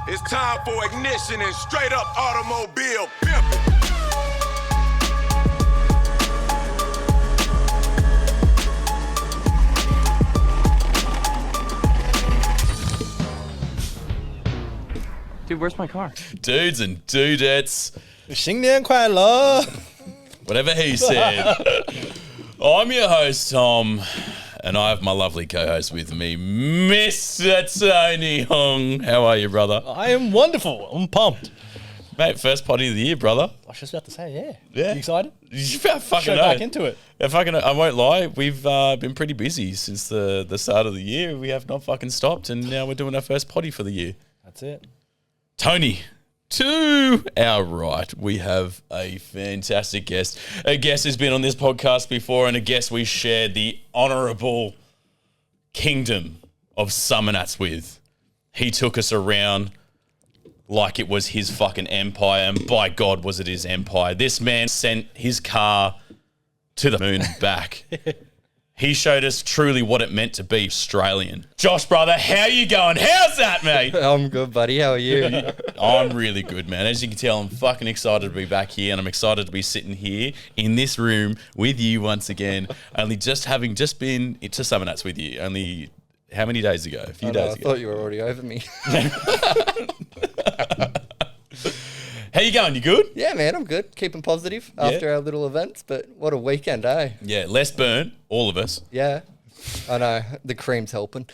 It's time for ignition and straight up automobile pimping. Dude, where's my car? Dudes and dudettes, 新年快乐 whatever he said. I'm your host, Tom, and I have my lovely co-host with me, Mr. Tony Hung. How are you, brother? I am wonderful. I'm pumped. Mate, first potty of the year, brother. I was just about to say, yeah. Yeah. You excited? You fucking Straight know. back into it. I won't lie. We've been pretty busy since the start of the year. We have not fucking stopped, and now we're doing our first potty for the year. That's it. Tony, to our right, we have a fantastic guest. A guest who's been on this podcast before, and a guest we shared the honourable kingdom of Summernats with. He took us around like it was his fucking empire, and by God, was it his empire. This man sent his car to the moon and back. He showed us truly what it meant to be Australian. Josh, brother, how you going? How's that, mate? I'm good, buddy. How are you? I'm really good, man. As you can tell, I'm fucking excited to be back here, and I'm excited to be sitting here in this room with you once again. Only just having just been to Summernats with you. Only how many days ago? A few days I ago. thought you were already over me. How you going? You good? Yeah, man, I'm good. Keeping positive after our little events, but what a weekend, eh? Yeah, less burn, all of us. Yeah. I know. The cream's helping.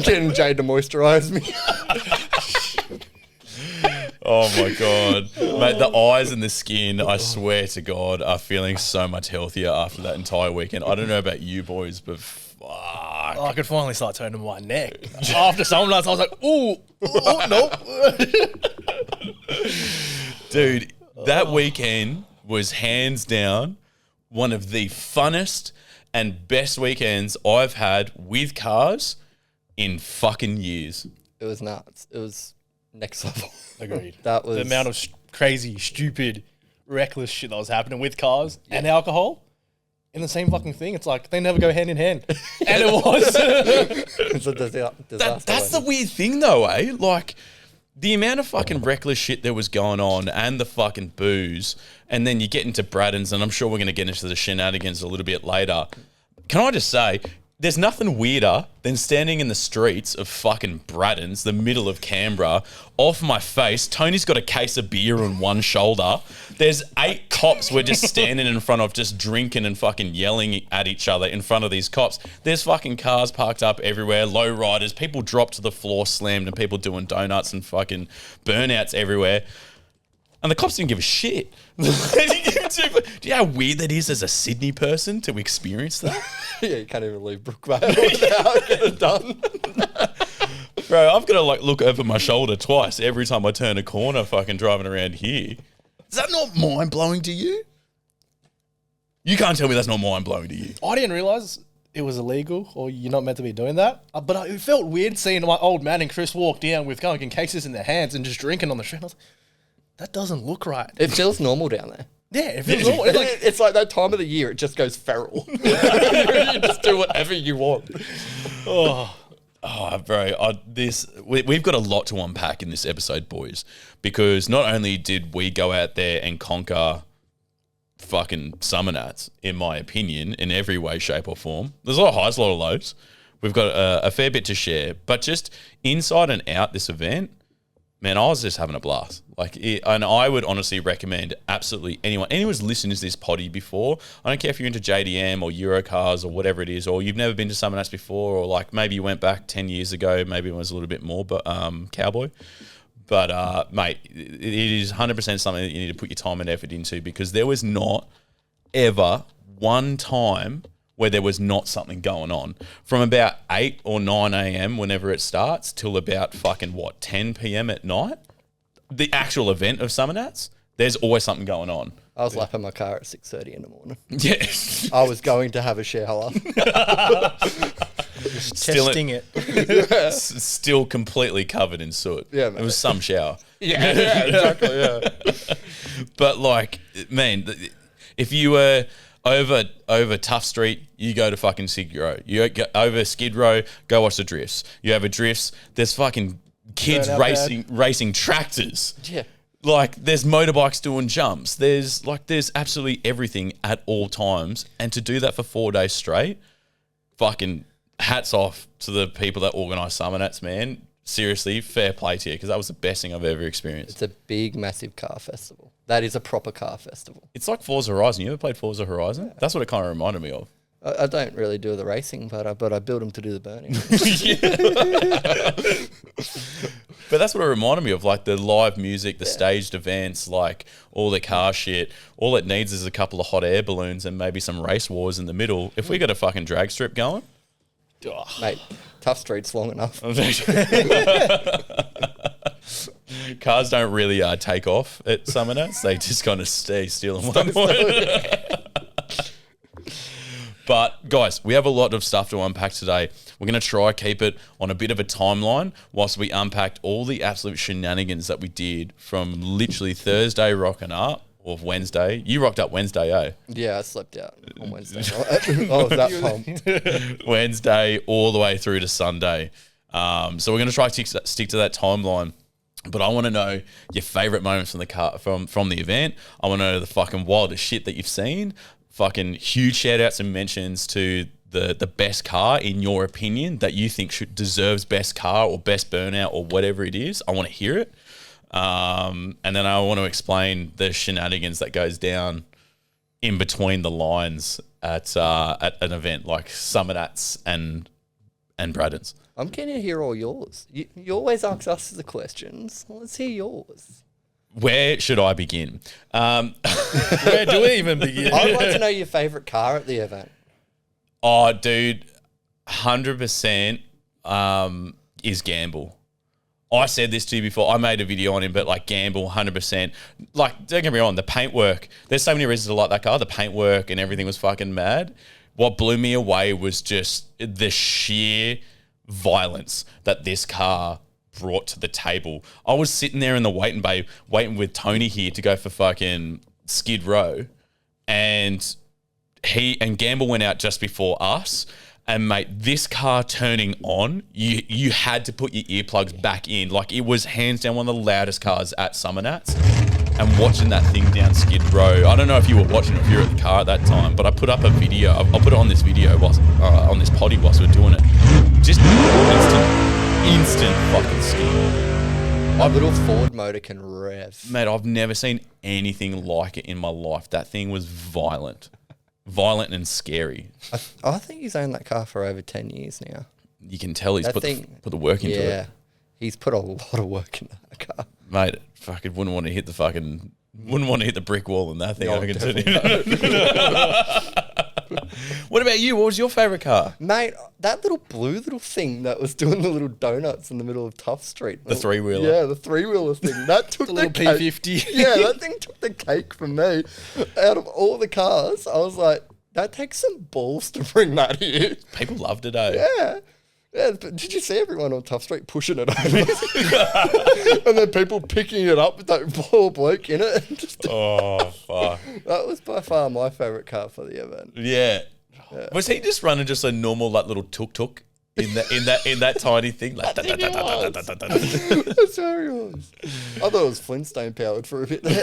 Getting Jade to moisturise me. Oh my God. Mate, the eyes and the skin, I swear to God, are feeling so much healthier after that entire weekend. I don't know about you boys, but fuck. I could finally start turning my neck. After some nights, I was like, ooh, no. Dude, that weekend was hands down one of the funnest and best weekends I've had with cars in fucking years. It was nuts. It was next level. Agreed. That was the amount of crazy, stupid, reckless shit that was happening with cars and alcohol in the same fucking thing. It's like they never go hand in hand. And it was. It's a disaster. That's the weird thing though, eh? Like, the amount of fucking reckless shit that was going on and the fucking booze, and then you get into Braddon's, and I'm sure we're going to get into the shenanigans a little bit later. Can I just say, there's nothing weirder than standing in the streets of fucking Braddon's, the middle of Canberra, off my face. Tony's got a case of beer on one shoulder. There's 8 cops we're just standing in front of, just drinking and fucking yelling at each other in front of these cops. There's fucking cars parked up everywhere, low riders, people dropped to the floor, slammed, and people doing donuts and fucking burnouts everywhere. And the cops didn't give a shit. Do you know how weird that is as a Sydney person to experience that? Yeah, you can't even leave Brookvale without getting it done. Bro, I've got to like look over my shoulder twice every time I turn a corner fucking driving around here. Is that not mind-blowing to you? You can't tell me that's not mind-blowing to you. I didn't realise it was illegal or you're not meant to be doing that. But it felt weird seeing my old man and Chris walk down with fucking cases in their hands and just drinking on the street. I was like, that doesn't look right. It feels normal down there. Yeah, it feels normal. It's like that time of the year, it just goes feral. You just do whatever you want. Oh, bro, we've got a lot to unpack in this episode, boys, because not only did we go out there and conquer fucking Summernats, in my opinion, in every way, shape or form. There's a lot of highs, a lot of lows. We've got a fair bit to share, but just inside and out this event, man, I was just having a blast. And I would honestly recommend absolutely anyone's listened to this potty before. I don't care if you're into JDM or Eurocars or whatever it is, or you've never been to Summernats before, or like maybe you went back 10 years ago, maybe it was a little bit more, but cowboy. But mate, it is 100% something that you need to put your time and effort into, because there was not ever one time where there was not something going on. From about 8 or 9 a.m. whenever it starts till about fucking 10 p.m. at night, the actual event of Summernats, there's always something going on. I was lapping my car at 6:30 in the morning. Yeah. I was going to have a shower. Testing it. Still completely covered in soot. Yeah, man. It was some shower. Yeah, exactly, yeah. But like, man, if you were, over Tough Street, you go to fucking Skid Row. You go over Skid Row, go watch the drifts. You have a drifts. There's fucking kids racing tractors. Yeah. Like there's motorbikes doing jumps. There's absolutely everything at all times. And to do that for 4 days straight, fucking hats off to the people that organise Summernats, man. Seriously, fair play to you, because that was the best thing I've ever experienced. It's a big, massive car festival. That is a proper car festival. It's like Forza Horizon. You ever played Forza Horizon? Yeah. That's what it kind of reminded me of. I don't really do the racing, but I build them to do the burning. But that's what it reminded me of, like the live music, the staged events, like all the car shit. All it needs is a couple of hot air balloons and maybe some race wars in the middle. If we got a fucking drag strip going... Mate, Tough Street's long enough. Cars don't really take off at Summernats. They just kind of stay still in one point. But, guys, we have a lot of stuff to unpack today. We're going to try keep it on a bit of a timeline whilst we unpacked all the absolute shenanigans that we did from literally Thursday rocking up, or Wednesday. You rocked up Wednesday, eh? Yeah, I slept out on Wednesday. I was that pumped. Wednesday all the way through to Sunday. So we're going to try to stick to that timeline. But I want to know your favourite moments from the car from the event. I want to know the fucking wildest shit that you've seen. Fucking huge shout outs and mentions to the best car in your opinion that you think deserves best car or best burnout or whatever it is. I want to hear it. And then I want to explain the shenanigans that goes down in between the lines at an event like Summernats and Braddon's. I'm keen to hear all yours. You always ask us the questions. Let's hear yours. Where should I begin? Where do we even begin? I'd like to know your favourite car at the event. Oh, dude, 100% is Gamble. I said this to you before. I made a video on him, but like Gamble, 100%. Like, don't get me wrong, the paintwork. There's so many reasons to like that car. The paintwork and everything was fucking mad. What blew me away was just the sheer violence that this car brought to the table. I was sitting there in the waiting bay, waiting with Tony here to go for fucking Skid Row, and Gamble went out just before us. And mate, this car turning on, you had to put your earplugs back in. Like it was hands down one of the loudest cars at Summernats. And watching that thing down Skid Row, I don't know if you were watching or if you were at the car at that time, but I put up a video. I'll put it on this video on this potty whilst we're doing it. Just instant fucking skin. My little Ford motor can rev. Mate, I've never seen anything like it in my life. That thing was violent and scary. I think he's owned that car for over 10 years now. You can tell he's put the work into it. Yeah, he's put a lot of work into that car. Mate, fucking wouldn't want to hit the brick wall in that thing. No, I can tell you. What about you? What was your favourite car? Mate, that little blue little thing that was doing the little donuts in the middle of Tough Street. The three-wheeler. Yeah, the three-wheeler thing. That took the little cake. P50. Yeah, that thing took the cake from me. Out of all the cars, I was like, that takes some balls to bring that here. People loved it, eh? Yeah. Yeah, but did you see everyone on Tough Street pushing it over? And then people picking it up with that poor bloke in it. Oh, fuck. That was by far my favourite car for the event. Yeah. Was he just running just a normal like little tuk-tuk in that tiny thing? Like, That's where he was. I thought it was Flintstone powered for a bit there.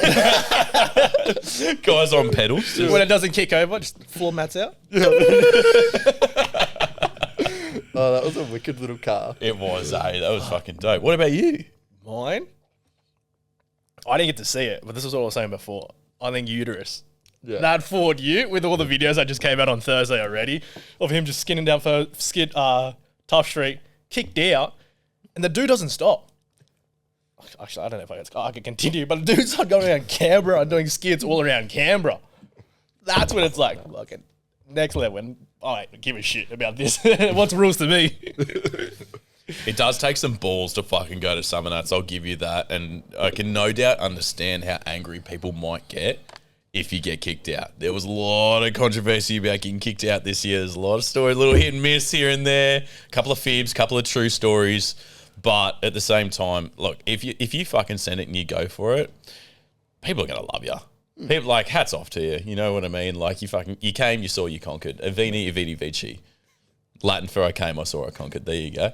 guys on pedals. When it doesn't kick over, just floor mats out. Oh, that was a wicked little car. It was, eh? That was fucking dope. What about you? Mine? I didn't get to see it, but this was what I was saying before. I think Uterus. Yeah. That Ford Ute, with all the videos that just came out on Thursday already, of him just skinning down for Tough Street, kicked out, and the dude doesn't stop. Actually, I don't know if I can continue, but the dude started going around Canberra and doing skids all around Canberra. That's when it's like, fucking next level. And I don't give a shit about this. What's rules to me? It does take some balls to fucking go to Summernats, I'll give you that. And I can no doubt understand how angry people might get if you get kicked out. There was a lot of controversy about getting kicked out this year. There's a lot of stories, little hit and miss here and there, a couple of fibs, a couple of true stories. But at the same time, look, if you fucking send it and you go for it, people are going to love you. People like hats off to you. You know what I mean? Like you came, you saw, you conquered. Avini, Avidi, Vici. Latin for I came, I saw, I conquered. There you go.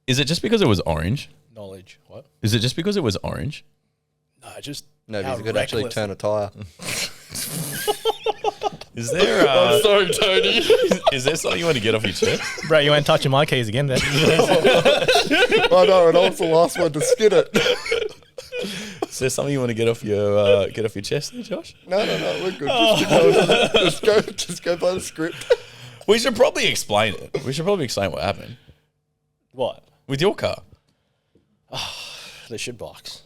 Is it just because it was orange? Knowledge. What? Is it just because it was orange? No, just No, how because you could actually reckless- turn a tyre. Is there I'm sorry, Tony. is there something you want to get off your chest? Bro, you ain't touching my keys again then. I know, and I was the last one to skid it. Is there something you want to get off your chest there, Josh? No, we're good. Just go by the script. We should probably explain it. We should probably explain what happened What? with your car. The shit box.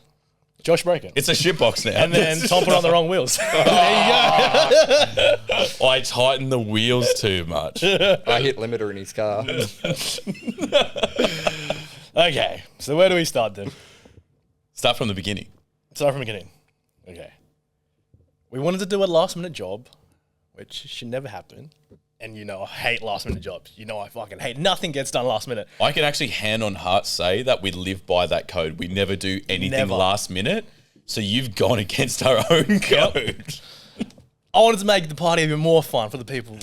Josh broke it. It's a shitbox now. And then Tom put on the wrong wheels. I tightened the wheels too much. I hit limiter in his car. Okay, so where do we start then? Start from the beginning. Start from the beginning. Okay. We wanted to do a last minute job, which should never happen. And you know, I hate last minute jobs. You know, I fucking hate. Nothing gets done last minute. I can actually hand on heart say that we live by that code. We never do anything Never. last minute. So you've gone against our own code. I wanted to make the party even more fun for the people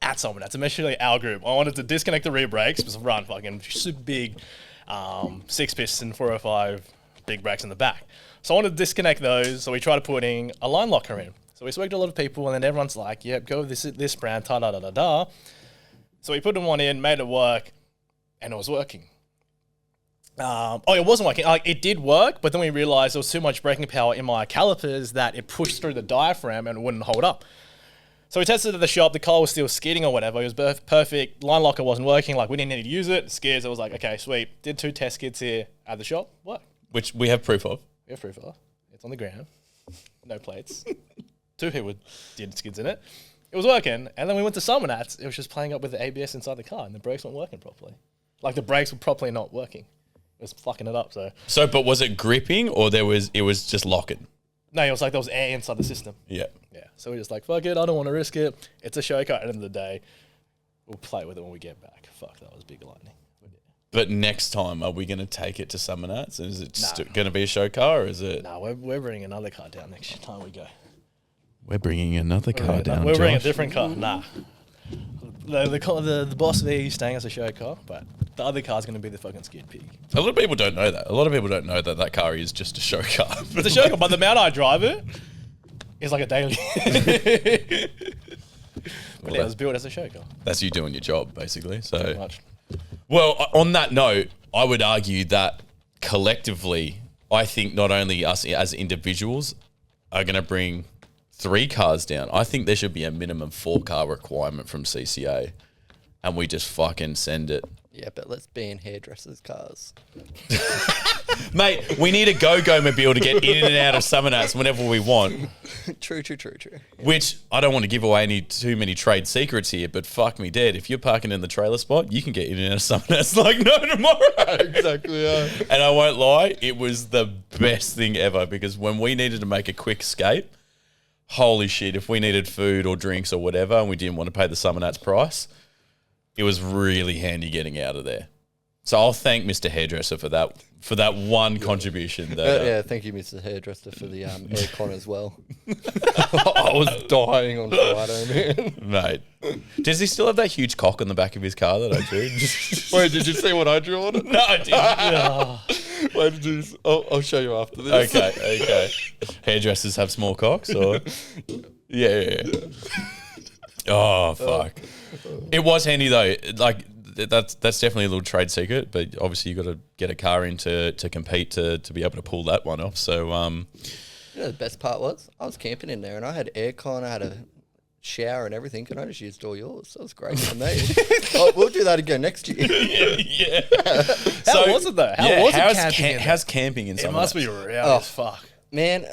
at Summernats, especially our group. I wanted to disconnect the rear brakes because run fucking super big 6-piston 405 big brakes in the back. So I wanted to disconnect those. So we tried putting a line locker in. So we spoke to a lot of people, and then everyone's like, "Yep, go with this brand." Da da da da da. So we put one in, made it work, and it was working. It wasn't working. Like it did work, but then we realized there was too much braking power in my calipers that it pushed through the diaphragm and it wouldn't hold up. So we tested it at the shop. The car was still skidding or whatever. It was perfect. Line locker wasn't working. Like we didn't need to use it. Skids. I was like, okay, sweet. Did 2 test skids here at the shop. What? Which we have proof of. We have proof of. It's on the ground. No plates. 2 Hewwood did skids in it. It was working. And then we went to Summernats. It was just playing up with the ABS inside the car and the brakes weren't working properly. Like the brakes were properly not working. It was fucking it up. So But was it gripping or it was just locking? no, it was like there was air inside the system. Yeah. Yeah. So we're just like, fuck it. I don't want to risk it. It's a show car. At the end of the day, we'll play with it when we get back. Fuck, that was big lightning. But next time, are we going to take it to Summernats? Is it going to be a show car or is it? No, we're bringing another car down next time we go. We're bringing another car down, We're bringing a Josh. different car. Nah. The boss there, he's staying as a show car, but the other car's going to be the fucking skid pig. A lot of people don't know that. A lot of people don't know that that car is just a show car. It's a show car, but the amount I drive it is like a daily. But yeah, it was built as a show car. That's you doing your job, basically. So, Pretty much. well, on that note, I would argue that collectively, I think not only us as individuals are going to bring 3 cars down. I think there should be a minimum 4-car requirement from CCA, and we just fucking send it. Yeah, but let's ban hairdressers' cars. Mate, we need a go-go mobile to get in and out of Summernats whenever we want. True. Which, I don't want to give away too many trade secrets here, but fuck me dead. If you're parking in the trailer spot, you can get in and out of Summernats like no tomorrow. Exactly, yeah. And I won't lie, it was the best thing ever because when we needed to make a quick escape, holy shit, if we needed food or drinks or whatever and we didn't want to pay the Summernats price, it was really handy getting out of there. So I'll thank Mr. Hairdresser for that one contribution. That, Yeah, thank you, Mr. Hairdresser, for the aircon as well. I was dying on Friday, man. Mate, does he still have that huge cock on the back of his car that I drew? Wait, did you see what I drew on it? No, I didn't. Wait, did you? I'll show you after this. Okay. Hairdressers have small cocks, or yeah. Oh fuck! It was handy though. Like that's definitely a little trade secret, but obviously you got to get a car in to compete to be able to pull that one off. So You know, the best part was I was camping in there and I had aircon, I had a shower and everything, and I just used all yours. So it was great for me. We'll do that again next year. yeah. How was it though? How was it camping in there? How's camping in It Summernats? must be real as fuck. Man,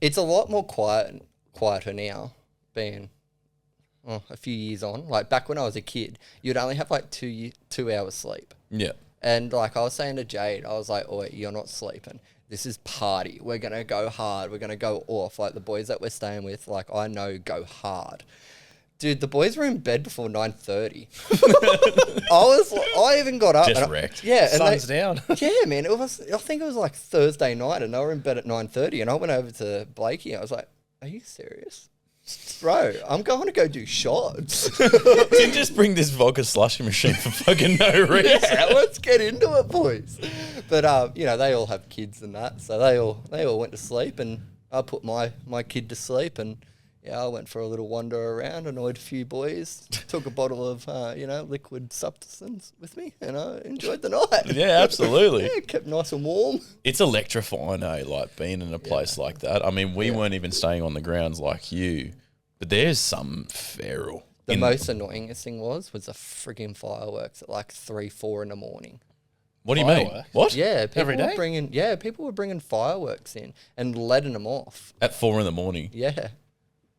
it's a lot more quieter now, being a few years on. Like back when I was a kid, you'd only have like 2 hours sleep. Yeah. And like I was saying to Jade, I was like, "Oh, you're not sleeping. This is party. We're gonna go hard. We're gonna go off." Like the boys that we're staying with, like I know, go hard. Dude, the boys were in bed before 9:30. I even got up. Just and wrecked. Yeah, and Sun's down. yeah, man. I think it was like Thursday night, and they were in bed at 9:30. And I went over to Blakey. And I was like, "Are you serious, bro? I'm going to go do shots." Didn't just bring this vodka slushy machine for fucking no reason. Yeah, let's get into it, boys. But they all have kids and that, so they all went to sleep, and I put my kid to sleep, and yeah, I went for a little wander around, annoyed a few boys, took a bottle of liquid substance with me, and I enjoyed the night. Yeah, absolutely. Yeah, kept nice and warm. It's electrifying, like being in a place like that. I mean, we weren't even staying on the grounds like you, but there's some feral. The most annoyingest thing was the frigging fireworks at like 3-4 in the morning. What do you mean? Fireworks? What? Yeah, people Every day? people were bringing fireworks in and letting them off. At 4 a.m. Yeah.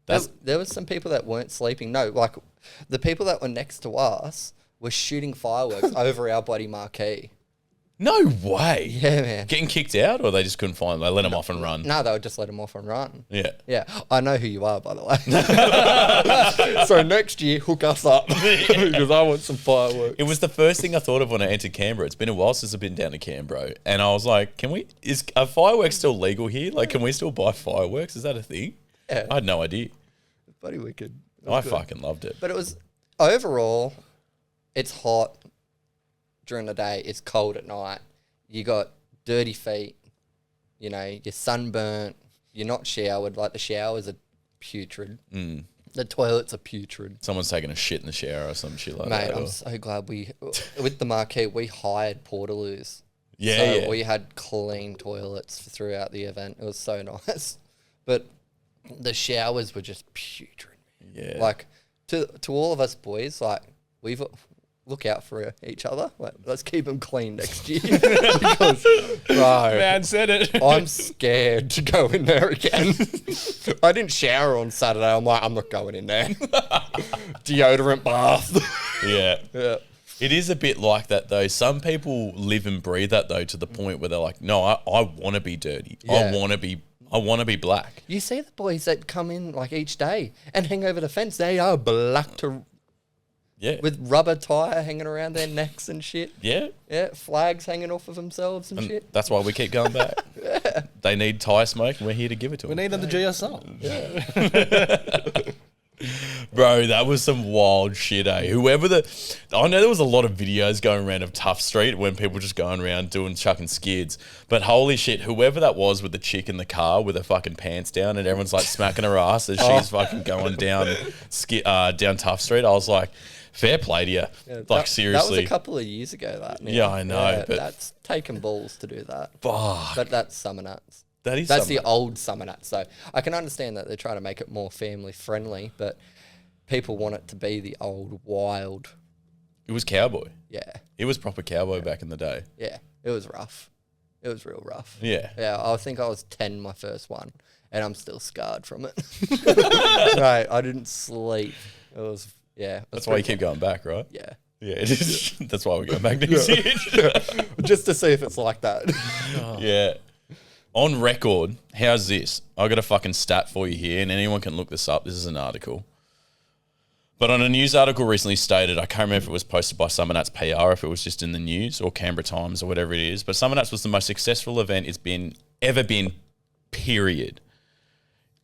That's- There was some people that weren't sleeping. No, like the people that were next to us were shooting fireworks over our bloody marquee. No way. Yeah, man. Getting kicked out, or they just couldn't find them? They let them off and run. No, they would just let them off and run. Yeah. Yeah, I know who you are, by the way. So next year, hook us up because I want some fireworks. It was the first thing I thought of when I entered Canberra. It's been a while since I've been down to Canberra, and I was like, are fireworks still legal here? Like, can we still buy fireworks? Is that a thing? Yeah. I had no idea. Bloody wicked. It I was good. fucking loved it. But it was overall, it's hot during the day. It's cold at night. You got dirty feet. You're sunburnt. You're not showered. Like the showers are putrid. The toilets are putrid. Someone's taking a shit in the shower or some shit like Mate, that. I'm so glad with the marquee, we hired portaloos. Yeah, So yeah. we had clean toilets throughout the event. It was so nice. But the showers were just putrid. Yeah. Like, to all of us boys, like, look out for each other. Like, let's keep them clean next year. Because, bro, Man said it. I'm scared to go in there again. I didn't shower on Saturday. I'm like, I'm not going in there. Deodorant bath. Yeah. Yeah. It is a bit like that, though. Some people live and breathe that, though, to the point where they're like, no, I want to be dirty. Yeah. I want to be black. You see the boys that come in like each day and hang over the fence. They are black Yeah. with rubber tire hanging around their necks and shit. Yeah. Yeah, flags hanging off of themselves and shit. That's why we keep going back. They need tyre smoke, and we're here to give it to We them. need them to GSL. Bro, that was some wild shit, eh? I know there was a lot of videos going around of Tough Street when people just going around chucking skids. But holy shit, whoever that was with the chick in the car with her fucking pants down and everyone's like smacking her ass as she's fucking going down Tough Street, I was like, fair play to you. Yeah, Seriously. That was a couple of years ago, that. Now. Yeah, I know, but- that's taken balls to do that. Fuck. But that's Summernats. That's That's the old Summernats. So I can understand that they're trying to make it more family friendly, but people want it to be the old wild. It was cowboy. Yeah, It was proper cowboy back in the day. yeah. It was rough. It was real rough. Yeah. Yeah, I think I was 10 my first one, and I'm still scarred from it. Right, I didn't sleep. It was, yeah. That's why you keep going back, right? Yeah. Yeah, it is. That's why we're going back next year. Just to see if it's like that. Yeah. On record, how's this? I got a fucking stat for you here, and anyone can look this up. This is an article. But on a news article recently stated, I can't remember if it was posted by Summernats PR, if it was just in the news or Canberra Times or whatever it is, but Summernats was the most successful event it's ever been, period.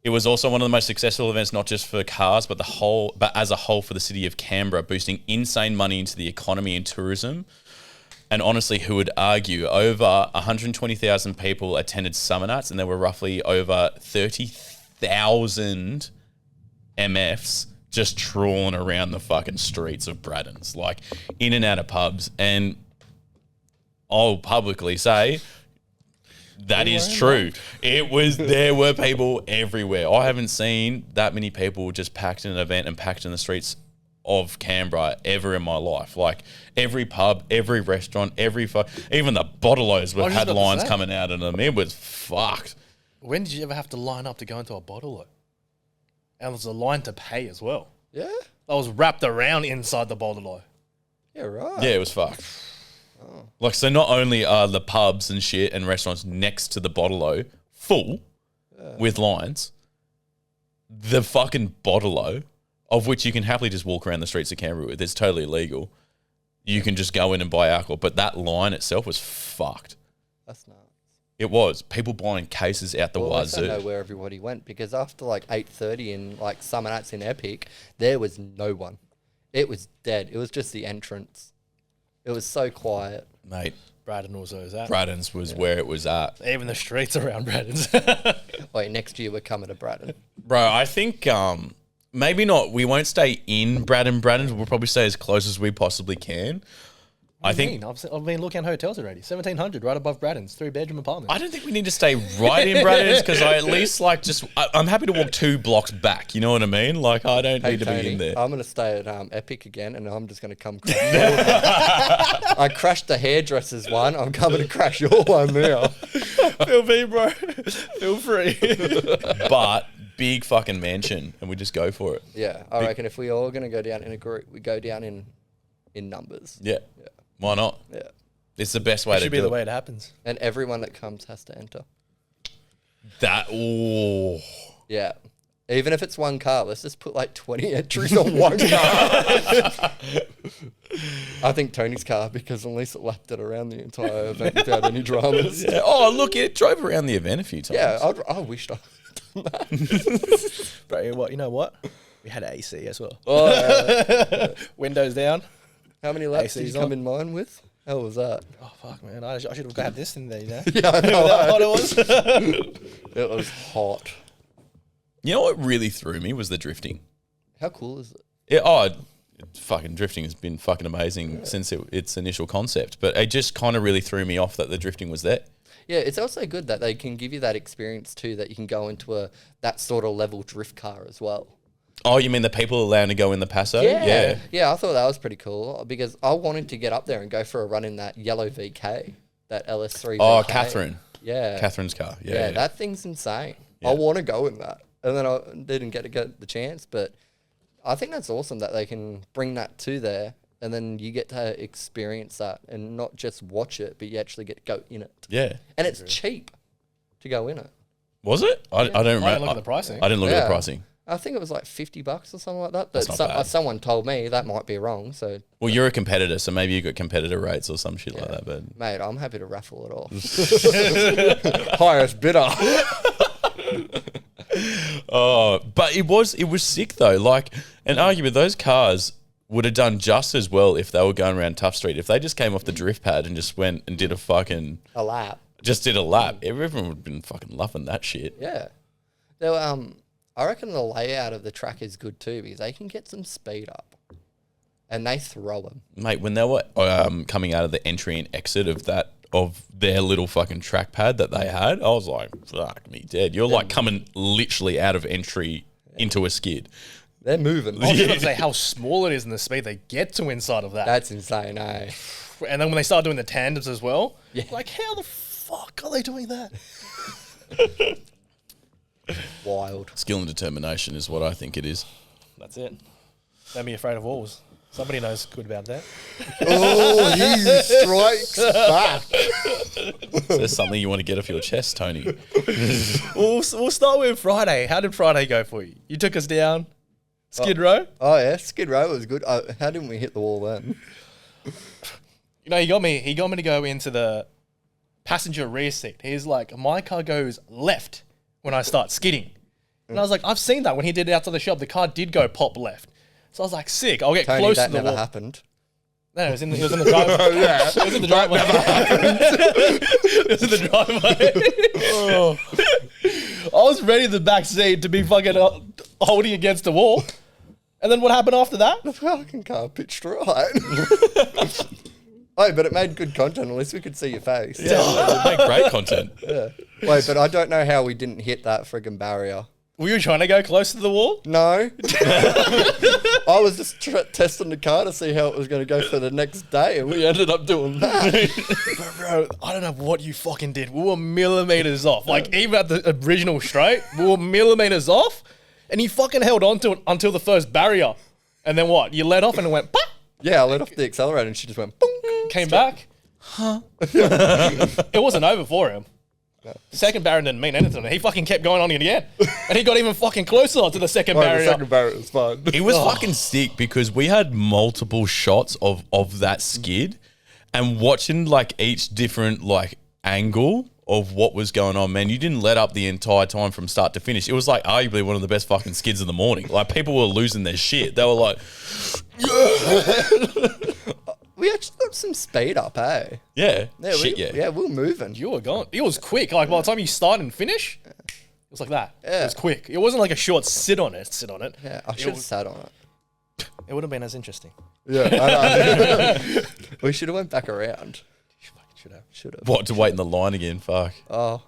It was also one of the most successful events, not just for cars, but as a whole for the city of Canberra, boosting insane money into the economy and tourism. And honestly, who would argue over 120,000 people attended Summernats, and there were roughly over 30,000 MFs just trawling around the fucking streets of Braddons, like in and out of pubs. And I'll publicly say that is true. There were people everywhere. I haven't seen that many people just packed in an event and packed in the streets of Canberra ever in my life. Like every pub, every restaurant, even the bottle-os was just had about to lines say. coming out of them. It was fucked. When did you ever have to line up to go into a bottle? And there was a line to pay as well. Yeah? I was wrapped around inside the bottle. Yeah, right. Yeah, it was fucked. Like, so not only are the pubs and shit and restaurants next to the bottle-o full with lines, the fucking bottle-o of which you can happily just walk around the streets of Canberra with. It's totally legal. You can just go in and buy alcohol, but that line itself was fucked. That's nuts. It was. People buying cases out the Well, I don't know wazoo. where everybody went because after like 8:30 in like Summernats in Epic, there was no one. It was dead. It was just the entrance. It was so quiet. Mate, Braddon also is that. Braddon's was where it was at. Even the streets around Braddon's. Wait, next year we're coming to Braddon. Bro, I think maybe not. We won't stay in Braddon's. We'll probably stay as close as we possibly can. I think I've been looking at hotels already. 1,700 right above Braddon's, 3-bedroom apartment. I don't think we need to stay right in Braddon's because I at least like just I'm happy to walk 2 blocks back. You know what I mean? Like I don't need to be in there. I'm going to stay at Epic again, and I'm just going to come crash your one. I crashed the hairdresser's one. I'm coming to crash your one now. Feel free, bro. Feel free. But big fucking mansion, and we just go for it. Yeah, I reckon if we all going to go down in a group, we go down in numbers. Yeah. Why not? Yeah. It's the best way to Should do be the it. way it happens. And everyone that comes has to enter. That oh. Yeah. Even if it's one car, let's just put like 20 entries on one car. I think Tony's car, because at least it lapped it around the entire event without any dramas. Yeah. Oh, look, it drove around the event a few times. Yeah, I wished I had done that. Bro, you know what? We had AC as well. Oh, Windows down. how many laps did you AC's come on. in mine with? How was that? Oh, fuck, man. I should have had this in there, you know? Yeah, I know. That what it was? It was hot. You know what really threw me was the drifting. How cool is it? Fucking drifting has been fucking amazing since its initial concept, but it just kind of really threw me off that the drifting was there. Yeah, it's also good that they can give you that experience too, that you can go into that sort of level drift car as well. Oh, you mean the people allowed to go in the Paso? Yeah, I thought that was pretty cool because I wanted to get up there and go for a run in that yellow VK, that LS3 Oh, VK. Catherine. Yeah. Catherine's car. Yeah, that thing's insane. I want to go in that. And then I didn't get the chance, but I think that's awesome that they can bring that to there and then you get to experience that and not just watch it, but you actually get to go in it. Yeah. And it's cheap to go in it. Was it? I don't remember. I didn't look at the pricing. I didn't look at the Yeah. pricing. I think it was like $50 or something like that. But That's not bad. someone told me that might be wrong. So, Well, you're a competitor, so maybe you got competitor rates or some shit like that. But mate, I'm happy to raffle it off. Highest bidder. but it was sick though. Like, and arguably those cars would have done just as well if they were going around Tough Street. If they just came off the drift pad and just went and did a lap, everyone would have been fucking loving that shit. Yeah. So, I reckon the layout of the track is good too because they can get some speed up, and they throw them. Mate, when they were coming out of the entry and exit of their little fucking track pad that they had, I was like, fuck me dead. You're like coming literally out of entry into a skid. They're moving. I was going to say how small it is and the speed they get to inside of that. That's insane, eh? And then when they start doing the tandems as well, Yeah. like how the fuck are they doing that? Wild. Skill and determination is what I think it is. That's it. Don't be afraid of walls. Somebody knows good about that. Oh, he strikes back. Is there something you want to get off your chest, Tony? We'll start with Friday. How did Friday go for you? You took us down Skid Row. Oh yeah, Skid Row was good. How didn't we hit the wall then? You know, he got me to go into the passenger rear seat. He's like, my car goes left when I start skidding. And I was like, I've seen that when he did it out to the shop. The car did go pop left. So I was like, sick. I'll get Tony, close that to the never wall. happened. No, it was in the driveway. Yeah. It was in the driveway. It was in the driveway. I was ready in the back seat to be fucking holding against the wall. And then what happened after that? The fucking car pitched right. Oh, but it made good content. At least we could see your face. Yeah, they make great content. Yeah. Wait, but I don't know how we didn't hit that friggin' barrier. Were you trying to go close to the wall? No. I was just testing the car to see how it was going to go for the next day, and we ended up doing that. Bro, I don't know what you fucking did. We were millimeters off. Like, even at the original straight, we were millimeters off, and you fucking held on to it until the first barrier. And then what? You let off and it went, pop, Yeah, I let off the accelerator, and she just went, boom. came back. It wasn't over for him. Second barrier didn't mean anything. He fucking kept going on in the end. And he got even fucking closer to the second barrier. The second barrier was fun. It was fucking sick because we had multiple shots of that skid, and watching like each different like angle of what was going on, man. You didn't let up the entire time from start to finish. It was like arguably one of the best fucking skids of the morning. Like people were losing their shit. They were like, We actually got some speed up, eh? yeah, Yeah, shit, Yeah, we were moving. You were gone. It was quick. Like by the time you start and finish, it was like that. Yeah. It was quick. It wasn't like a short sit on it. Yeah, I should have sat on it. It would have been as interesting. Yeah, I know. We should have went back around. Should have. What, to wait in the line again? Fuck. Oh,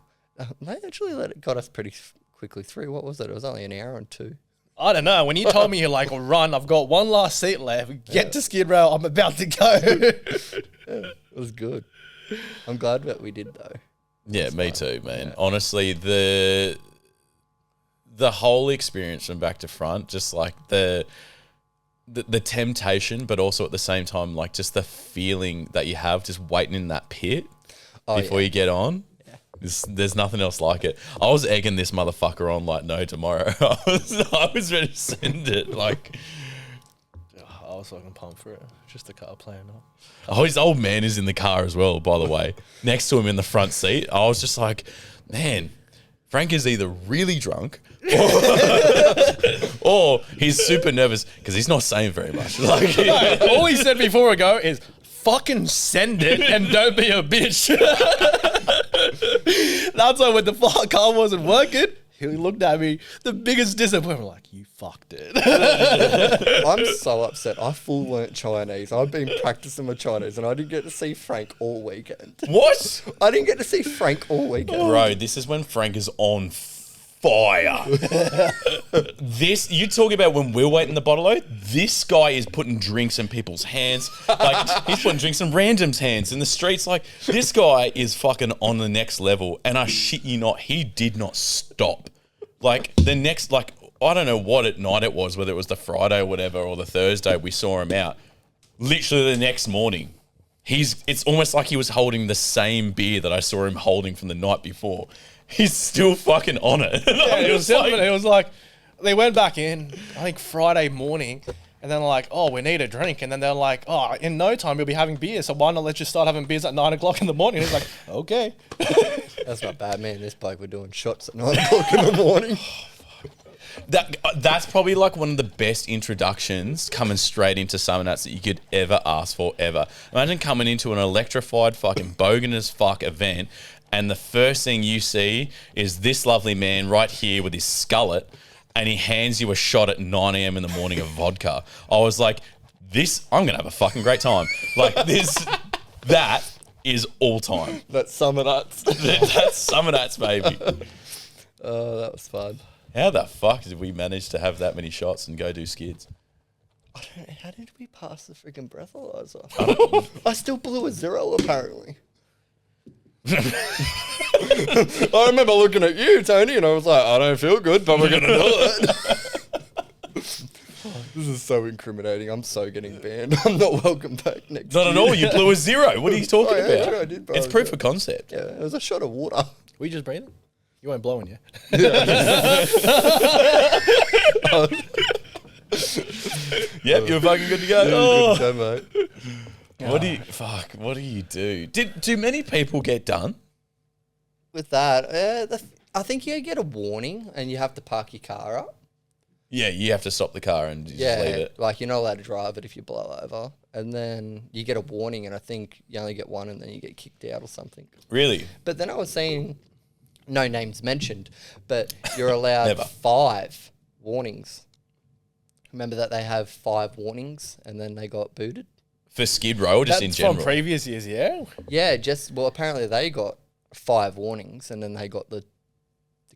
they actually got us pretty quickly through. What was it? It was only an hour and 2. I don't know. When you told me you're like, run, I've got one last seat left. Get to Skid Row. I'm about to go. It was good. I'm glad that we did though. Yeah, me too, man. Honestly, the whole experience from back to front, just like the temptation, but also at the same time, like just the feeling that you have just waiting in that pit before you get on. There's nothing else like it. I was egging this motherfucker on like no tomorrow. I was ready to send it. Like, I was fucking pumped for it. Just the car playing up. oh, his old man is in the car as well, by the way, next to him in the front seat. I was just like, man, Frank is either really drunk or he's super nervous because he's not saying very much. Like, All he said before we go is fucking send it and don't be a bitch. That's why when the car wasn't working, he looked at me, the biggest disappointment, like, you fucked it. I'm so upset. I full learnt Chinese. I've been practicing my Chinese and I didn't get to see Frank all weekend. what? I didn't get to see Frank all weekend. Bro, this is when Frank is on fire. This, you talking about when we're waiting the bottle out? This guy is putting drinks in people's hands. Like, he's putting drinks in randoms' hands in the streets. Like, this guy is fucking on the next level. And I shit you not, he did not stop. Like, the next, like, I don't know what night it was, whether it was the Friday or whatever, or the Thursday we saw him out. Literally the next morning, it's almost like he was holding the same beer that I saw him holding from the night before. He's still fucking on it. Yeah, it was like, they went back in, I think Friday morning, and then like, oh, we need a drink. And then they're like, oh, in no time you'll be having beer, so why not let's just start having beers at 9 o'clock in the morning? And he's like, okay. That's not bad, man. This bloke were doing shots at 9 o'clock in the morning. That's probably like one of the best introductions coming straight into Summernats that you could ever ask for, ever. Imagine coming into an electrified fucking bogan as fuck event, and the first thing you see is this lovely man right here with his skullet, and he hands you a shot at 9 a.m. in the morning of vodka. I was like, I'm going to have a fucking great time. Like, that is all time. That's Summernats. That's Summernats, baby. Oh, that was fun. How the fuck did we manage to have that many shots and go do skids? How did we pass the freaking breathalyzer? I still blew a 0 apparently. I remember looking at you, Tony, and I was like, I don't feel good, but we're going to do it. This is so incriminating. I'm so getting banned. I'm not welcome back next Not year. at all. You blew a 0. What are you talking Oh, yeah, about? sure I did, bro. It's proof of concept. Yeah, it was a shot of water. We just breathing? You weren't blowing yet. Yep, you're fucking good to go. Good time, mate. What do you do? Do many people get done? With that, I think you get a warning and you have to park your car up. Yeah, you have to stop the car and just Yeah, leave it. like you're not allowed to drive it if you blow over. And then you get a warning, and I think you only get one and then you get kicked out or something. Really? But then I was seeing, no names mentioned, but you're allowed Never. 5 warnings. Remember that they have 5 warnings and then they got booted? For Skid Row or just in That's general? from previous years, yeah? Yeah, apparently they got 5 warnings and then they got the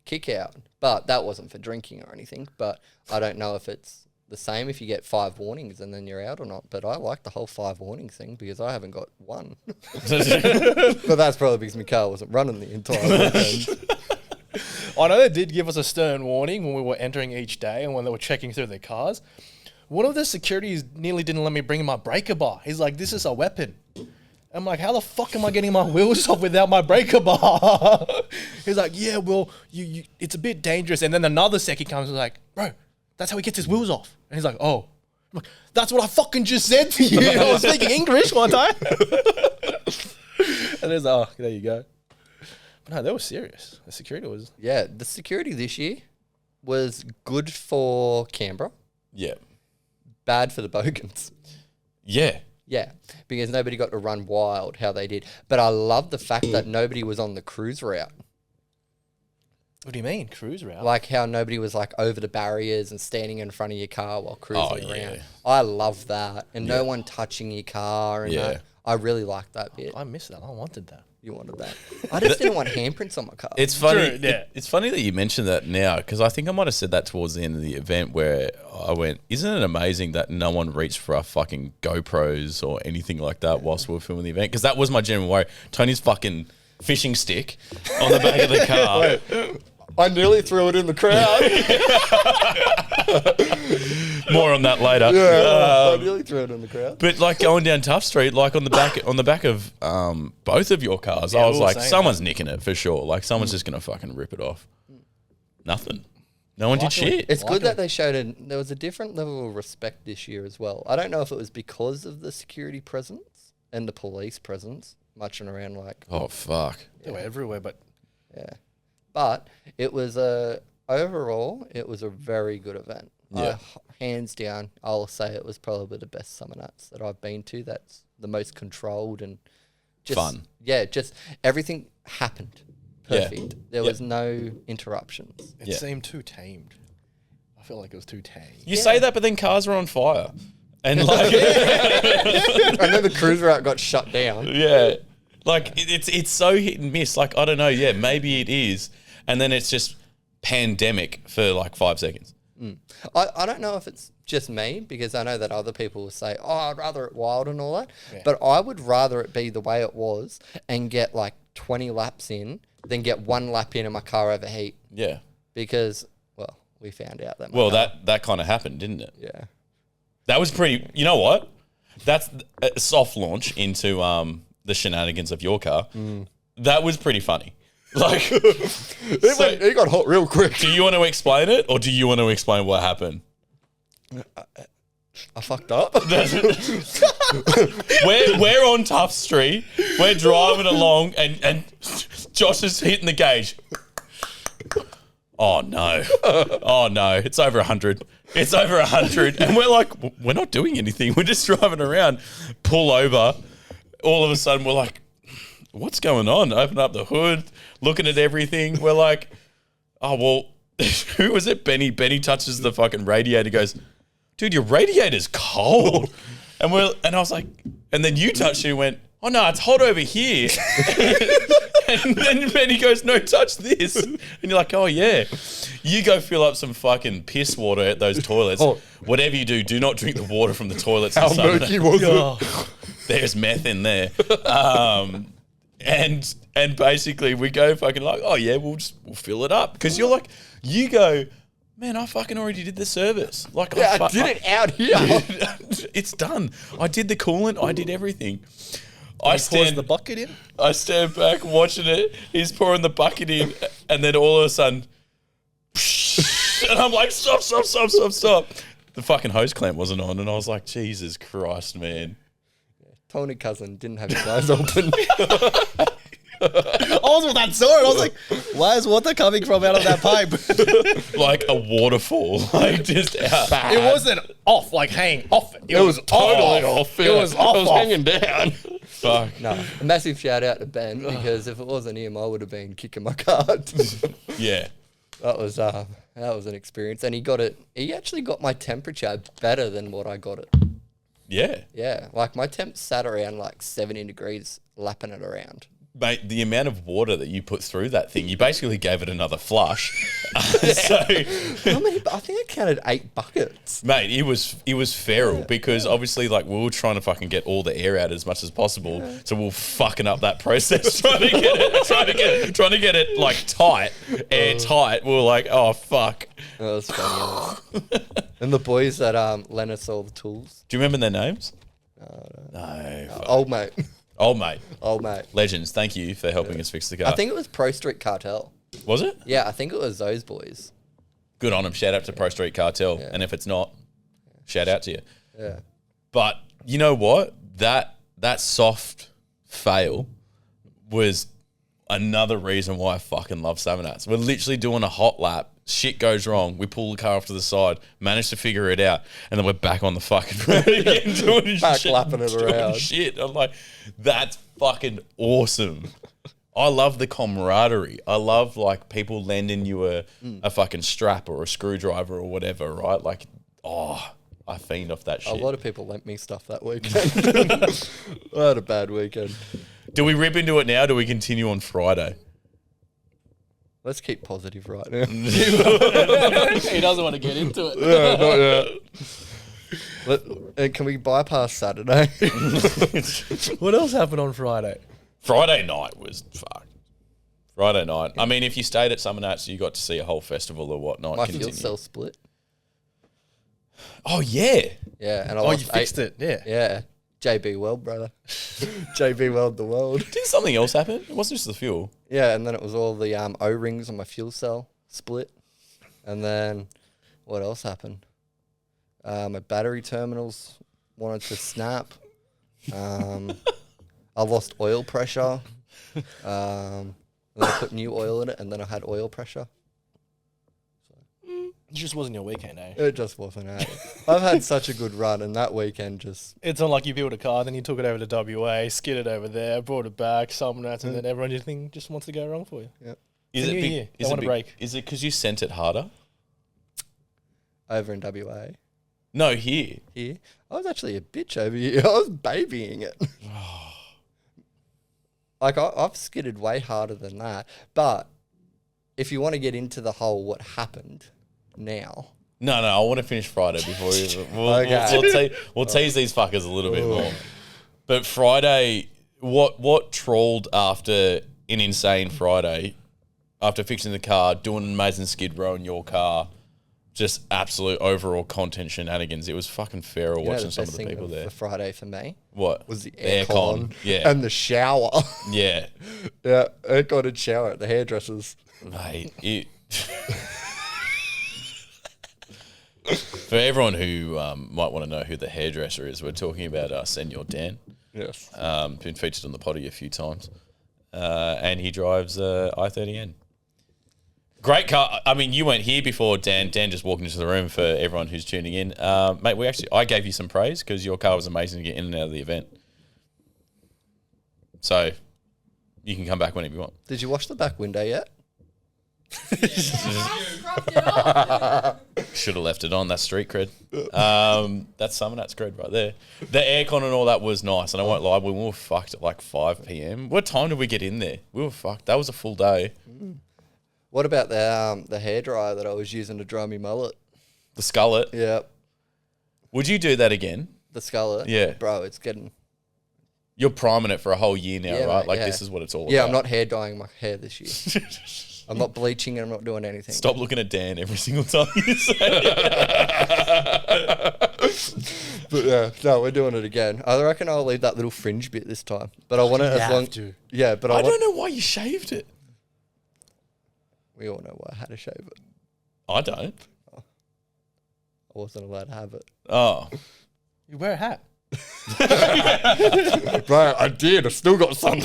kick out. But that wasn't for drinking or anything. But I don't know if it's the same if you get 5 warnings and then you're out or not. But I like the whole 5 warnings thing because I haven't got one. But that's probably because my car wasn't running the entire weekend. I know they did give us a stern warning when we were entering each day and when they were checking through their cars. One of the securities nearly didn't let me bring my breaker bar. He's like, this is a weapon. I'm like, how the fuck am I getting my wheels off without my breaker bar? He's like, yeah, well, you it's a bit dangerous. And then another second comes and like, bro, that's how he gets his wheels off. And he's like, oh. I'm like, that's what I fucking just said to you. I was speaking English one time. And there's oh, there you go. But no, that was serious. The security was... Yeah, the security this year was good for Canberra, Yeah. bad for the Bogans. Yeah. Yeah, because nobody got to run wild how they did. But I love the fact that nobody was on the cruise route. What do you mean? Cruise route? Like how nobody was like over the barriers and standing in front of your car while cruising Oh, yeah. around. I love that. And no one touching your car. And Yeah. that. I really liked that bit. I missed that. I wanted that. You wanted that. I just didn't want handprints on my car. It's funny. True, yeah. It's funny that you mentioned that now because I think I might have said that towards the end of the event where I went, "Isn't it amazing that no one reached for our fucking GoPros or anything like that whilst we were filming the event?" Because that was my general worry. Tony's fucking fishing stick on the back of the car. I nearly threw it in the crowd. More on that later. I nearly threw it in the crowd. But like going down Tough Street, like on the back of both of your cars, I was we were like, saying someone's nicking it for sure. Like someone's just gonna fucking rip it off. Nothing. No one did shit. It's good that they showed there was a different level of respect this year as well. I don't know if it was because of the security presence and the police presence, marching around like, Oh fuck. They were everywhere, but yeah. But it was overall, it was a very good event. Yeah. Hands down, I'll say it was probably the best Summernats that I've been to. That's the most controlled and just Fun. Yeah, just everything happened Yeah. perfect. There Yeah. was no interruptions. it Yeah. seemed too tamed. I feel like it was too tame. You say that, but then cars were on fire, and like, And then the cruise route got shut down. yeah, like it's so hit and miss. Like I don't know. Yeah, maybe it is, and then it's just pandemic for like 5 seconds. I don't know if it's just me, because I know that other people will say, oh, I'd rather it wild and all that. But I would rather it be the way it was and get like 20 laps in than get 1 lap in and my car overheat. Yeah. Because, well, we found out that my Well, car, that kind of happened, didn't it? yeah. That was pretty. You know what? That's a soft launch into the shenanigans of your car. That was pretty funny. Like, It got hot real quick. do you want to explain it, or do you want to explain what happened? I fucked up. We're on Tough Street. We're driving along, and Josh is hitting the gauge. Oh no! Oh no! It's over 100. It's over 100, and we're like, we're not doing anything. We're just driving around. Pull over. All of a sudden, we're like, what's going on? Open up the hood, looking at everything. We're like, oh well, who was it? Benny. Benny touches the fucking radiator. Goes, dude, your radiator's cold. And I was like, and then you touched it and went, oh no, it's hot over here. And then Benny goes, no, touch this. And you're like, oh yeah. You go fill up some fucking piss water at those toilets. Oh. Whatever you do not drink the water from the toilets. How in summer. murky was it? There's meth in there. And basically we go fucking like, oh yeah, we'll fill it up. Because you're like, you go, man, I fucking already did the service. Like, Yeah, I did it out here. It's done. I did the coolant. I did everything. I Pours stand the bucket in. I stand back watching it. He's pouring the bucket in, and then all of a sudden, and I'm like, stop. The fucking hose clamp wasn't on, and I was like, Jesus Christ, man. Tony Cousin didn't have his eyes open. I was with that sword. I was like, why is water coming from out of that pipe? Like a waterfall, like just out. It wasn't off, like hanging off it. It was totally off. It was off. It was hanging down. Fuck. No, a massive shout out to Ben, because if it wasn't him, I would have been kicking my card. Yeah. That was an experience, and he got it. He actually got my temperature better than what I got it. Yeah. Yeah, like my temp sat around like 70 degrees, lapping it around. Mate, the amount of water that you put through that thing, you basically gave it another flush. So, How many? I think I counted 8 buckets. mate, it was feral because obviously, like, we were trying to fucking get all the air out as much as possible. So we were fucking up that process, trying to get it like tight, airtight. We were like, oh fuck. That was funny. And the boys that lent us all the tools. Do you remember their names? No. Old mate. Old mate. Old mate. Legends, thank you for helping us fix the car. I think it was Pro Street Cartel. Was it? Yeah, I think it was those boys. Good on them. Shout out to Pro Street Cartel. Yeah. And if it's not, shout out to you. Yeah. But you know what? That soft fail was another reason why I fucking love Summernats. We're literally doing a hot lap. Shit goes wrong. We pull the car off to the side, manage to figure it out, and then we're back on the fucking road again doing Back shit, lapping it doing around. shit. I'm like, that's fucking awesome. I love the camaraderie. I love like people lending you a fucking strap or a screwdriver or whatever, right? Like, I fiend off that shit. A lot of people lent me stuff that weekend. I had a bad weekend. Do we rip into it now? Or do we continue on Friday? Let's keep positive right now. He doesn't want to get into it. And can we bypass Saturday? What else happened on Friday? Friday night was fucked. Friday night. I mean, if you stayed at Summernats, you got to see a whole festival or whatnot. My continue. fuel cell split. Oh, yeah. Yeah, and I Oh, lost you fixed it. Yeah. Yeah. JB Weld, brother. JB Weld the world. Did something else happen? It wasn't just the fuel. Yeah, and then it was all the O-rings on my fuel cell split. And then what else happened? My battery terminals wanted to snap. I lost oil pressure. And then I put new oil in it, and then I had oil pressure. It just wasn't your weekend, eh? It just wasn't out. I've had such a good run, and that weekend just... It's not like you built a car, then you took it over to WA, skidded over there, brought it back, Summernats, and then everything just wants to go wrong for you. Yep. Is It's a it new big- year. Is They it want a big- break. Is it because you sent it harder? Over in WA. No, here. Here. I was actually a bitch over here. I was babying it. Like, I've skidded way harder than that. But if you want to get into the whole what happened now... No, I want to finish Friday before we'll Okay. we'll tease these fuckers a little bit more. But Friday, what trawled after an insane Friday, after fixing the car, doing an amazing skid row in your car, just absolute overall content shenanigans. It was fucking feral watching some of the people there. The Friday for me What? was the aircon. Yeah. And the shower. Yeah. Yeah, aircon and shower at the hairdressers. Mate, for everyone who might want to know who the hairdresser is, we're talking about Senor Dan. Yes. Been featured on the potty a few times. And he drives i30N. Great car. I mean, you weren't here before, Dan. Dan just walked into the room for everyone who's tuning in. Mate, I gave you some praise because your car was amazing to get in and out of the event. So you can come back whenever you want. Did you wash the back window yet? Should have left it on. That's street cred. That's Summernats cred right there. The aircon and all that was nice, and I won't lie, we were fucked at like 5 p.m. What time did we get in there? We were fucked. That was a full day. What about the hairdryer that I was using to dry me mullet? The skullet. Yeah, Would you do that again? the skullet. Yeah. Bro, it's getting... You're priming it for a whole year now, Yeah, right? mate, Like yeah. this is what it's all Yeah, about. I'm not hair dyeing my hair this year. I'm not bleaching and I'm not doing anything. Stop looking at Dan every single time you say it. But yeah, no, we're doing it again. I reckon I'll leave that little fringe bit this time. But I want it as long... to. Yeah, but I don't know why you shaved it. We all know why I had to shave it. I don't. I wasn't allowed to have it. Oh. You wear a hat. Right, I did. I still got some.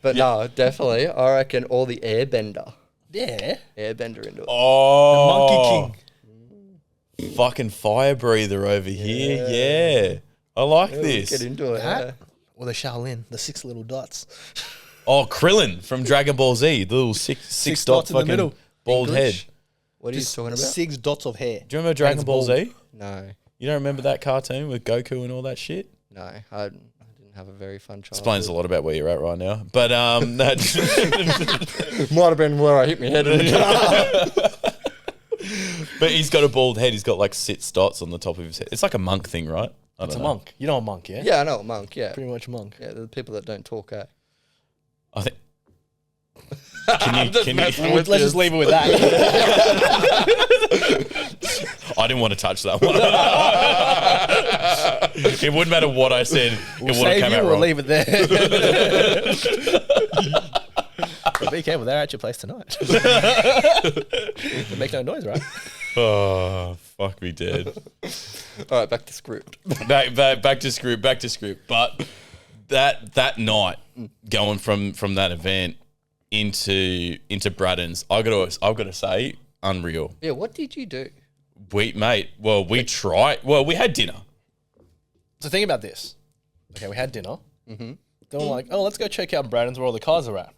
But no, definitely. I reckon all the airbender Yeah. into it. Oh. Monkey King. Fucking fire breather over here. Yeah. I like this. Get into it. Hat? Yeah. Or the Shaolin, the 6 little dots. Oh, Krillin from Dragon Ball Z. The little six dot dots in the fucking middle. bald English? head. What are you talking about? 6 dots of hair. Do you remember Dragon it's Ball bald. Z? No, You don't remember that cartoon with Goku and all that shit? no. I didn't have a very fun childhood. Explains a lot about where you're at right now. But that Might have been where I hit my head in the car. but he's got a bald head. He's got like 6 dots on the top of his head. It's like a monk thing, right? I It's a don't know. monk. You know a monk, yeah? Yeah, I know a monk. Yeah, Pretty much a monk. yeah. They're the people that don't talk. Eh? I think. Can you Let's just leave it with that. I didn't want to touch that one. It wouldn't matter what I said. It would have come out We'll wrong. leave it there. But be careful, they're at your place tonight. They make no noise, right? Oh, fuck me dead. All right, back to script. Back to script. But that night, going from that event into Braddon's, I've got to say, unreal. Yeah, what did you do? We had dinner. So think about this. Okay, we had dinner. Mm-hmm. Then we're like, oh, let's go check out Braddon's where all the cars are at.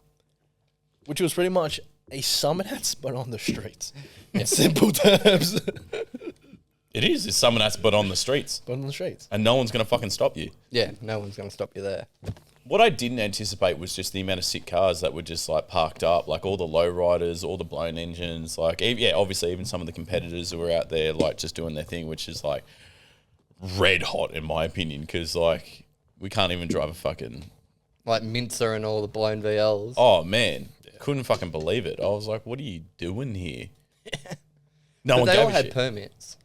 Which was pretty much a Summernats, but on the streets. In simple terms. It is. It's Summernats, but on the streets. But on the streets. And no one's going to fucking stop you. Yeah, no one's going to stop you there. What I didn't anticipate was just the amount of sick cars that were just like parked up, like all the low riders, all the blown engines, like obviously even some of the competitors who were out there like just doing their thing, which is like red hot in my opinion, because like we can't even drive a fucking Like Mincer and all the blown VLs. Oh man, couldn't fucking believe it. I was like, what are you doing here? No But one they all gave a had shit. permits.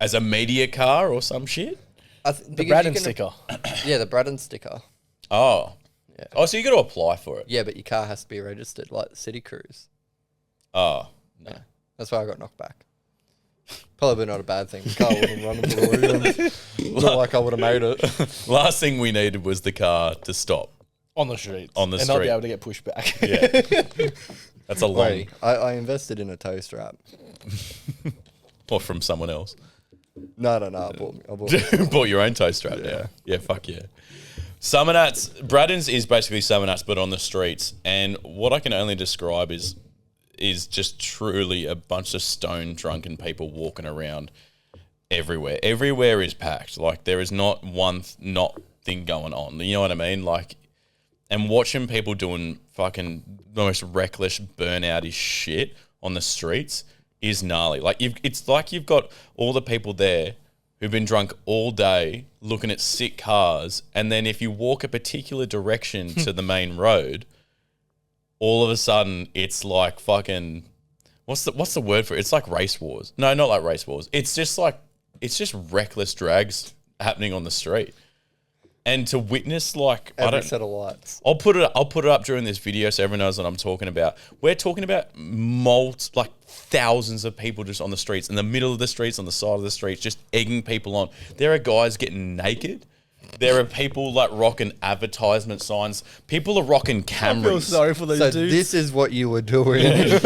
As a media car or some shit. The Braddon sticker. Yeah, the Braddon sticker. Oh. Yeah. Oh, so you got to apply for it. Yeah, but your car has to be registered like the City Cruise. Oh, no. Yeah. That's why I got knocked back. Probably not a bad thing. The car wasn't running for the weekend. Not like I would have made it. Last thing we needed was the car to stop. On the streets. On the and not be street. able to get pushed back. Yeah. That's a long... Wait, I invested in a tow strap. Or from someone else. No, I bought Bought your own toe strap now. Yeah, fuck yeah. Summernats, Braddon's is basically Summernats, but on the streets. And what I can only describe is just truly a bunch of stone drunken people walking around everywhere. Everywhere is packed. Like there is not one not thing going on. You know what I mean? Like, and watching people doing fucking the most reckless burnout-y shit on the streets is gnarly. Like it's like you've got all the people there who've been drunk all day looking at sick cars, and then if you walk a particular direction to the main road, all of a sudden it's like fucking what's the word for it? It's like race wars. No, not like race wars. It's just reckless drags happening on the street. And to witness like every set of lights. I'll put it up during this video so everyone knows what I'm talking about. We're talking about like thousands of people just on the streets, in the middle of the streets, on the side of the streets, just egging people on. There are guys getting naked. There are people like rocking advertisement signs. People are rocking Camrys. I feel sorry for those So dudes. this is what you were doing.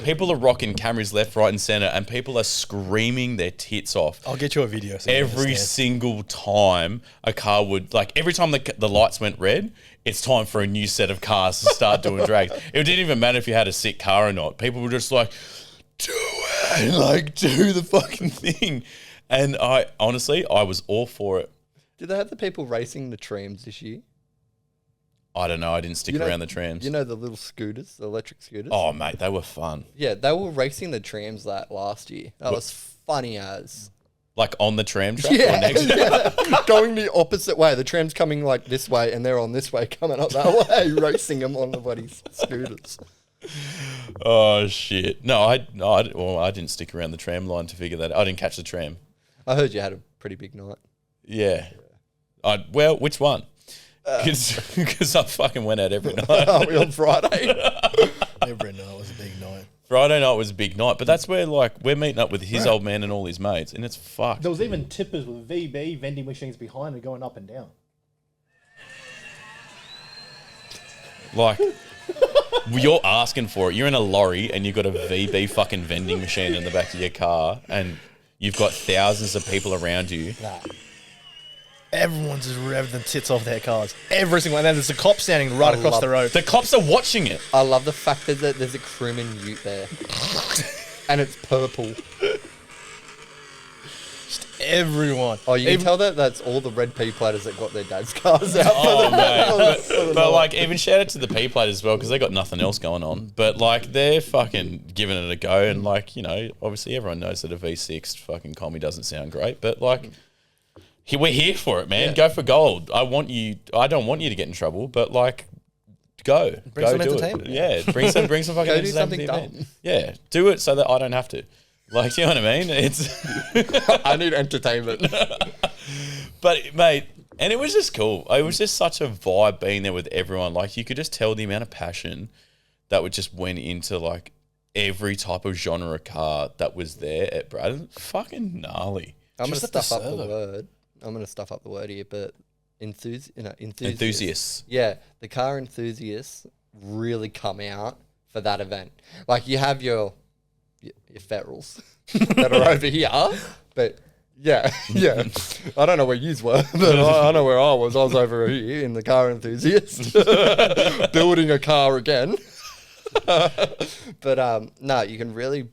People are rocking Camrys left, right, and center, and people are screaming their tits off. I'll get you a video. So you Every understand. single time a car would, like every time the lights went red, it's time for a new set of cars to start doing drags. It didn't even matter if you had a sick car or not. People were just like, do it, like do the fucking thing. And I was all for it. Did they have the people racing the trams this year? I don't know. I didn't stick around the trams. You know the little scooters, the electric scooters? Oh, mate, they were fun. Yeah, they were racing the trams last year. That was funny as. Like on the tram track Yeah, or next yeah. Going the opposite way. The tram's coming like this way and they're on this way coming up that way, racing them on the bloody scooters. Oh, shit. No, I didn't stick around the tram line to figure that out. I didn't catch the tram. I heard you had a pretty big night. Yeah. Well, which one? Because I fucking went out every night. On Friday. Every night was a big night. Friday night was a big night, but that's where like we're meeting up with his old man and all his mates, and it's fucked. There was even tippers with VB vending machines behind and going up and down. Like, you're asking for it. You're in a lorry and you've got a VB fucking vending machine in the back of your car, and you've got thousands of people around you. Nah. Everyone's just revving the tits off their cars. Every single one. And there's a cop standing right across the road. The cops are watching it. I love the fact that there's a crewman ute there. And it's purple. Just everyone. Oh, you can tell that's all the red P-platers that got their dad's cars out. Oh, mate. But like, even shout out to the P-plate as well, because they got nothing else going on. But like, they're fucking giving it a go. And like, you know, obviously everyone knows that a V6 fucking combi doesn't sound great. But like, we're here for it, man. Yeah. Go for gold. I don't want you to get in trouble, but like, go. Bring go some do entertainment. it. Yeah, bring some fucking Go do entertainment something to the event. dumb. Yeah, do it so that I don't have to. Like, you know what I mean? It's I need entertainment. But mate, and it was just cool. It was just such a vibe being there with everyone. Like, you could just tell the amount of passion that would just went into like every type of genre of car that was there at Braddon. Fucking gnarly. I'm going to Just at the stuff up the server. word. I'm going to stuff up the word here, but enthusiasts. Enthusiasts. Yeah, the car enthusiasts really come out for that event. Like, you have your ferals that are over here, but yeah. I don't know where yous were, but I know where I was. I was over here in the car enthusiast, building a car again. But no, you can really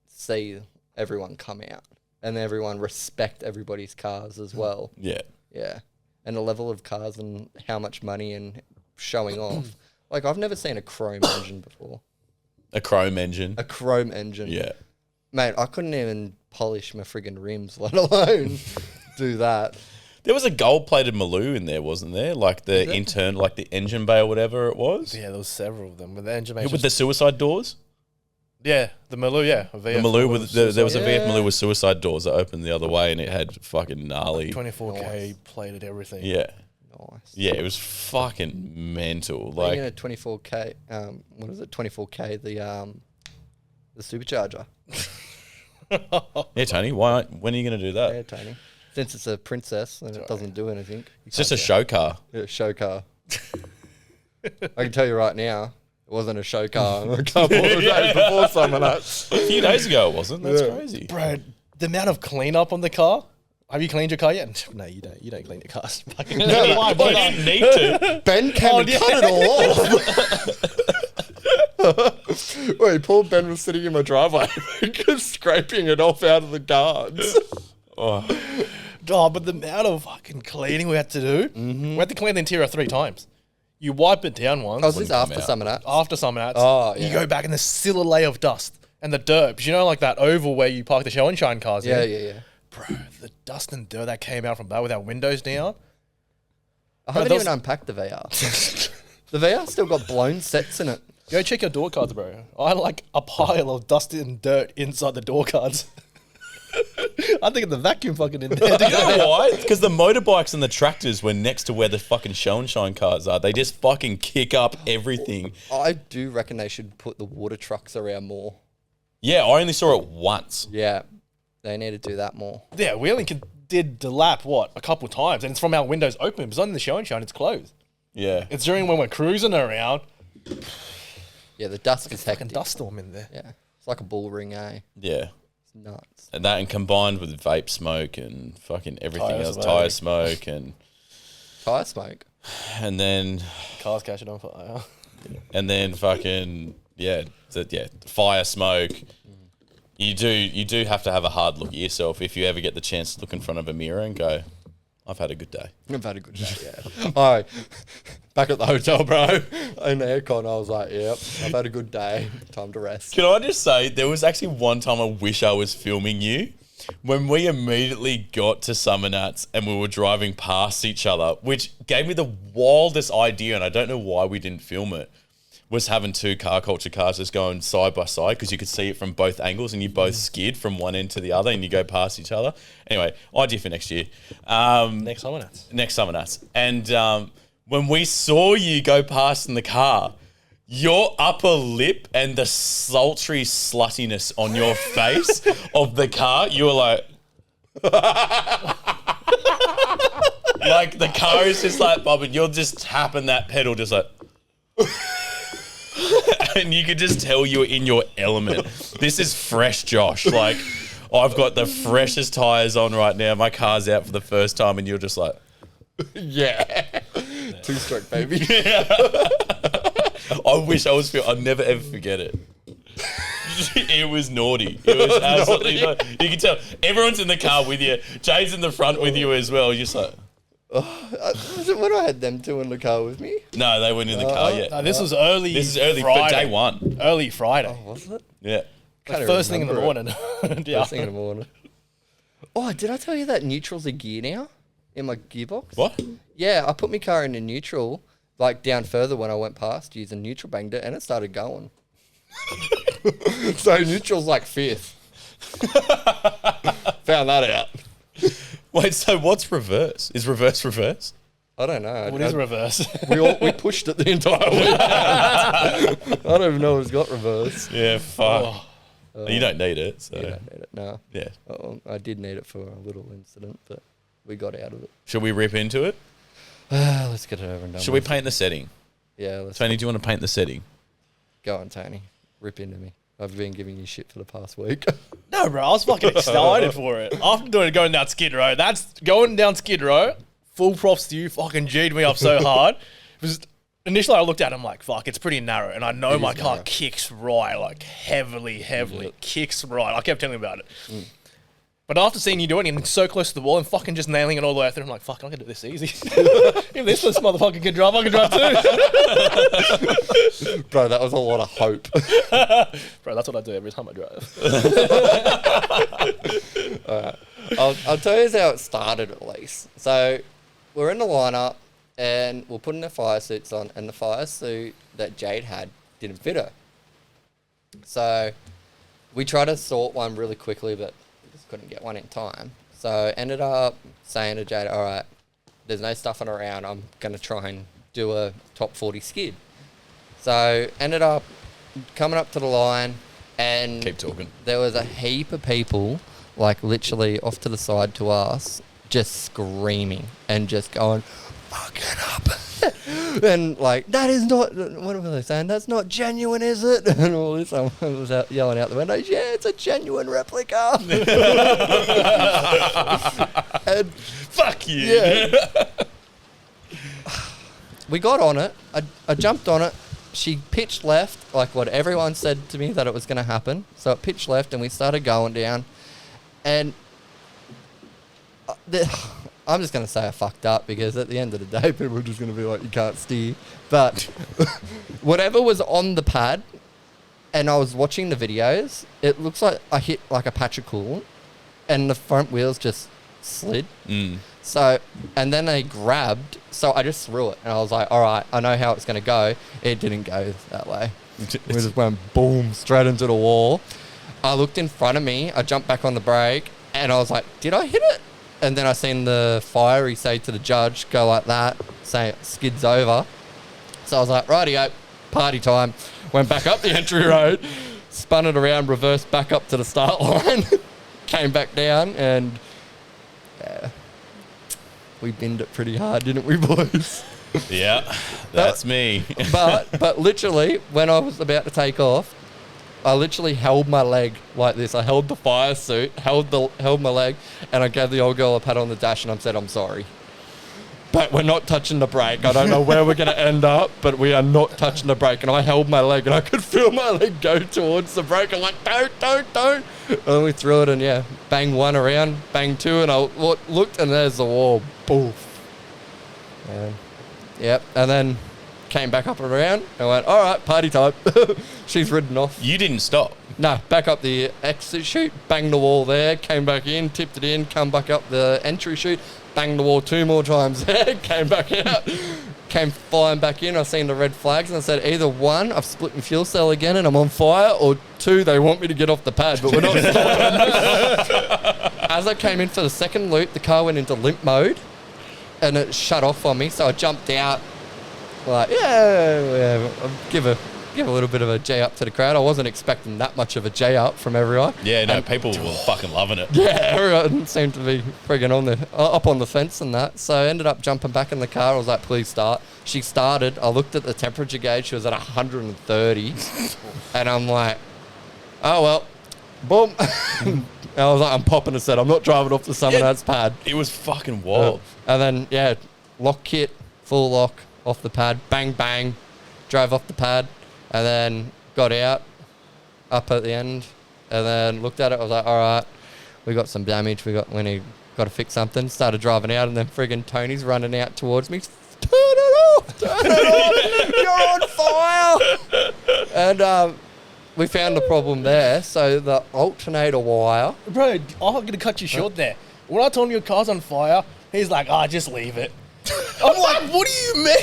see everyone come out and everyone respect everybody's cars as well. Yeah. Yeah. And the level of cars and how much money and showing off. Like, I've never seen a chrome engine before. A chrome engine. A chrome engine. Yeah. Mate, I couldn't even polish my friggin' rims, let alone do that. There was a gold-plated Maloo in there, wasn't there? Like the intern, like the engine bay or whatever it was. Yeah, there was several of them with the engine bay. With the suicide doors. Yeah, the Maloo, yeah. The Maloo with there was a VF Yeah. Maloo with suicide doors that opened the other way, and it had fucking gnarly. 24K plated everything. Yeah. Nice. Yeah, it was fucking mental. Like, Like, in a 24K, what is it? 24K, the supercharger. yeah, Tony, when are you going to do that? Yeah, Tony. Since it's a princess and it doesn't do anything. It's just a show car. Yeah, show car. I can tell you right now, it wasn't a show car a couple of days before Summernats. A few days ago, it wasn't. That's crazy. Bro, the amount of cleanup on the car. Have you cleaned your car yet? No, you don't. You don't clean your cars. Fucking Why didn't need to? Ben came and cut it all off. Wait, poor Ben was sitting in my driveway scraping it off out of the guards. Oh, but the amount of fucking cleaning we had to do. We had to clean the interior 3 times. You wipe it down once. Oh, was this Wouldn't after come Summernats? After Summernats, Oh, you yeah. go back and there's still a layer of dust and the dirt. Because you know, like that oval where you park the show and shine cars Yeah, in? yeah. Bro, the dust and dirt that came out from that with our windows down. I haven't those- even unpacked the VR. The VR still got blown sets in it. Go check your door cards, bro. I had like a pile of dust and dirt inside the door cards. I'm thinking the vacuum fucking in there. you know why? Because the motorbikes and the tractors were next to where the fucking show and shine cars are. They just fucking kick up everything. I do reckon they should put the water trucks around more. Yeah, I only saw it once. Yeah, they need to do that more. Yeah, we only did the lap, a couple times, and it's from our windows open. It's on the show and shine, it's closed. Yeah. It's during when we're cruising around. Yeah, the dusk is Fucking hectic. dust storm in there. Yeah, it's like a bull ring, eh? Yeah. It's nuts. And that and combined with vape smoke and fucking everything Tyre else, smoke. tire smoke Tire smoke. and then Cars catching on fire. fucking fire smoke. You do have to have a hard look at yourself if you ever get the chance to look in front of a mirror and go, I've had a good day. I've had a good day, yeah. All right, back at the hotel, bro. In the aircon, I was like, yep, I've had a good day. Time to rest. Can I just say, there was actually one time I wish I was filming you. When we immediately got to Summernats and we were driving past each other, which gave me the wildest idea, and I don't know why we didn't film it, was having 2 car culture cars just going side by side because you could see it from both angles and you both skid from one end to the other and you go past each other. Anyway, idea for next year. Next Summernats. Next Summernats. And when we saw you go past in the car, your upper lip and the sultry sluttiness on your face of the car, you were like... like the car is just like, Bob, and you're just tapping that pedal just like... and you could just tell you were in your element. This is fresh Josh. Like, I've got the freshest tyres on right now. My car's out for the first time and you're just like... Yeah. 2-stroke, baby. I wish I was... I'll never ever forget it. It was naughty. It was absolutely naughty. You can tell. Everyone's in the car with you. Jay's in the front with you as well. You're just like... Was it when I had them 2 in the car with me? No, they weren't in the car yet. No, this was early. This is early, Friday. but day 1. Early Friday. Was it? Yeah. Can't even First thing in the remember morning. Yeah. First thing in the morning. Oh, did I tell you that neutral's a gear now in my gearbox? What? Yeah, I put my car into neutral, like down further when I went past using neutral, banged it, and it started going. So neutral's like 5th. Found that out. Wait, so what's reverse? Is reverse? I don't know. What is reverse? We pushed it the entire week. I don't even know it's got reverse. Yeah, fuck. You don't need it, so You don't need it, no. yeah. I did need it for a little incident, but we got out of it. Should we rip into it? Let's get it over and done Should we with. paint the setting? Yeah, let's Tony, do you want to paint the setting? go on, Tony. Rip into me. I've been giving you shit for the past week. No, bro, I was fucking excited for it. After going down Skid Row, that's going down Skid Row. Full props to you. Fucking G'd me up so hard. It was initially I looked at it, I'm like, fuck, it's pretty narrow, and I know my car narrow. kicks right, like heavily, Yep. kicks right. I kept telling him about it. But after seeing you doing it and so close to the wall and fucking just nailing it all the way through, I'm like, fuck, I can do this easy. If this motherfucker can drive, I can drive too. Bro, that was a lot of hope. Bro, that's what I do every time I drive. I'll tell you how it started at least. So we're in the lineup and we're putting the fire suits on, and the fire suit that Jade had didn't fit her. So we tried to sort one really quickly, but we just couldn't get one in time. So ended up saying to Jade, all right, there's no stuffing around. I'm going to try and do a top 40 skid. So ended up coming up to the line, and Keep talking. there was a heap of people, like literally off to the side to us, just screaming and just going, fuck it up. And like, that is not, what were they saying? That's not genuine, is it? And all this, I was out yelling out the window, yeah, it's a genuine replica. And Fuck you. yeah. We got on it. I jumped on it. She pitched left, like what everyone said to me that it was going to happen. So it pitched left, and we started going down. And I'm just going to say I fucked up, because at the end of the day, people are just going to be like, you can't steer. But whatever was on the pad, and I was watching the videos, it looks like I hit like a patch of coolant, and the front wheels just slid. So, and then they grabbed, so I just threw it, and I was like, all right, I know how it's going to go. It didn't go that way. We just went boom, straight into the wall. I looked in front of me, I jumped back on the brake, and I was like, did I hit it? And then I seen the fiery say to the judge, go like that, say it skids over. So I was like, rightio, party time. Went back up the entry road, spun it around, reversed back up to the start line, came back down, and yeah, we binned it pretty hard, didn't we, boys? Yeah, that's me. But literally, when I was about to take off, I literally held my leg like this. I held the fire suit, held my leg, and I gave the old girl a pat on the dash, and I said, I'm sorry, but we're not touching the brake. I don't know where we're going to end up, but we are not touching the brake. And I held my leg, and I could feel my leg go towards the brake. I'm like, don't. And then we threw it, and yeah, bang one around, bang two, and I looked, and there's the wall. Boof. Yeah. Yep. And then came back up and around, and went, all right, party time. She's ridden off. You didn't stop. No, back up the exit chute, banged the wall there, came back in, tipped it in, come back up the entry chute, banged the wall 2 more times there, came back out, came flying back in. I seen the red flags, and I said, either one, I've split my fuel cell again and I'm on fire, or 2, they want me to get off the pad, but we're not stopping. As I came in for the second loop, the car went into limp mode, and it shut off on me, so I jumped out, like, yeah, I'll give a little bit of a J up to the crowd. I wasn't expecting that much of a J up from everyone. Yeah, no, people were fucking loving it. Yeah, everyone seemed to be friggin' up on the fence and that. So I ended up jumping back in the car. I was like, please start. She started. I looked at the temperature gauge. She was at 130. And I'm like, oh, well, boom. And I was like, I'm popping a set. I'm not driving off the Summernats pad. It was fucking wild. And then, yeah, lock kit, full lock off the pad. Bang, bang. Drove off the pad. And then got out, up at the end, and then looked at it. I was like, all right, we got some damage. We got to fix something. Started driving out, and then friggin' Tony's running out towards me. Turn it off! You're on fire! And we found the problem there. So the alternator wire. Bro, I'm going to cut you short there. When I told him your car's on fire, he's like, just leave it. I'm like, what do you mean?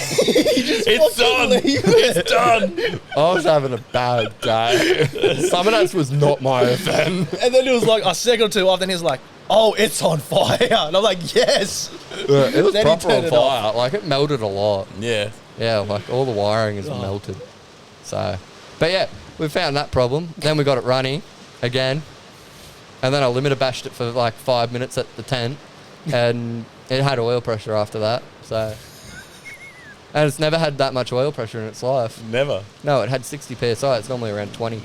It's done. It's done. I was having a bad day. Summernats was not my event. And then it was like a second or two after, and he's like, oh, it's on fire. And I'm like, yes. It was Then he proper on turned it fire. Like, it melted a lot. Yeah. Yeah, like, all the wiring is melted. So, but yeah, we found that problem. Then we got it running again. And then I limiter bashed it for like 5 minutes at the tent. And it had oil pressure after that. So, and it's never had that much oil pressure in its life. Never. No, it had 60 psi. It's normally around 20.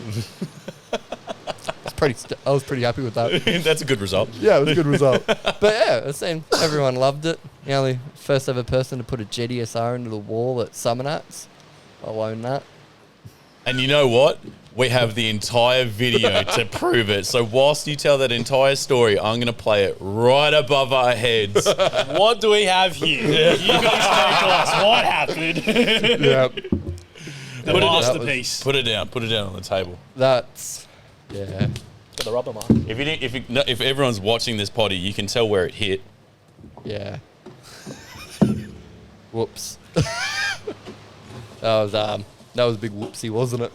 I was pretty happy with that. That's a good result. Yeah, it was a good result. But yeah, it seemed everyone loved it. The only first ever person to put a GDSR into the wall at Summernats. I'll own that. And you know what? We have the entire video to prove it. So whilst you tell that entire story, I'm going to play it right above our heads. What do we have here? You guys explain to us what happened. Yeah, The masterpiece. Put it down. Put it down on the table. that's yeah. Got the rubber mark. If everyone's watching this potty, you can tell where it hit. Yeah. Whoops. that was a big whoopsie, wasn't it?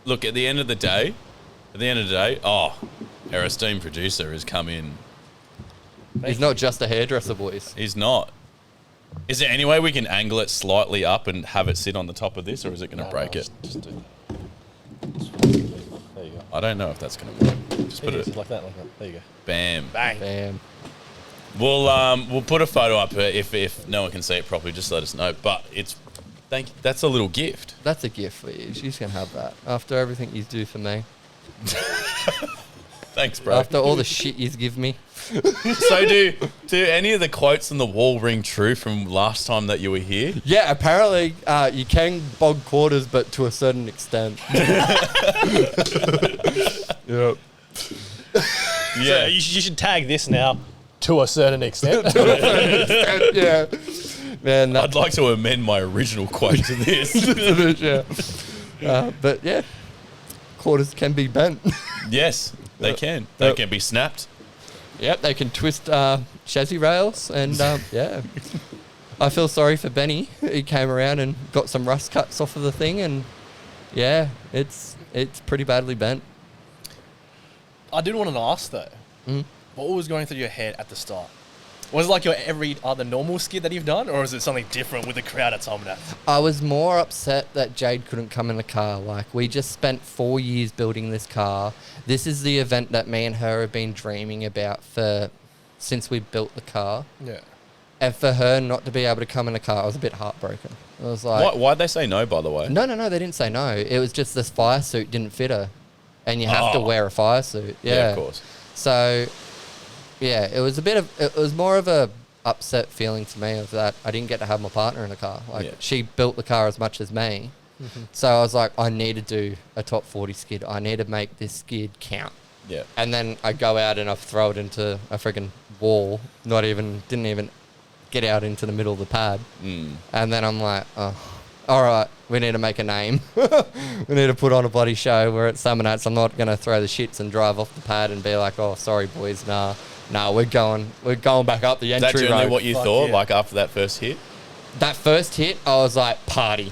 Look, at the end of the day, our esteemed producer has come in. He's not just a hairdresser, boys. He's not. Is there any way we can angle it slightly up and have it sit on the top of this, or is it going to break it? Just do that. There you go. I don't know if that's going to work. Just put it. Like that. There you go. Bam. Bang. Bam. We'll put a photo up if no one can see it properly. Just let us know. But that's a little gift. That's a gift for you. She's gonna have that after everything you do for me. Thanks, bro. After all the shit you give me. So do any of the quotes on the wall ring true from last time that you were here? Yeah, apparently you can bog quarters, but to a certain extent. Yep. So you should tag this now to a certain extent. Yeah. Man, I'd like to amend my original quote to this. yeah. But yeah, quarters can be bent. Yes, they can. They can be snapped. Yep, they can twist chassis rails, and yeah. I feel sorry for Benny. He came around and got some rust cuts off of the thing, and yeah, it's pretty badly bent. I did want to ask though, what was going through your head at the start? Was it like your every other normal skid that you've done, or is it something different with the crowd at Summernats? I was more upset that Jade couldn't come in the car. Like, we just spent 4 years building this car. This is the event that me and her have been dreaming about since we built the car. Yeah. And for her not to be able to come in the car, I was a bit heartbroken. I was like... Why'd they say no, by the way? No, they didn't say no. It was just this fire suit didn't fit her. And you have to wear a fire suit. Yeah, of course. So... yeah, it was more of a upset feeling to me of that I didn't get to have my partner in the car. Like, she built the car as much as me. Mm-hmm. So I was like, I need to do a top 40 skid. I need to make this skid count. Yeah. And then I go out and I throw it into a friggin' wall. Didn't even get out into the middle of the pad. And then I'm like, oh, all right, we need to make a name. We need to put on a bloody show. We're at Summernats. I'm not going to throw the shits and drive off the pad and be like, oh, sorry, boys, nah. No, we're going back up the entry road. Is that generally what you thought, yeah. like after that first hit? That first hit, I was like, party.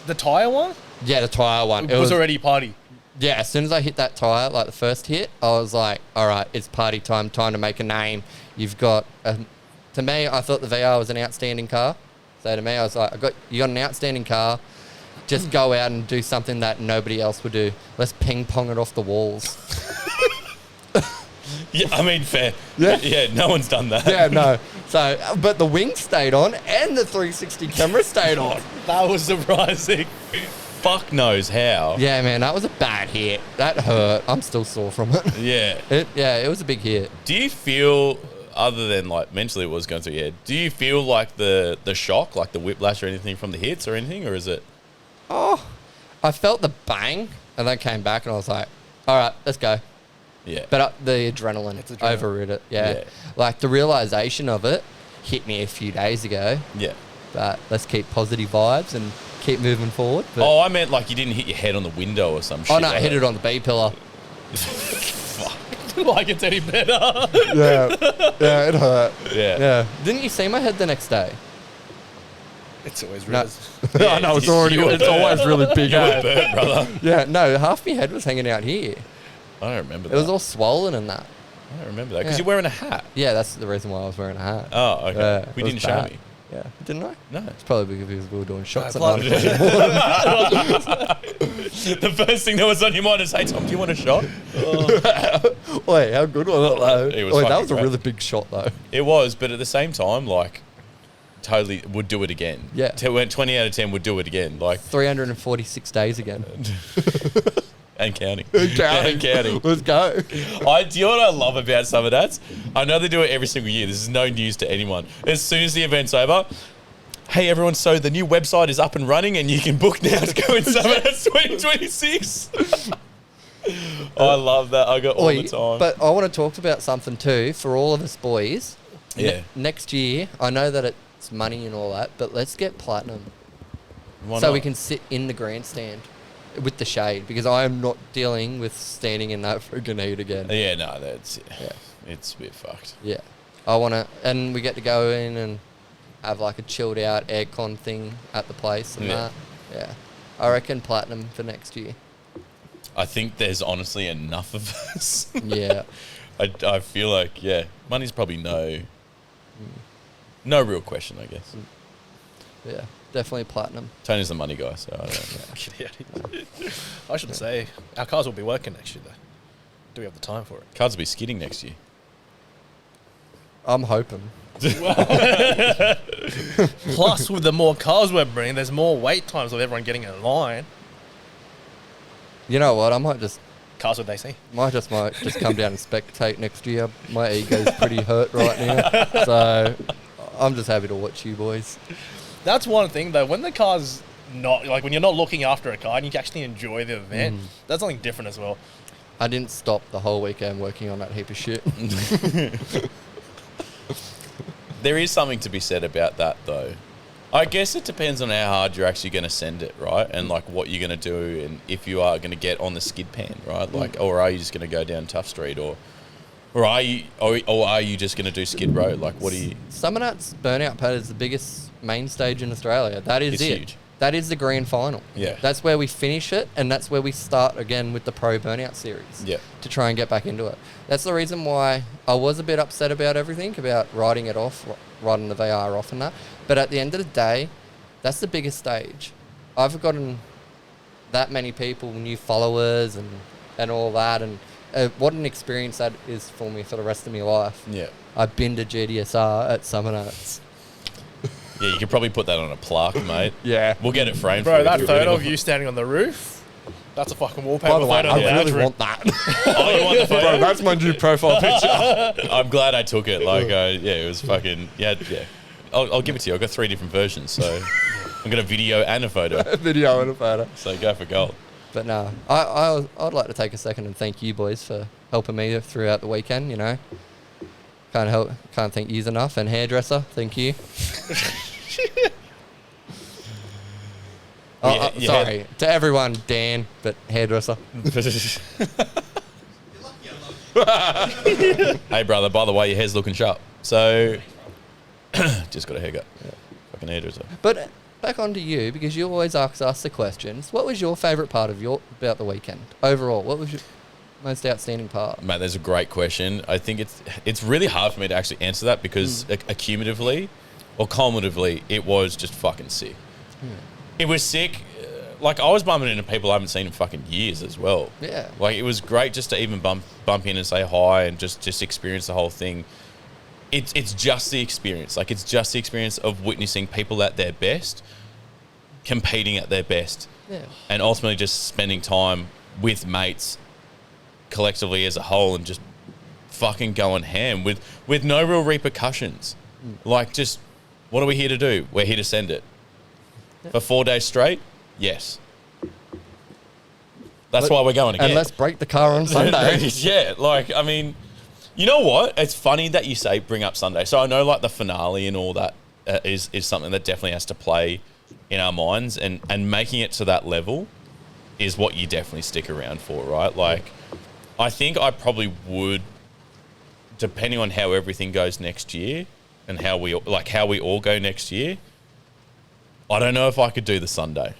The tyre one? Yeah, the tyre one. It was already party. Yeah, as soon as I hit that tyre, like the first hit, I was like, all right, it's party time to make a name. You've got, to me, I thought the VR was an outstanding car. So to me, I was like, you got an outstanding car. Just go out and do something that nobody else would do. Let's ping pong it off the walls. Yeah, I mean, fair. Yeah. Yeah, no one's done that. Yeah, no. So, but the wing stayed on and the 360 camera stayed on. That was surprising. Fuck knows how. Yeah, man, that was a bad hit. That hurt. I'm still sore from it. Yeah. It was a big hit. Do you feel, other than like mentally what was going through your head, do you feel like the shock, like the whiplash or anything from the hits or anything, or is it? Oh, I felt the bang and then came back and I was like, all right, let's go. Yeah. But the adrenaline overrid it. Yeah. Like the realization of it hit me a few days ago. Yeah. But let's keep positive vibes and keep moving forward. But Oh, I meant like you didn't hit your head on the window or some shit. oh, no, like I hit that. it on the B pillar. Fuck. like it's any better. Yeah, it hurt. Yeah. Didn't you see my head the next day? It's always No. really. I know, it's always really big. You were burnt, brother. Yeah, no, half my head was hanging out here. I don't remember It that. was all swollen and that. I don't remember that because Yeah. you're wearing a hat. Yeah, that's the reason why I was wearing a hat. Oh, okay. Yeah, We it was didn't show bad. me. Yeah, didn't I? No. It's probably because we were doing shots at Blood. 9 o'clock in the morning. The first thing that was on your mind is, hey, Tom, do you want a shot? Wait, how good was it though? It was Wait, that fucking was a great. really big shot though. It was, but at the same time, like, totally would do it again. Yeah. 20 out of 10 would do it again. Like, 346 days again. and counting. Counting. And counting. Let's go. Do you know what I love about Summernats? I know they do it every single year. This is no news to anyone. As soon as the event's over, hey everyone, so the new website is up and running and you can book now to go in Summernats 2026. I love that. I got all the time. But I want to talk about something too for all of us boys. yeah. Next year, I know that it's money and all that, but let's get platinum Why so not? we can sit in the grandstand with the shade because I am not dealing with standing in that friggin' heat again. Yeah, no, that's Yeah. it's a bit fucked. Yeah. I want to, and we get to go in and have like a chilled out aircon thing at the place and Yeah. that. Yeah. I reckon platinum for next year. I think there's honestly enough of us. Yeah. I feel like, yeah, money's probably no real question, I guess. Yeah. Definitely platinum. Tony's the money guy, so I don't know. I should say our cars will be working next year though. Do we have the time for it? Cards will be skidding next year. I'm hoping. Plus, with the more cars we're bringing, there's more wait times of everyone getting in line. You know what? I might just Cars with AC. might just come down and spectate next year. My ego's pretty hurt right now. So I'm just happy to watch you boys. That's one thing though. When the car's not like when you're not looking after a car and you can actually enjoy the event, that's something different as well. I didn't stop the whole weekend working on that heap of shit. There is something to be said about that, though. I guess it depends on how hard you're actually going to send it, right? And like what you're going to do, and if you are going to get on the skid pan, right? Like, or are you just going to go down Tough Street, or are you just going to do Skid Row? Like, what do you? Summernats Burnout Pad is the biggest main stage in Australia. That is It's it. huge. That is the grand final. Yeah. That's where we finish it, and that's where we start again with the Pro Burnout series. Yeah. To try and get back into it. That's the reason why I was a bit upset about everything, about writing it off, writing the VR off and that. But at the end of the day, that's the biggest stage. I've gotten that many people, new followers and all that, and what an experience that is for me for the rest of my life. Yeah. I've been to GDSR at Summernats. Yeah, you could probably put that on a plaque, mate. Yeah. We'll get it framed. Bro, for you that if you really photo want. of you standing on the roof, that's a fucking wallpaper By the way, photo. I of the really Andrew. want that. Oh, you want the photo? Bro, that's my new profile picture. I'm glad I took it. Like, yeah, it was fucking, yeah. I'll give it to you. I've got 3 different versions, so I've got a video and a photo. A video and a photo. So go for gold. But no, I'd like to take a second and thank you boys for helping me throughout the weekend, you know. Can't thank yous enough. And hairdresser, thank you. Sorry to everyone, Dan, but hairdresser. Hey, brother, by the way, your hair's looking sharp. So, just got a haircut. Yeah. Fucking hairdresser. But back on to you, because you always ask us the questions. What was your favourite part of about the weekend overall? What was your most outstanding part? Mate, that's a great question. I think it's really hard for me to actually answer that because accumulatively or cumulatively, it was just fucking sick. It was sick. Like, I was bumping into people I haven't seen in fucking years as well. Yeah. Like, it was great just to even bump in and say hi and just experience the whole thing. It's just the experience. Like, it's just the experience of witnessing people at their best, competing at their best, Yeah. and ultimately just spending time with mates collectively as a whole and just fucking going ham with no real repercussions. Like, just, what are we here to do? We're here to send it. For 4 days straight? Yes. That's why we're going again. And let's break the car on Sunday. Yeah, like, I mean, you know what? It's funny that you say bring up Sunday. So I know, like, the finale and all that is something that definitely has to play in our minds, and making it to that level is what you definitely stick around for, right? Like, I think I probably would, depending on how everything goes next year and how we all go next year. I don't know if I could do the Sunday.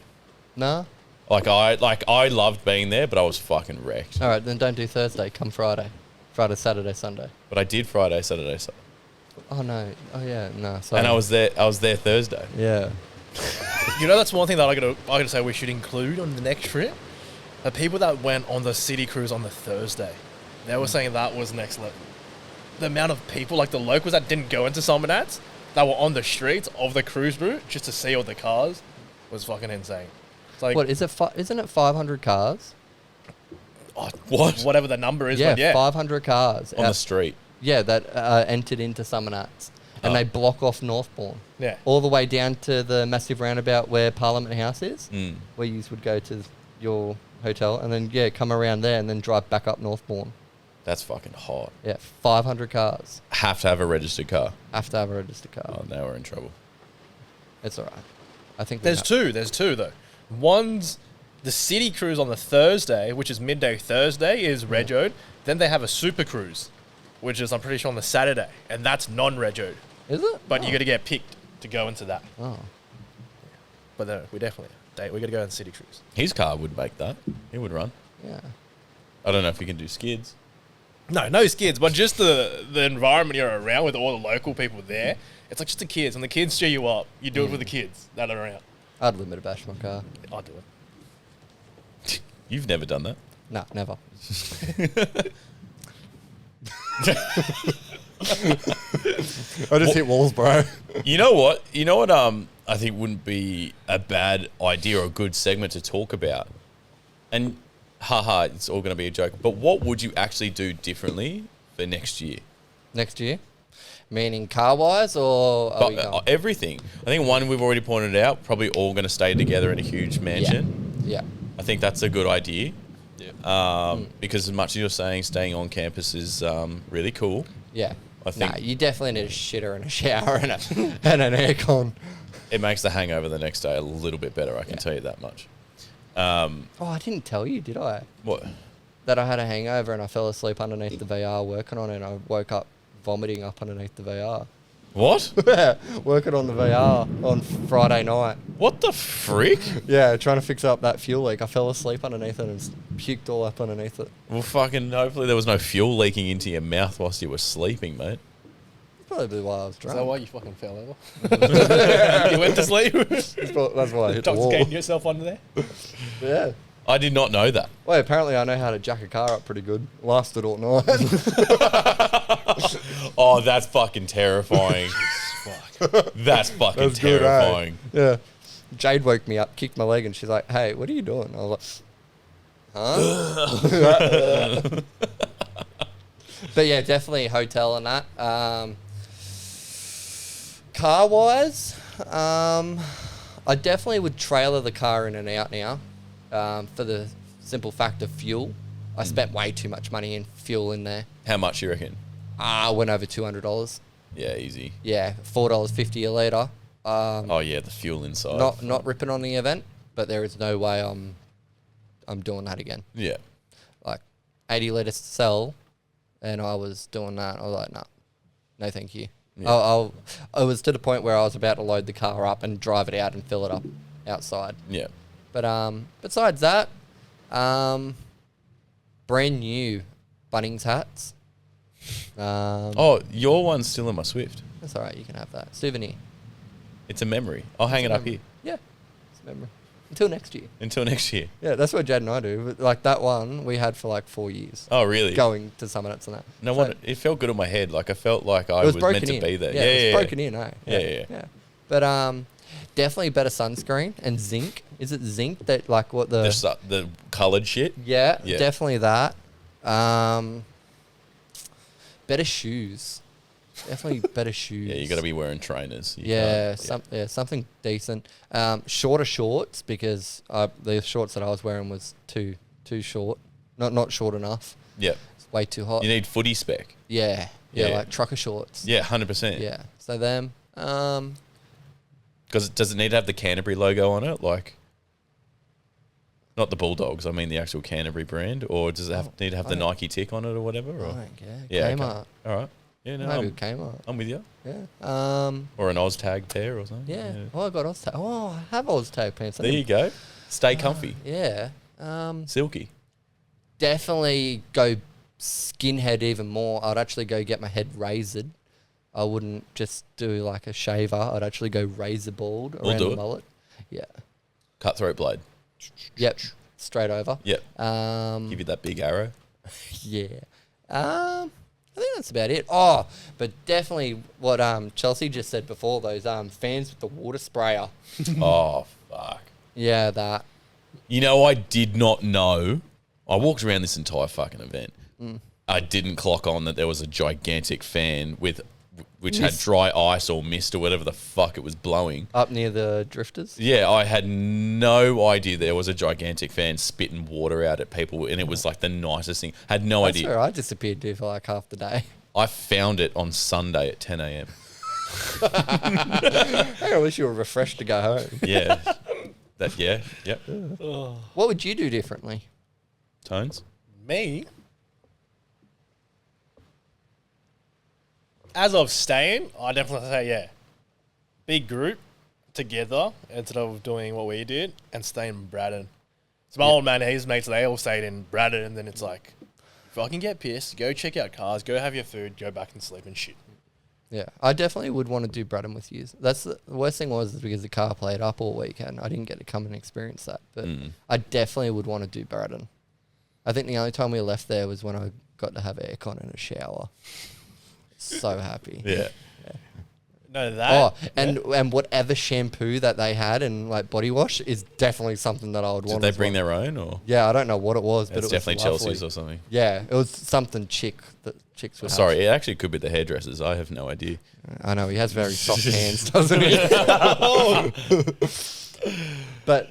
Nah. I loved being there, but I was fucking wrecked. All right, then don't do Thursday. Come Friday. Friday, Saturday, Sunday. But I did Friday, Saturday, Sunday. Oh no. Oh yeah. No. Sorry. And I was there Thursday. Yeah. You know, that's one thing that I gotta say we should include on the next trip. The people that went on the city cruise on the Thursday, they were saying that was next level. The amount of people, like the locals that didn't go into Summernats, that were on the streets of the cruise route just to see all the cars, was fucking insane. It's like, What is it? Isn't it 500 cars? What? whatever the number is, Yeah, but yeah. 500 cars. On the street. Yeah, that entered into Summernats. And they block off Northbourne. Yeah. All the way down to the massive roundabout where Parliament House is, where you would go to your hotel, and then, come around there and then drive back up Northbourne. That's fucking hot. Yeah, 500 cars. Have to have a registered car. Have to have a registered car. Oh, now we're in trouble. It's all right. I think There's two though. One's the city cruise on the Thursday, which is midday Thursday, is regoed. Then they have a super cruise, which is, I'm pretty sure, on the Saturday, and that's non-regoed. Is it? But you got to get picked to go into that. Oh. But no, we definitely we got to go on the city cruise. His car would make that. He would run. Yeah. I don't know if he can do skids. No skids, but just the environment you're around with all the local people there. It's like just the kids. When the kids cheer you up, you do it for the kids that are around. I'd limit bash my car. I'll do it. You've never done that. Nah, never. I just hit walls, bro. You know what? I think wouldn't be a bad idea or a good segment to talk about. And haha, it's all going to be a joke. But what would you actually do differently for next year? Next year? Meaning car-wise, or are we going? Everything. I think one we've already pointed out, probably all going to stay together in a huge mansion. Yeah. I think that's a good idea. Yeah. Because as much as you're saying staying on campus is really cool. Yeah. I think- Nah, you definitely need a shitter and a shower and and an aircon. It makes the hangover the next day a little bit better, I can tell you that much. Oh, I didn't tell you, did I? What? That I had a hangover and I fell asleep underneath the VR working on it, and I woke up vomiting up underneath the VR. What? Working on the VR on Friday night. What the freak? Yeah, trying to fix up that fuel leak. I fell asleep underneath it and puked all up underneath it. Well, fucking hopefully there was no fuel leaking into your mouth whilst you were sleeping, mate. Probably why I was Is drunk. that why you fucking fell over? You went to sleep? That's why I hit the wall. Intoxicating yourself under there? Yeah. I did not know that. Well, apparently I know how to jack a car up pretty good. Lasted all night. Oh, that's fucking terrifying. That's fucking That's good, eh? terrifying. Yeah. Jade woke me up, kicked my leg, and she's like, "Hey, what are you doing?" I was like, "Huh?" But yeah, definitely a hotel and that. Car-wise, I definitely would trailer the car in and out now, for the simple fact of fuel. I spent way too much money in fuel in there. How much you reckon? I went over $200. Yeah, easy. Yeah, $4.50 a litre. Oh yeah, the fuel inside. Not ripping on the event, but there is no way I'm doing that again. Yeah. Like 80 litres to sell, and I was doing that. I was like, no, thank you. Yeah. I was to the point where I was about to load the car up and drive it out and fill it up outside. Yeah. But besides that, brand new Bunnings hats. Oh, your one's still in my Swift. That's all right. You can have that souvenir. It's a memory. I'll hang it up here Yeah, it's a memory. Until next year. until next year. Yeah, that's what Jad and I do. But like that one, we had for like 4 years. Oh, really? Going to Summernats and that. No So wonder. It felt good in my head. Like I felt like I it was broken meant to in. be there. Yeah, it was broken in, eh? Yeah. But definitely better sunscreen and zinc. Is it zinc that like what the? The coloured shit. Yeah, Yeah. definitely that. Better shoes. Definitely better shoes. Yeah, you got to be wearing trainers. You Yeah, can't- something decent. Shorter shorts because the shorts that I was wearing was too short. Not short enough. Yeah. It's way too hot. You need footy spec. Yeah, Yeah. like trucker shorts. Yeah, 100%. Yeah. So them. Because does it need to have the Canterbury logo on it? Like, Not the Bulldogs. I mean the actual Canterbury brand, or does it need to have the Nike tick on it or whatever? Or? I don't care. Yeah, Kmart. okay. All right. Yeah, no, Maybe Kmart. I'm with you. Yeah. Or an Oztag pair or something. Yeah. Oh, I got Oztag. Oh, I have Oztag pants. There you go. Stay comfy. Yeah. Silky. Definitely go skinhead even more. I'd actually go get my head razored. I wouldn't just do like a shaver. I'd actually go razor bald around do the it. mullet. Yeah. Cutthroat blade. Yep. Straight over. Yep. Um, Give you that big arrow. yeah. I think that's about it. Oh, but definitely what Chelsea just said before, those fans with the water sprayer. Oh, fuck. Yeah, that. You know, I did not know. I walked around this entire fucking event. I didn't clock on that there was a gigantic fan which had dry ice or mist or whatever the fuck it was blowing. Up near the drifters? Yeah, I had no idea there was a gigantic fan spitting water out at people, and it was like the nicest thing. Had no That's idea. where I disappeared to for like half the day. I found it on Sunday at 10 a.m. Hey, I wish you were refreshed to go home. Yeah. Yep. What would you do differently? Tones? Me, as of staying, I definitely say, yeah, big group together instead of doing what we did and stay in Braddon. So my old man and his mates, they all stayed in Braddon, and then it's like, fucking get pissed, go check out cars, go have your food, go back and sleep and shit. Yeah, I definitely would want to do Braddon with you. That's the worst thing was because the car played up all weekend. I didn't get to come and experience that, but I definitely would want to do Braddon. I think the only time we left there was when I got to have aircon and a shower. So happy. Yeah. No, that. Oh, and whatever shampoo that they had and like body wash is definitely something that I would Did want. they as bring well. their own, or? Yeah, I don't know what it was, but It's it was definitely lovely. Chelsea's or something. Yeah, it was something chick that chicks would have. Sorry, it actually could be the hairdressers. I have no idea. I know he has very soft hands, doesn't he? But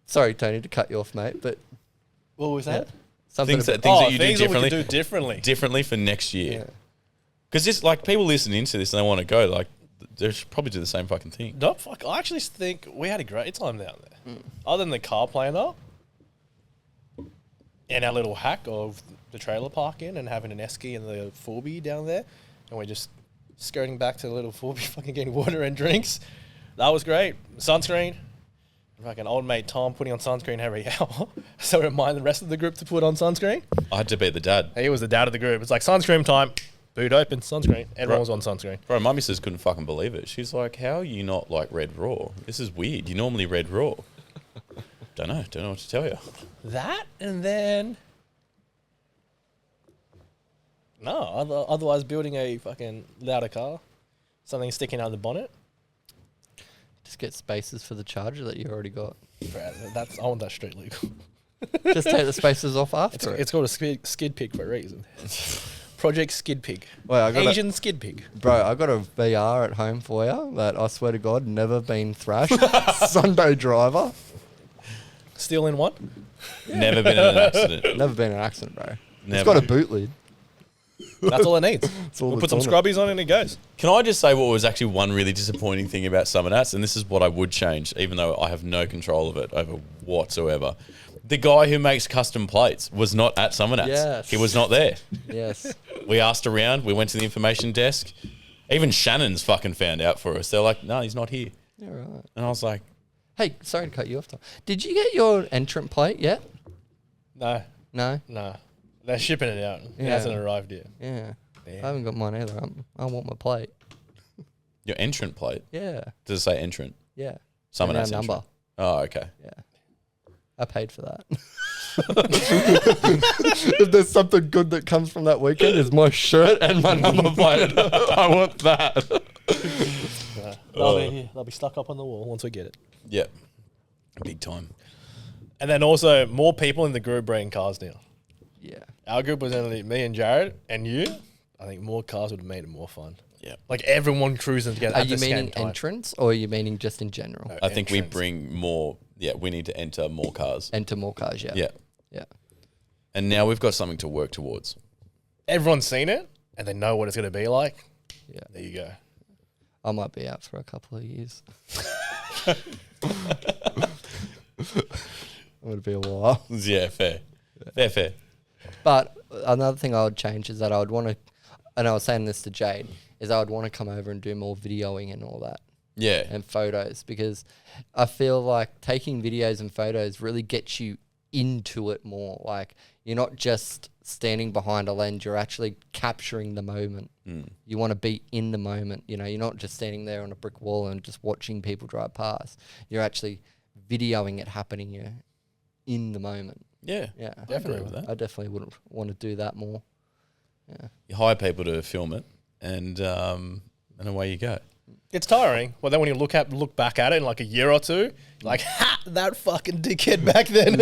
sorry, Tony, to cut you off, mate. But What was that? something Things that about- you do things that we differently. could do differently. Differently for next yeah. year. Because this, like, people listening to this and they want to go, like, they should probably do the same fucking thing. No, fuck. I actually think we had a great time down there. Other than the car playing up and our little hack of the trailer park in and having an esky and the 4B down there, and we're just skirting back to the little 4B fucking getting water and drinks. That was great. Sunscreen. Fucking old mate Tom putting on sunscreen every hour. So remind the rest of the group to put on sunscreen. I had to be the dad. He was the dad of the group. It's like sunscreen time. Boot open, sunscreen. Everyone was on sunscreen. Bro, my missus couldn't fucking believe it. She's like, how are you not like Red Raw? This is weird. You normally Red Raw. Don't know what to tell you. That and then otherwise building a fucking louder car, something sticking out of the bonnet. Just get spaces for the charger that you already got. That's I want that street legal. Just take the spaces off after It's called a skid pig for a reason. Project Skid Pig. Wait, I got Asian Skid Pig. Bro, I got a VR at home for you that I swear to God never been thrashed. Sunday driver. Still in one. Never been in an accident. Never been in an accident, bro. It's Never. got a boot lid. That's all it needs. all We'll that's put some on it. scrubbies on and it goes. Can I just say what was actually one really disappointing thing about Summernats, and this is what I would change, even though I have no control of it over whatsoever. The guy who makes custom plates was not at Summernats. Yes. He was not there. Yes. We asked around. We went to the information desk. Even Shannon's fucking found out for us. They're like, no, he's not here. Yeah, right. And I was like, Hey, sorry to cut you off, Tom. Did you get your entrant plate yet? No, No? they're shipping it out. It Yeah. hasn't arrived yet. Yeah. Yeah. I haven't got mine either. I want my plate. your entrant plate. Yeah. Does it say entrant? Yeah. Summernats And our entrant. number. Oh, okay. Yeah. I paid for that. If there's something good that comes from that weekend, it's my shirt and my number plate. I want that. They'll be stuck up on the wall once we get it. Yeah. Big time. And then also more people in the group bringing cars now. Yeah. Our group was only me and Jared and you. I think more cars would have made it more fun. Yeah. Like everyone cruising together. Are at you the same meaning time. entrance or are you meaning just in general? No, I think we entrance. bring more. Yeah, we need to enter more cars. Enter more cars, yeah. Yeah. Yeah. And now we've got something to work towards. Everyone's seen it and they know what it's going to be like. Yeah. There you go. I might be out for a couple of years. It would be a while. Yeah, fair. Fair. But another thing I would change is that I would want to, and I was saying this to Jade, is I would want to come over and do more videoing and all that Yeah. and photos, because I feel like taking videos and photos really gets you into it more. Like, you're not just standing behind a lens, you're actually capturing the moment. You want to be in the moment. You know, you're not just standing there on a brick wall and just watching people drive past. You're actually videoing it happening. You're in the moment. Yeah. Yeah, Definitely with that. I definitely would want to do that more. Yeah. You hire people to film it, and away you go. It's tiring. Well, then when you look back at it in like a year or two, like, ha, that fucking dickhead back then.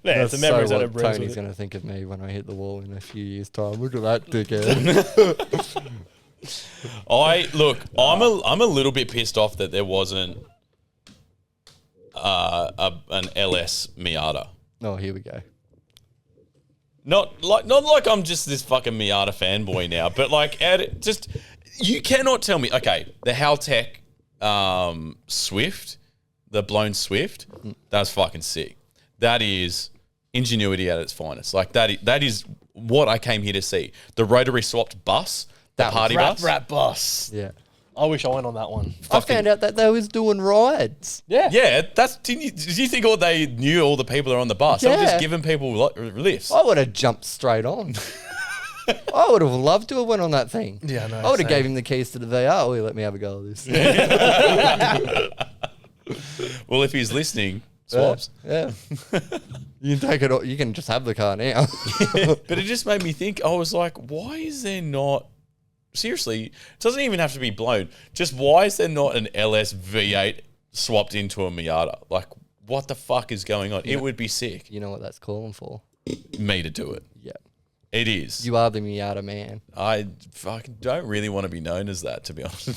Yeah, it's the memories that it brings Tony's with it. going to think of me when I hit the wall in a few years' time. Look at that dickhead. I'm a little bit pissed off that there wasn't an LS Miata. Oh, here we go. Not like I'm just this fucking Miata fanboy now, but like you cannot tell me. Okay, the Haltech Swift, the blown Swift, that's fucking sick. That is ingenuity at its finest. Like that is what I came here to see. The rotary swapped bus, the party bus. Rat bus. Yeah. I wish I went on that one. I found out that they was doing rides. Yeah. Yeah, did you think they knew all the people that are on the bus? They were Yeah. just giving people lifts. I would have jumped straight on. I would have loved to have went on that thing. Yeah, no, I would have same. gave him the keys to the VR. Oh, he let me have a go at this. Well, if he's listening, swaps. Yeah. You can take it. You can just have the car now. But it just made me think, I was like, why is there not... Seriously, it doesn't even have to be blown. Just why is there not an LS V8 swapped into a Miata? Like, what the fuck is going on? It would be sick. You know what that's calling for? Me to do it. Yeah. It is. You are the Miata man. I fucking don't really want to be known as that, to be honest.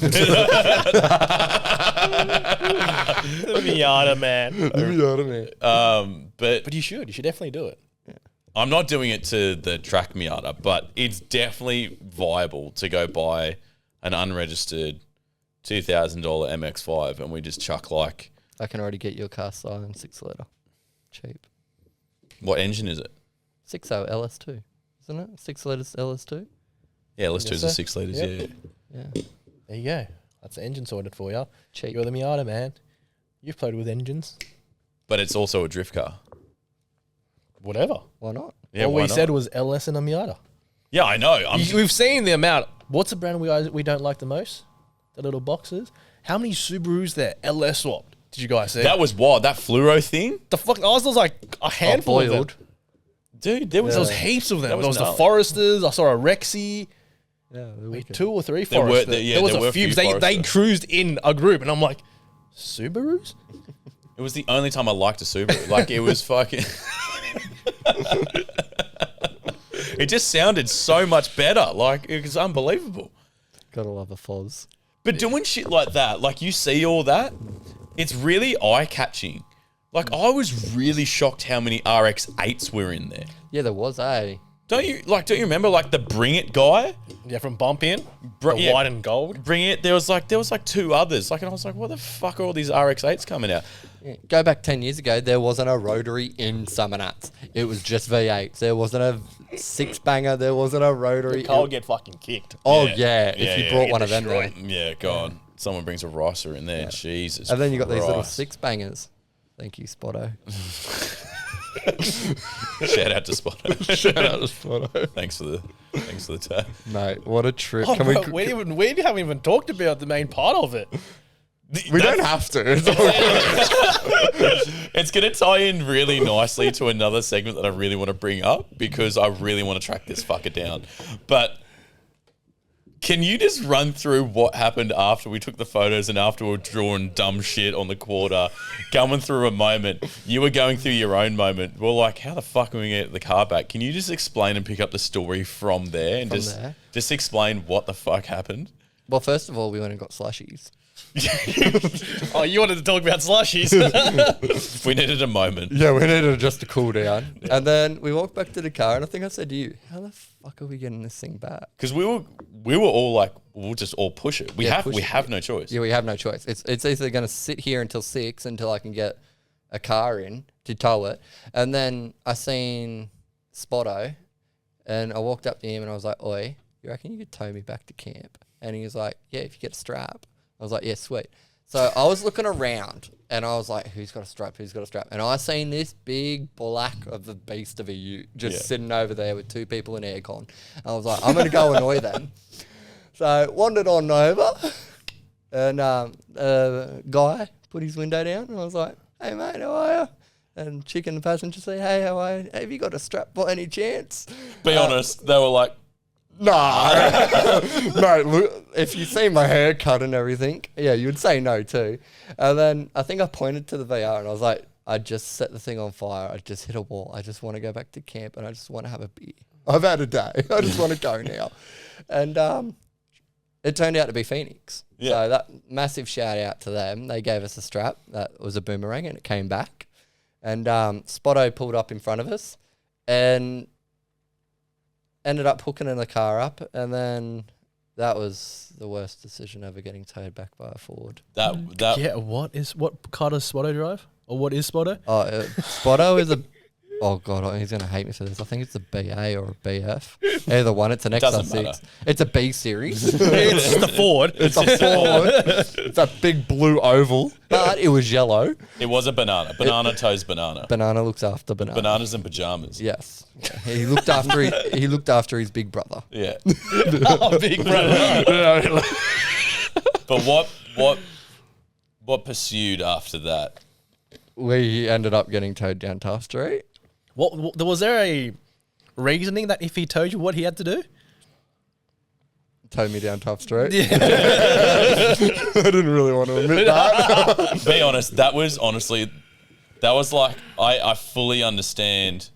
Miata, man. Miata man. But You should definitely do it. I'm not doing it to the track Miata, but it's definitely viable to go buy an unregistered $2,000 MX-5 and we just chuck like... I can already get you a cast iron 6-litre. Cheap. What engine is it? 6.0 LS2. Isn't it? 6 litres LS2? Yeah, let's do Yes, the sir. 6 litres, Yep. yeah. Yeah. There you go. That's the engine sorted for you. Cheap. You're the Miata, man. You've played with engines. But it's also a drift car. Whatever. Why not? Yeah, All why we not? said was LS and a Miata. Yeah, I know. We've seen the amount. What's the brand we don't like the most? The little boxes. How many Subarus there LS swapped? Did you guys see? That was wild. That fluoro thing, the fuck. Ours was like a handful of them. boiled. dude. There was There was heaps of them. That There was was the gnarly. Foresters. I saw a Rexy. Yeah, they're Wait, wicked. 2 or 3 There were- Foresters. yeah, there was there were a a few. few They Forester. cruised in a group, and I'm like, Subarus? It was the only time I liked a Subaru. Like it was fucking. It just sounded so much better. Like it was unbelievable. Gotta love a Foz. But doing shit like that, like you see all that, it's really eye catching. Like I was really shocked how many RX-8s were in there. Yeah, there was, eh? Don't you remember like the Bring It guy? Yeah, from Bump In. Bro- the yeah. white and gold. Bring It. There was like 2 others. Like and I was like, what the fuck are all these RX-8s coming out? Yeah. Go back 10 years ago, there wasn't a rotary in Summernats. It was just V8s. There wasn't a 6-banger. There wasn't a rotary. Car would get fucking kicked. Oh, yeah. If Yeah, you yeah. brought Get one of them there. Yeah, God. Someone brings a ricer in there. Jesus. And then you got these little Christ. 6-bangers. Thank you, Spotto. Shout out to Spotto. Shout out to Spotto. Thanks for the tag. Mate, what a trip. Oh, Can bro, we haven't even talked about the main part of it. we don't have to. It's all right. It's going to tie in really nicely to another segment that I really want to bring up because I really want to track this fucker down. But can you just run through what happened after we took the photos and after we were drawing dumb shit on the quarter, going through a moment? You were going through your own moment. We're like, how the fuck are we going to get the car back? Can you just explain and pick up the story from there and just explain what the fuck happened? Well, first of all, we went and got slushies. Oh, you wanted to talk about slushies. We needed a moment. Yeah, we needed just to cool down. And then we walked back to the car, and I think I said to you, how the fuck are we getting this thing back? Because we were all like, we'll just all push it. We Yeah, have push we it. have no choice. Yeah, we have no choice. It's either going to sit here until 6 until I can get a car in to tow it. And then I seen Spotto, and I walked up to him and I was like, "Oi, you reckon you could tow me back to camp?" And he was like, "Yeah, if you get a strap." I was like, "Yeah, sweet." So I was looking around and I was like, "Who's got a strap? Who's got a strap?" And I seen this big black of the beast of a ute just sitting over there with 2 people in aircon. I was like, "I'm going to go annoy them." So wandered on over, and a guy put his window down, and I was like, "Hey mate, how are you?" And chick in the passenger said, "Hey, how are you? Have you got a strap by any chance?" Be honest, they were like, No, no. Look, if you see my haircut and everything, yeah, you'd say no too. And then I think I pointed to the VR and I was like, "I just set the thing on fire. I just hit a wall. I just want to go back to camp and I just want to have a beer. I've had a day. I just want to go now." And it turned out to be Phoenix. Yeah. So that massive shout out to them. They gave us a strap that was a boomerang and it came back. And Spotto pulled up in front of us and ended up hooking in the car up. And then that was the worst decision ever, getting towed back by a Ford. that Yeah, what car does Spotto drive? Or what is Spotto? Spotto is a... Oh, God, he's going to hate me for this. I think it's a BA or a BF. Either one. It's an Doesn't XR6. matter. It's a B series. It's the Ford. It's a Ford. It's a big blue oval. But it was yellow. it was a banana. Banana toes banana. Banana looks after banana. Bananas and pajamas. Yes. He looked after his big brother. Yeah. Oh, big brother. But what pursued after that? We ended up getting towed down Tough Street. What was there a reasoning that if he told you what he had to do? Towed me down Tough Street. Yeah. I didn't really want to admit that. Be honest, that was like I fully understand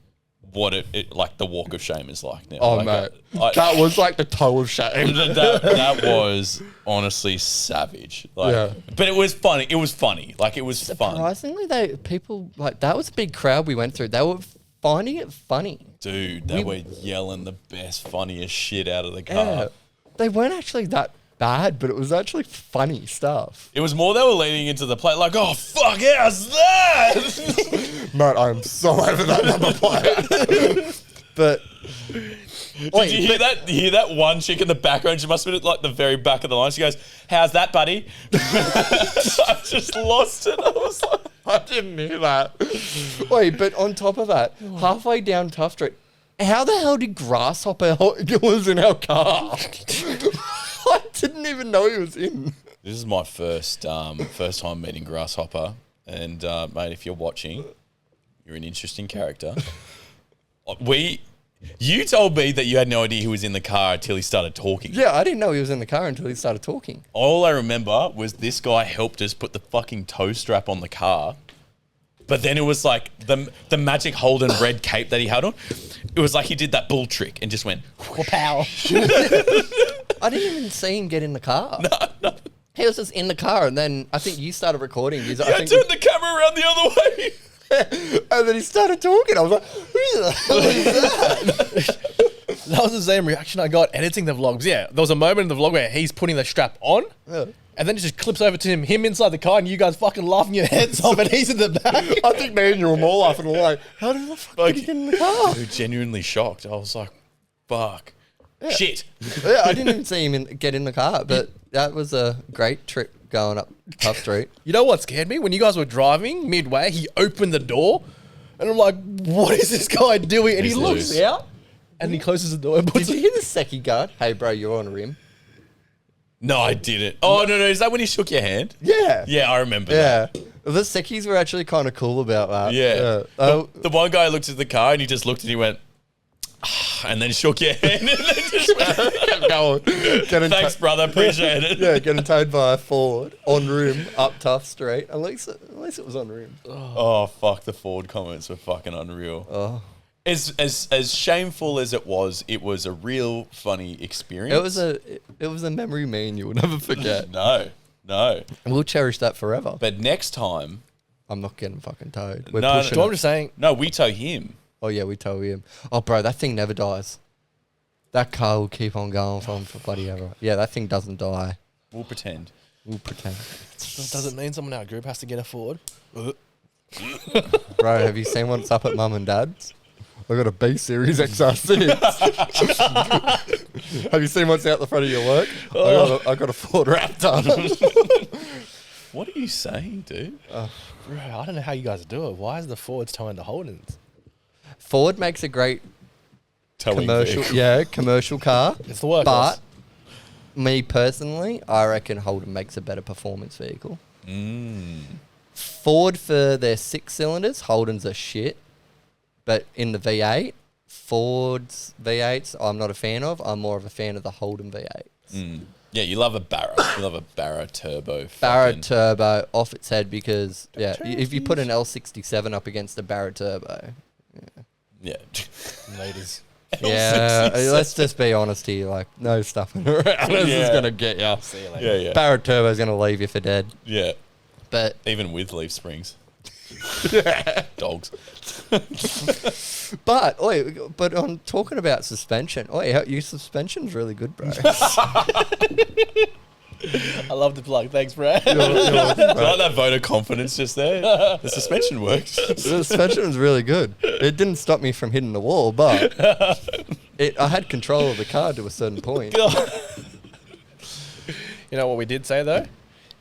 what it like the walk of shame is like now. Oh, like, mate. I- That was like the toe of shame. that was honestly savage. Like, Yeah. But it was funny. It was funny. Like it was fun. Surprisingly, that was a big crowd we went through. They were finding it funny. Dude, they were yelling the best, funniest shit out of the car. Yeah. They weren't actually that bad, but it was actually funny stuff. It was more they were leaning into the plate like, "Oh, fuck, how's that?" Mate, I'm so over that number plate. But Did you hear that? You hear that one chick in the background? She must have been at like the very back of the line. She goes, "How's that, buddy?" I just lost it. I was like, I didn't hear that. Wait, but on top of that, halfway down Tough Street, how the hell did Grasshopper was in our car? I didn't even know he was in. This is my first time meeting Grasshopper, and mate, if you're watching, you're an interesting character. You told me that you had no idea he was in the car until he started talking. Yeah, I didn't know he was in the car until he started talking. All I remember was this guy helped us put the fucking toe strap on the car. But then it was like the magic Holden red cape that he had on. It was like he did that bull trick and just went, Pow. I didn't even see him get in the car. No. He was just in the car, and then I think you started recording. I turned the camera around the other way. And then he started talking. I was like, "Who the hell is that?" That was the same reaction I got editing the vlogs. Yeah, there was a moment in the vlog where he's putting the strap on, and then it just clips over to him inside the car, and you guys fucking laughing your heads off, and he's in the back. I think me and you were more laughing. We're like, "How did the fuck did he get in the car?" Dude, genuinely shocked. I was like, fuck. Shit. Yeah, I didn't even see him get in the car, but that was a great trip going up Tough Street. You know what scared me? When you guys were driving midway, he opened the door, and I'm like, what is this guy doing? And He's he looks loose. out, and he closes the door and puts Did you hear the secchi guard? "Hey, bro, you're on rim." No, I didn't. Oh, no. Is that when he shook your hand? Yeah. Yeah, I remember that. Yeah. The secchies were actually kind of cool about that. Yeah. Oh, The one guy looked at the car and he just looked and he went, "Ah," and then shook your hand and then just went, kept going. "Thanks, brother. Appreciate it." Yeah, getting towed by a Ford on rim up Tough Street. At least it was on rim. Oh, fuck. The Ford comments were fucking unreal. Oh. As shameful as it was a real funny experience. It was a memory me and you will never forget. No. We'll cherish that forever. But next time, I'm not getting fucking towed. We're No, pushing So I'm it. just saying, no, we tow him. Oh yeah, we tow him. Oh bro, that thing never dies. That car will keep on going for bloody ever. Yeah, that thing doesn't die. We'll pretend. We'll pretend. does it mean someone in our group has to get a Ford? Bro, have you seen what's up at Mum and Dad's? I got a B Series XR6. Have you seen what's out the front of your work? I got a Ford Raptor. What are you saying, dude? Bro, I don't know how you guys do it. Why is the Fords towing the Holdens? Ford makes a great Towing commercial, vehicle. commercial car. It's the workhorse. But me personally, I reckon Holden makes a better performance vehicle. Ford for their 6 cylinders, Holden's a shit. But in the V8, Ford's V8s, I'm not a fan of. I'm more of a fan of the Holden V8s. Yeah, you love a Barra. You love a Barra turbo. Barra fucking- Turbo off its head because, if you put an L67 up against a Barra Turbo, Yeah. Ladies. yeah, let's just be honest here. Like, no stuffing around. This is Yeah. going to get you. See you later. Yeah. Barra Turbo's going to leave you for dead. Yeah. But Even with leaf springs. Dogs. But on talking about suspension, your suspension's really good, bro. I love the plug. Thanks, Brad. Do you like that vote of confidence just there? The suspension works. The suspension's really good. It didn't stop me from hitting the wall, but I had control of the car to a certain point. You know what we did say, though?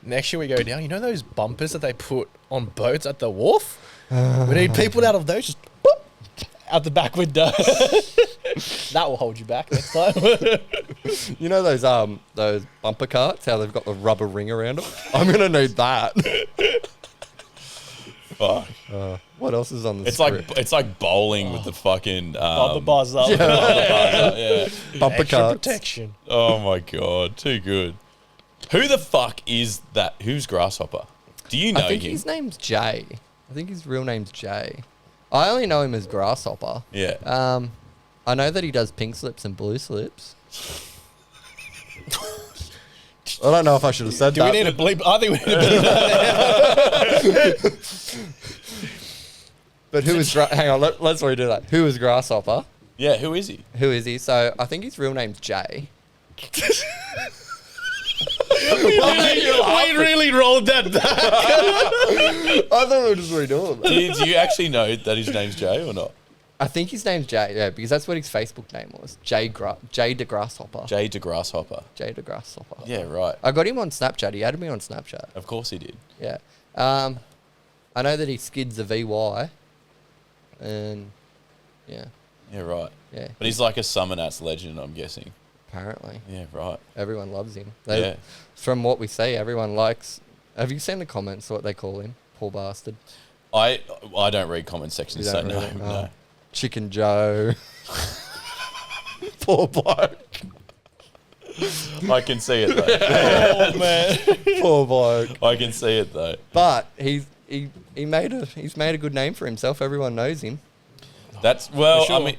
Next year we go down. You know those bumpers that they put on boats at the wharf? We need people out of those just boop, out the back window. That will hold you back next time. You know those bumper carts? How they've got the rubber ring around them? I'm gonna need that. Fuck. What else is on the It's script? like bowling with the fucking Bumper bars up. yeah. Bumper Extra carts. protection. Oh my god, too good. Who the fuck is that? Who's Grasshopper? Do you know I think him? his name's Jay. I think his real name's Jay. I only know him as Grasshopper. Yeah. I know that he does pink slips and blue slips. I don't know if I should have said Do that. we need a bleep? I think we need a bleep. But who is... hang on, let's redo that. Who is Grasshopper? Yeah, who is he? Who is he? So, I think his real name's Jay. We really rolled that back. I thought we were just redoing it. Do you actually know that his name's Jay or not? I think his name's Jay, yeah, because that's what his Facebook name was. Jay de Grasshopper. Jay de Grasshopper. Jay de Grasshopper. Yeah, right. I got him on Snapchat. He added me on Snapchat. Of course he did. Yeah. I know that he skids a VY. And, yeah, Yeah, right. yeah. But he's like a Summernats legend, I'm guessing. Apparently. Yeah, right. Everyone loves him. Yeah. From what we see, everyone likes... Have you seen the comments, what they call him? Poor bastard. I don't read comment sections, You so don't no, really? no. Chicken Joe. Poor bloke. I can see it though. Oh, man. Poor bloke. I can see it though. But he's made a good name for himself. Everyone knows him. That's well. sure. I mean,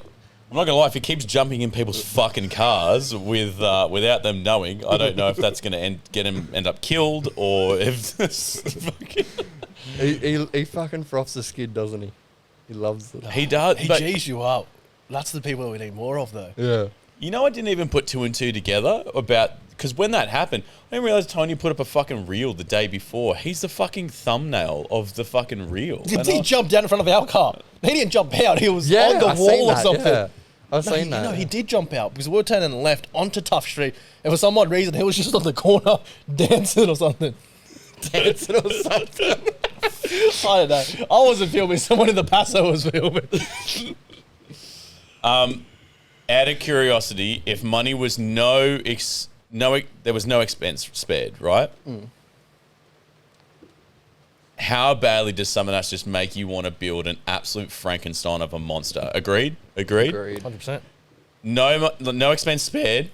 I'm not gonna lie. If he keeps jumping in people's fucking cars without them knowing, I don't know if that's gonna end up killed or if this fucking He fucking froths the skid, doesn't he? He loves it. he does. He but G's you up. That's the people that we need more of, though. Yeah. you know, I didn't even put 2 and 2 together about because when that happened, I didn't realize Tony put up a fucking reel the day before. He's the fucking thumbnail of the fucking reel. And He jumped down in front of our car. He didn't jump out. He was on the I've wall seen or that, something. Yeah. I've No, seen that. No, he did jump out because we were turning left onto Tough Street, and for some odd reason, he was just on the corner dancing or something. dancing or something. I don't know. I wasn't filming. Someone in the Paso was filming. Out of curiosity, if money was there was no expense spared, right? How badly does Summernats just make you want to build an absolute Frankenstein of a monster? Agreed? Agreed? 100%. No expense spared.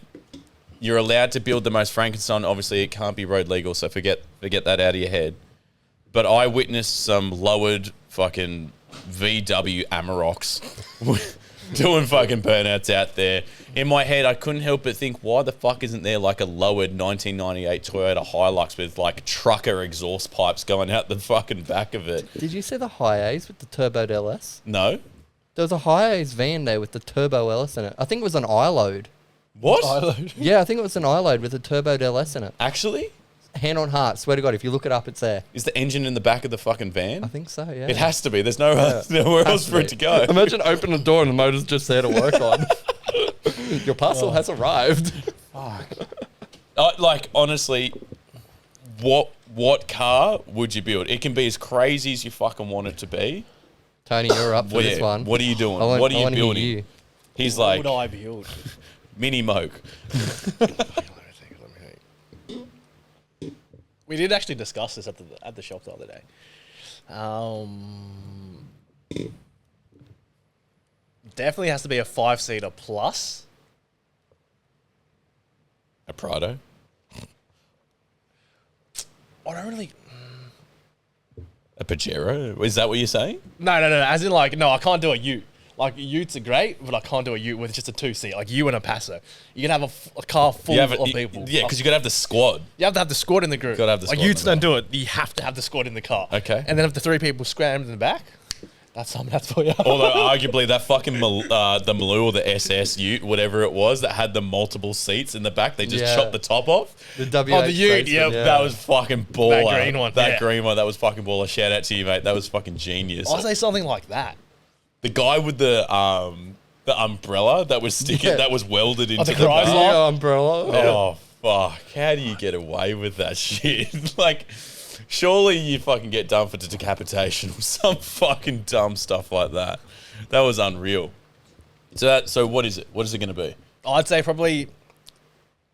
You're allowed to build the most Frankenstein. Obviously, it can't be road legal, so forget that out of your head. But I witnessed some lowered fucking VW Amaroks doing fucking burnouts out there. In my head, I couldn't help but think, why the fuck isn't there like a lowered 1998 Toyota Hilux with like trucker exhaust pipes going out the fucking back of it? Did you see the high A's with the turboed LS? No? There was a high A's van there with the turbo LS in it. I think it was an I-load. What? Yeah, I think it was an I-load with a turboed LS in it. Actually? hand on heart, swear to God, if you look it up, it's there. Is the engine in the back of the fucking van? I think so, yeah. It has to be. There's nowhere else for it to go. Imagine open the door and the motor's just there to work on. Your parcel has arrived. Like, honestly, what car would you build? It can be as crazy as you fucking want it to be. Tony, you're up for this one. What are you doing? I What are you wanna hear building? you. He's What like, would I build? mini moke. We did actually discuss this at the shop the other day. Definitely has to be a 5-seater plus. A Prado. I don't really. A Pajero. Is that what you're saying? No. As in, like, no, I can't do a Ute. Like, Utes are great, but I can't do a Ute with just a 2-seat. Like, you and a Paso. You can have a car full of people. Yeah, because you got to have the squad. You have to have the squad in the group. Gotta have the like, squad Utes in the don't do it. You have to have the squad in the car. Okay. And then if the 3 people scrammed in the back, that's something that's for you. Although arguably that fucking the Maloo or the SS Ute, whatever it was, that had the multiple seats in the back, they just Yeah. chopped the top off. The WH Oh, the Ute, Statesman, yeah, That was fucking baller. That green one, That yeah. green one, that was fucking baller. Shout out to you, mate. That was fucking genius. I'll say something like that. The guy with the umbrella that was sticking, Yeah. that was welded into the the back. Chrysler? Yeah, umbrella. Oh fuck! How do you get away with that shit? Like, surely you fucking get done for decapitation or some fucking dumb stuff like that. That was unreal. So what is it? What is it going to be? I'd say probably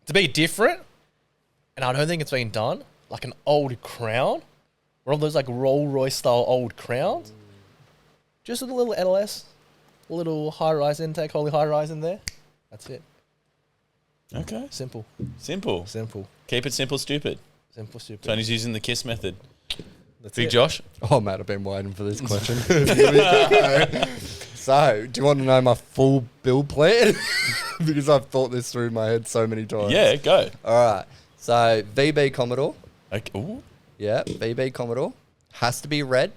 to be different, and I don't think it's been done, like an old Crown. One of those like Rolls Royce style old Crowns. Just with a little LS, a little high-rise intake, holy high-rise in there. That's it. Okay, Simple. simple. Simple. Keep it simple, stupid. Simple, stupid. Tony's using the KISS method. That's Big it. Josh. Oh, mate, I've been waiting for this question. Here we go. So, do you want to know my full build plan? Because I've thought this through my head so many times. Yeah, go. All right. So, VB Commodore. Okay. Ooh. Yeah, VB Commodore. Has to be red.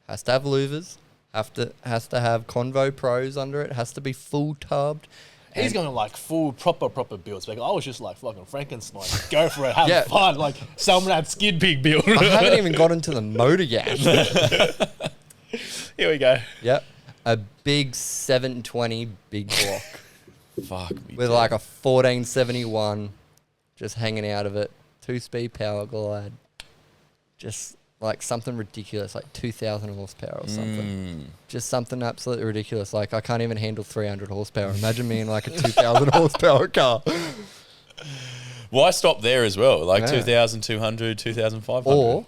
Has to have louvers. Has to have Convo Pros under it. Has to be full tubbed. He's going like full proper builds. Like, I was just like fucking Frankenstein. Go for it, have Yeah. fun. Like Summernats skid pig build. I haven't even got into the motor yet. Here we go. Yep. A big 720 big block Fuck me. with like a 1471 just hanging out of it. 2-speed power glide. Just like something ridiculous, like 2,000 horsepower or something. Just something absolutely ridiculous. Like I can't even handle 300 horsepower. Imagine me in like a 2,000 horsepower car. Why stop there as well? Like Yeah. 2,200, 2,500.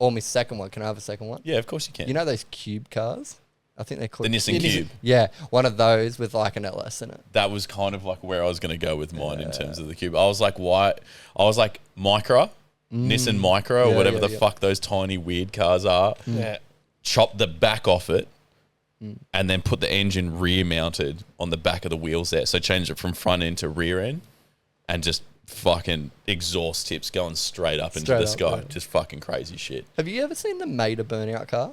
Or my second one. Can I have a second one? Yeah, of course you can. You know those cube cars? I think they're the called Nissan Cube. Yeah, one of those with like an LS in it. That was kind of like where I was going to go with mine in terms of the Cube. I was like, why? I was like, Micra, Nissan Micra, or Yeah, whatever yeah, the yeah. fuck those tiny weird cars are. Yeah. Chop the back off it, and then put the engine rear mounted on the back of the wheels there. So change it from front end to rear end, and just fucking exhaust tips going straight up into the Straight up, sky. yeah. Just fucking crazy shit. Have you ever seen the Mater burnout car?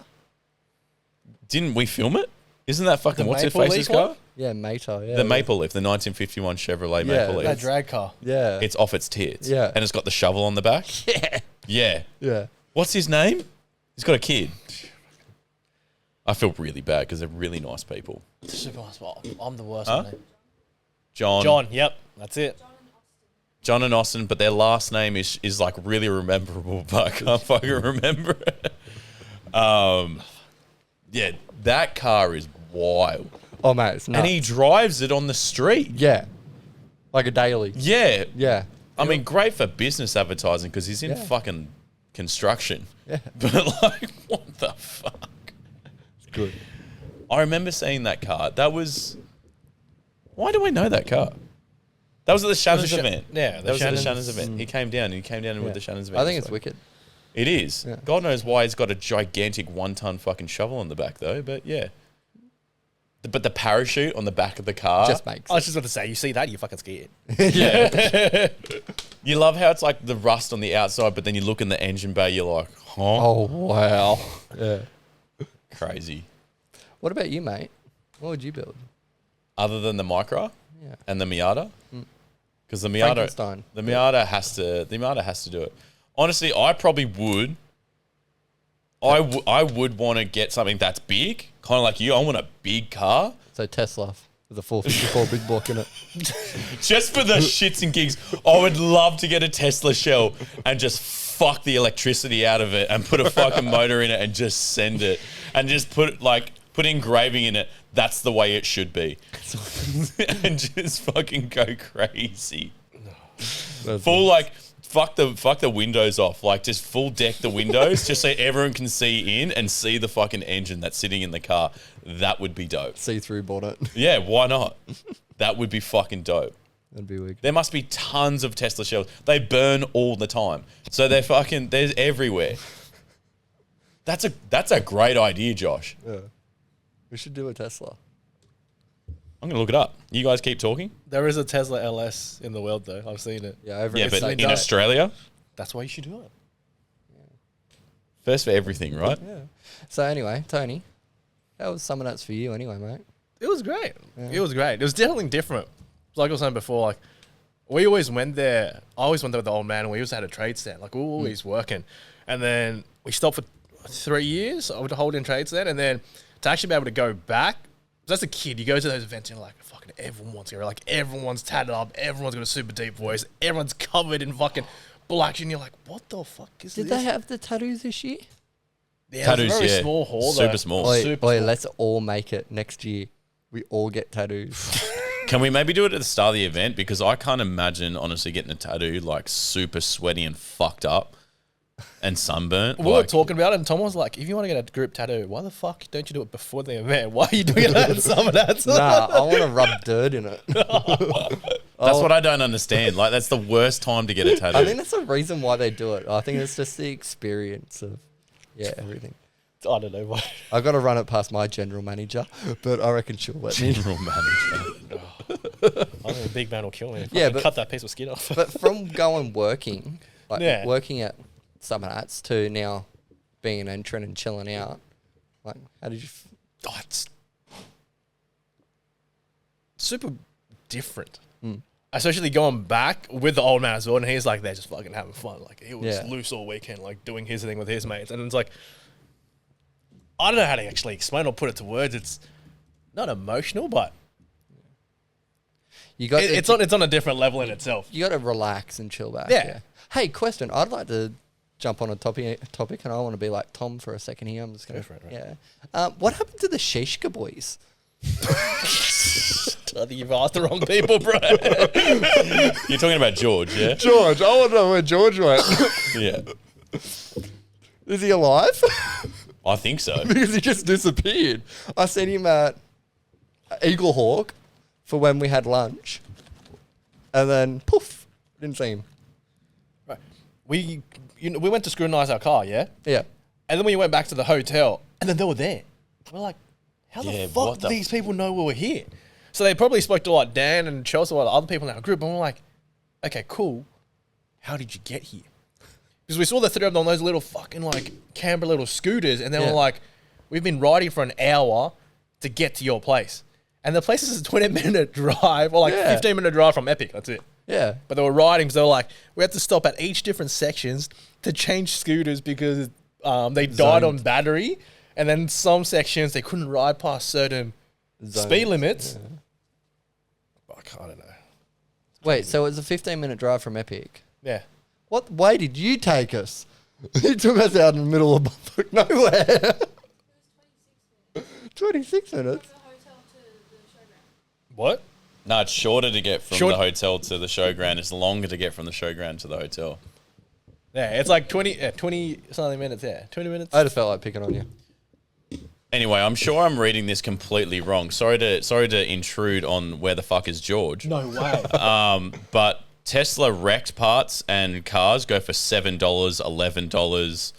Didn't we film it? Isn't that fucking The what's it Maple face's Leaf one? car? Yeah, Mater. Yeah, The Maple Leaf, the 1951 Chevrolet Yeah, Maple Leaf. That drag car. Yeah. It's off its tits. Yeah. And it's got the shovel on the back. yeah. Yeah. Yeah. What's his name? He's got a kid. I feel really bad because they're really nice people. Super nice. Well, I'm the worst Huh? on it. John. Yep. That's it. John and Austin, but their last name is like really rememberable, but I can't fucking remember it. Yeah, that car is wild. Oh, mate, it's nuts. And he drives it on the street. Yeah. Like a daily. Yeah. Yeah. I mean, great for business advertising because he's in Yeah. fucking construction. Yeah. But like, what the fuck? It's good. I remember seeing that car. That was... Why do I know that car? That was at the Shannon's event. yeah, the that was at the Shannon's- Shannon's event. He came down with the Shannon's event. I think it's so- wicked. It is. Yeah. God knows why he's got a gigantic 1-ton fucking shovel on the back though, but yeah. But the parachute on the back of the car. Just makes I was just about to say, you see that, you fucking scared. You love how it's like the rust on the outside, but then you look in the engine bay, you're like, huh? Oh, wow. Yeah. Crazy. What about you, mate? What would you build? Other than the Micra Yeah. and the Miata? Because the Miata Frankenstein. has to do it. Honestly, I probably would. I would want to get something that's big, kind of like you. I want a big car. So Tesla with a 454 big block in it. Just for the shits and gigs, I would love to get a Tesla shell and just fuck the electricity out of it and put a fucking motor in it and just send it. And just put engraving in it. That's the way it should be. And just fucking go crazy. Full like... Fuck the windows off. Like, just full deck the windows just so everyone can see in and see the fucking engine that's sitting in the car. That would be dope. See-through bonnet. Yeah, why not? That would be fucking dope. That'd be weird. There must be tons of Tesla shells. They burn all the time. So they're everywhere. That's a great idea, Josh. Yeah. We should do a Tesla. I'm going to look it up. You guys keep talking? There is a Tesla LS in the world, though. I've seen it. Yeah, over Yeah, but State. in Australia, That's why you should do it. first for everything, right? Yeah. So anyway, Tony, how was Summernats for you anyway, mate? It was great. It was great. It was definitely different. Like I was saying before, like we always went there. I always went there with the old man, and we always had a trade stand. Like we were always working, and then we stopped for 3 years. I would hold in trade stand, and then to actually be able to go back. As a kid, you go to those events and you're like, fucking everyone wants to go. Like, everyone's tatted up. Everyone's got a super deep voice. Everyone's covered in fucking black. And you're like, what the fuck is Did this? they have the tattoos this year? Yeah, Tattoos, it was a very yeah. small hall, though. Super small. Oi, Super oi, small. let's all make it next year. We all get tattoos. Can we maybe do it at the start of the event? Because I can't imagine, honestly, getting a tattoo like super sweaty and fucked up and sunburnt. We were talking about it, and Tom was like, if you want to get a group tattoo, why the fuck don't you do it before the event? Why are you doing it at Summernats? Nah, I want to rub dirt in it. That's what I don't understand. Like, that's the worst time to get a tattoo. I think that's the reason why they do it. I think it's just the experience of, everything. I don't know why. I got to run it past my general manager, but I reckon she'll let me. General manager. I think a big man will kill me. Yeah, Yeah, but- cut that piece of skin off. But from going working, like Yeah. working at Summernats to now being an entrant and chilling out, like, how did you? Oh, it's super different. Especially going back with the old man as well, and he's like, they're just fucking having fun. Like, he was Yeah. loose all weekend, like doing his thing with his mates. And it's like, I don't know how to actually explain or put it to words. It's not emotional, but You got it's on a different level in itself. You got to relax and chill back. Yeah. Hey, question. I'd like to jump on a topic, and I want to be like Tom for a second here. I'm just gonna. Go for it, right. Yeah. What happened to the Shishka boys? I think you've asked the wrong people, bro. You're talking about George, yeah? George, I want to know where George went. Yeah. Is he alive? I think so. Because he just disappeared. I seen him at Eagle Hawk for when we had lunch, and then poof, didn't see him. Right. We went to scrutinize our car, yeah? Yeah. And then we went back to the hotel, and then they were there. We're like, how Yeah, the fuck what do the these people know we were here? So they probably spoke to like Dan and Chelsea or other people in our group, and we're like, okay, cool. How did you get here? Because we saw the three of them on those little fucking like Canberra little scooters, and then Yeah. we're like, we've been riding for an hour to get to your place. And the place is a 20-minute drive, or like Yeah. 15-minute drive from Epic, that's it. Yeah. But they were riding, so they were like, we had to stop at each different sections to change scooters because they died on battery. And then some sections, they couldn't ride past certain speed limits. I don't know. Wait, so it was a 15-minute drive from Epic. Yeah. What way did you take us? He took us out in the middle of Bumfuck nowhere. 26 minutes. What? No, it's shorter to get from Short- the hotel to the showground. It's longer to get from the showground to the hotel. Yeah, it's like 20 something minutes, yeah. 20 minutes. I just felt like picking on you. Anyway, I'm sure I'm reading this completely wrong. Sorry to intrude on where the fuck is George. No way. But Tesla wrecked parts and cars go for $7, $11.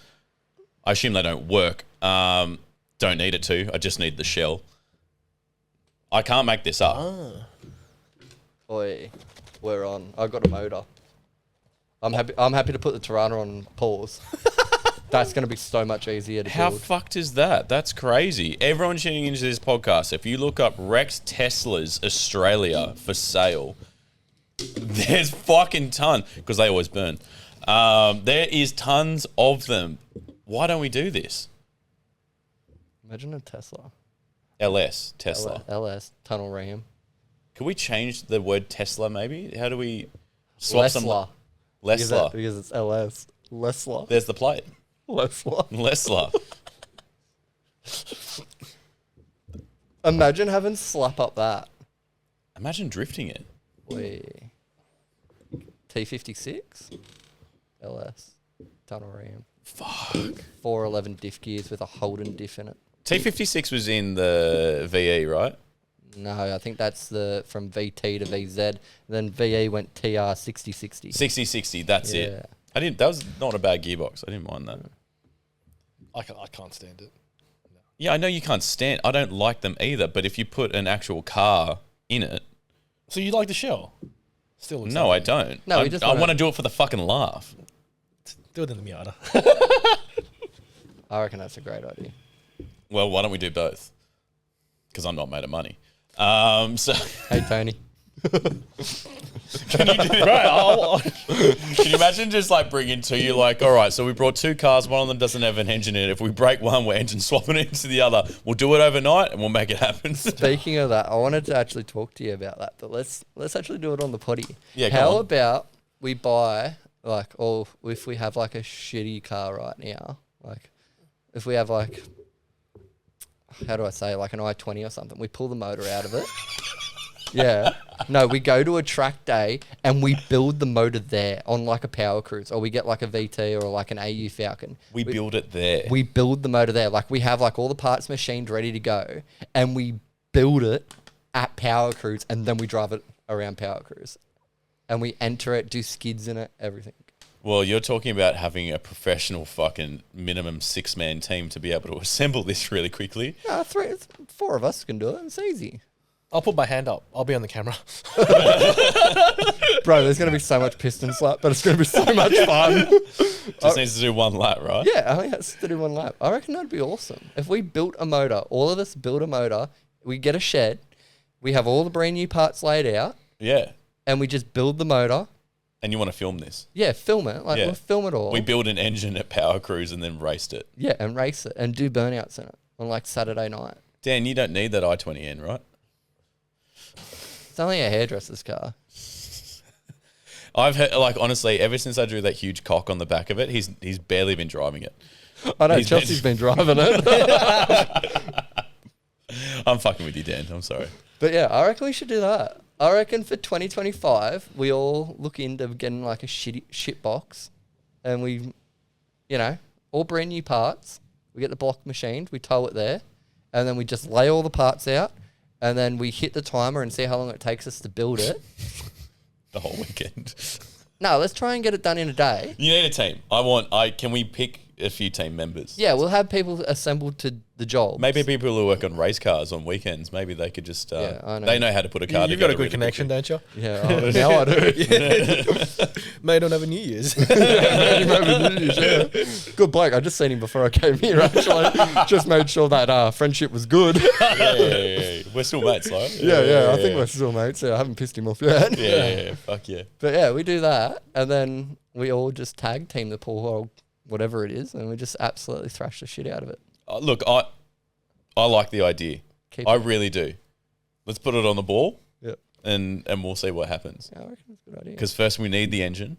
I assume they don't work. Don't need it to. I just need the shell. I can't make this up. Oi, we're on. I've got a motor. I'm happy to put the Tirana on pause. That's going to be so much easier to How build. fucked is that? That's crazy. Everyone tuning into this podcast, if you look up Rex Teslas Australia for sale, there's fucking ton, because they always burn. There is tons of them. Why don't we do this? Imagine a Tesla. Tesla. LS, tunnel ram. Can we change the word Tesla maybe? How do we swap some... Lesla. Lesla. Because it's LS. Lesla. There's the plate. Lesla. Lesla. Imagine having slap up that. Imagine drifting it. Wait. T56? LS. Tunnel ram. Fuck. 411 diff gears with a Holden diff in it. T56 was in the VE, right? No, I think that's the from VT to VZ. Then VE went TR 6060. 6060, that's Yeah. it. That was not a bad gearbox. I didn't mind that. I can't stand it. Yeah, I know you can't stand. I don't like them either. But if you put an actual car in it, So you like the shell? Still looks no, like I don't. No, we I just want to wanna- do it for the fucking laugh. do it in the Miata. I reckon that's a great idea. Well, why don't we do both? Because I'm not made of money. So Hey, Tony. can you do that? Can you imagine just like bringing two? You're like, all right, so we brought two cars. One of them doesn't have an engine in it. If we break one, we're engine swapping it into the other. We'll do it overnight and we'll make it happen. Speaking of that, I wanted to actually talk to you about that, but let's actually do it on the potty. Yeah, go How on. about we buy like, or if we have like a shitty car right now, like if we have like, how do I say, like an i20 or something, we pull the motor out of it. Yeah. No, we go to a track day and we build the motor there on like a power cruise, or we get like a VT or like an AU Falcon. We build it there. We build the motor there. Like we have like all the parts machined ready to go, and we build it at Power Cruise, and then we drive it around Power Cruise, and we enter it, do skids in it, everything. Well, you're talking about having a professional fucking minimum 6-man team to be able to assemble this really quickly. Four of us can do it. It's easy. I'll put my hand up. I'll be on the camera. Bro, there's going to be so much piston slap, but it's going to be so much fun. Just needs to do one lap, right? Yeah, I think that's to do one lap. I reckon that'd be awesome. If we built a motor, all of us build a motor, we get a shed, we have all the brand new parts laid out, Yeah. and we just build the motor. And you want to film this? Yeah, film it. Like, Yeah. we'll film it all. We build an engine at Power Cruise and then raced it. Yeah, and race it and do burnouts in it on like Saturday night. Dan, you don't need that i20N, right? It's only a hairdresser's car. I've heard, like, honestly, ever since I drew that huge cock on the back of it, he's barely been driving it. I know, He's Chelsea's been driving it. I'm fucking with you, Dan. I'm sorry. But yeah, I reckon we should do that. I reckon for 2025, we all look into getting like a shit box, and we, all brand new parts. We get the block machined, we tow it there, and then we just lay all the parts out, and then we hit the timer and see how long it takes us to build it. The whole weekend. No, let's try and get it done in a day. You need a team. Can we pick a few team members? Yeah, we'll have people assembled to the job. Maybe people who work on race cars on weekends, maybe they could just, Yeah, I know. they know how to put a car You've together. got a good really connection, quickly. don't you? Yeah, now I do. Mate, don't have a New Year's. Good bloke. I just seen him before I came here, actually. Just made sure that friendship was good. Yeah. We're still mates, right? Yeah, I think we're still mates. Yeah, I haven't pissed him off yet. Yeah, fuck yeah. But yeah, we do that, and then we all just tag team the pool or whatever it is, and we just absolutely thrash the shit out of it. Look, I like the idea. Keep I it. really do. Let's put it on the ball, Yep. and we'll see what happens. Yeah, I reckon it's a good idea. Because first we need the engine.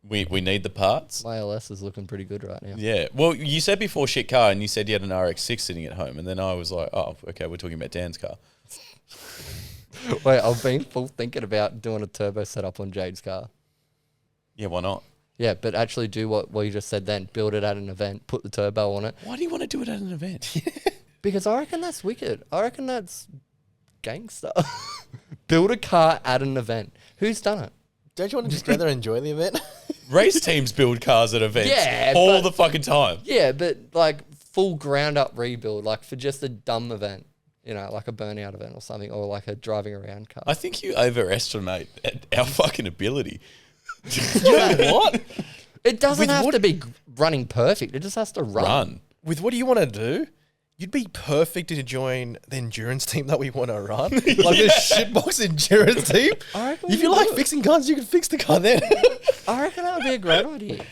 We need the parts. My LS is looking pretty good right now. Yeah. Well, you said before shit car, and you said you had an RX-6 sitting at home, and then I was like, oh, okay, we're talking about Dan's car. Wait, I've been full thinking about doing a turbo setup on Jade's car. Yeah, why not? Yeah, but actually do what you just said then. Build it at an event, put the turbo on it. Why do you want to do it at an event? Because I reckon that's wicked. I reckon that's gangster. Build a car at an event. Who's done it? Don't you want to just go there and enjoy the event? Race teams build cars at events Yeah, all but- the fucking time. Yeah, but like full ground up rebuild, like for just a dumb event, like a burnout event or something, or like a driving around car. I think you overestimate our fucking ability. What? It doesn't With have what- to be running perfect. It just has to run. Run. With what do you want to do? You'd be perfect to join the endurance team that we want to run. Like this shitbox endurance team. I reckon If you we like would. fixing cars, you can fix the car then. I reckon that would be a great idea.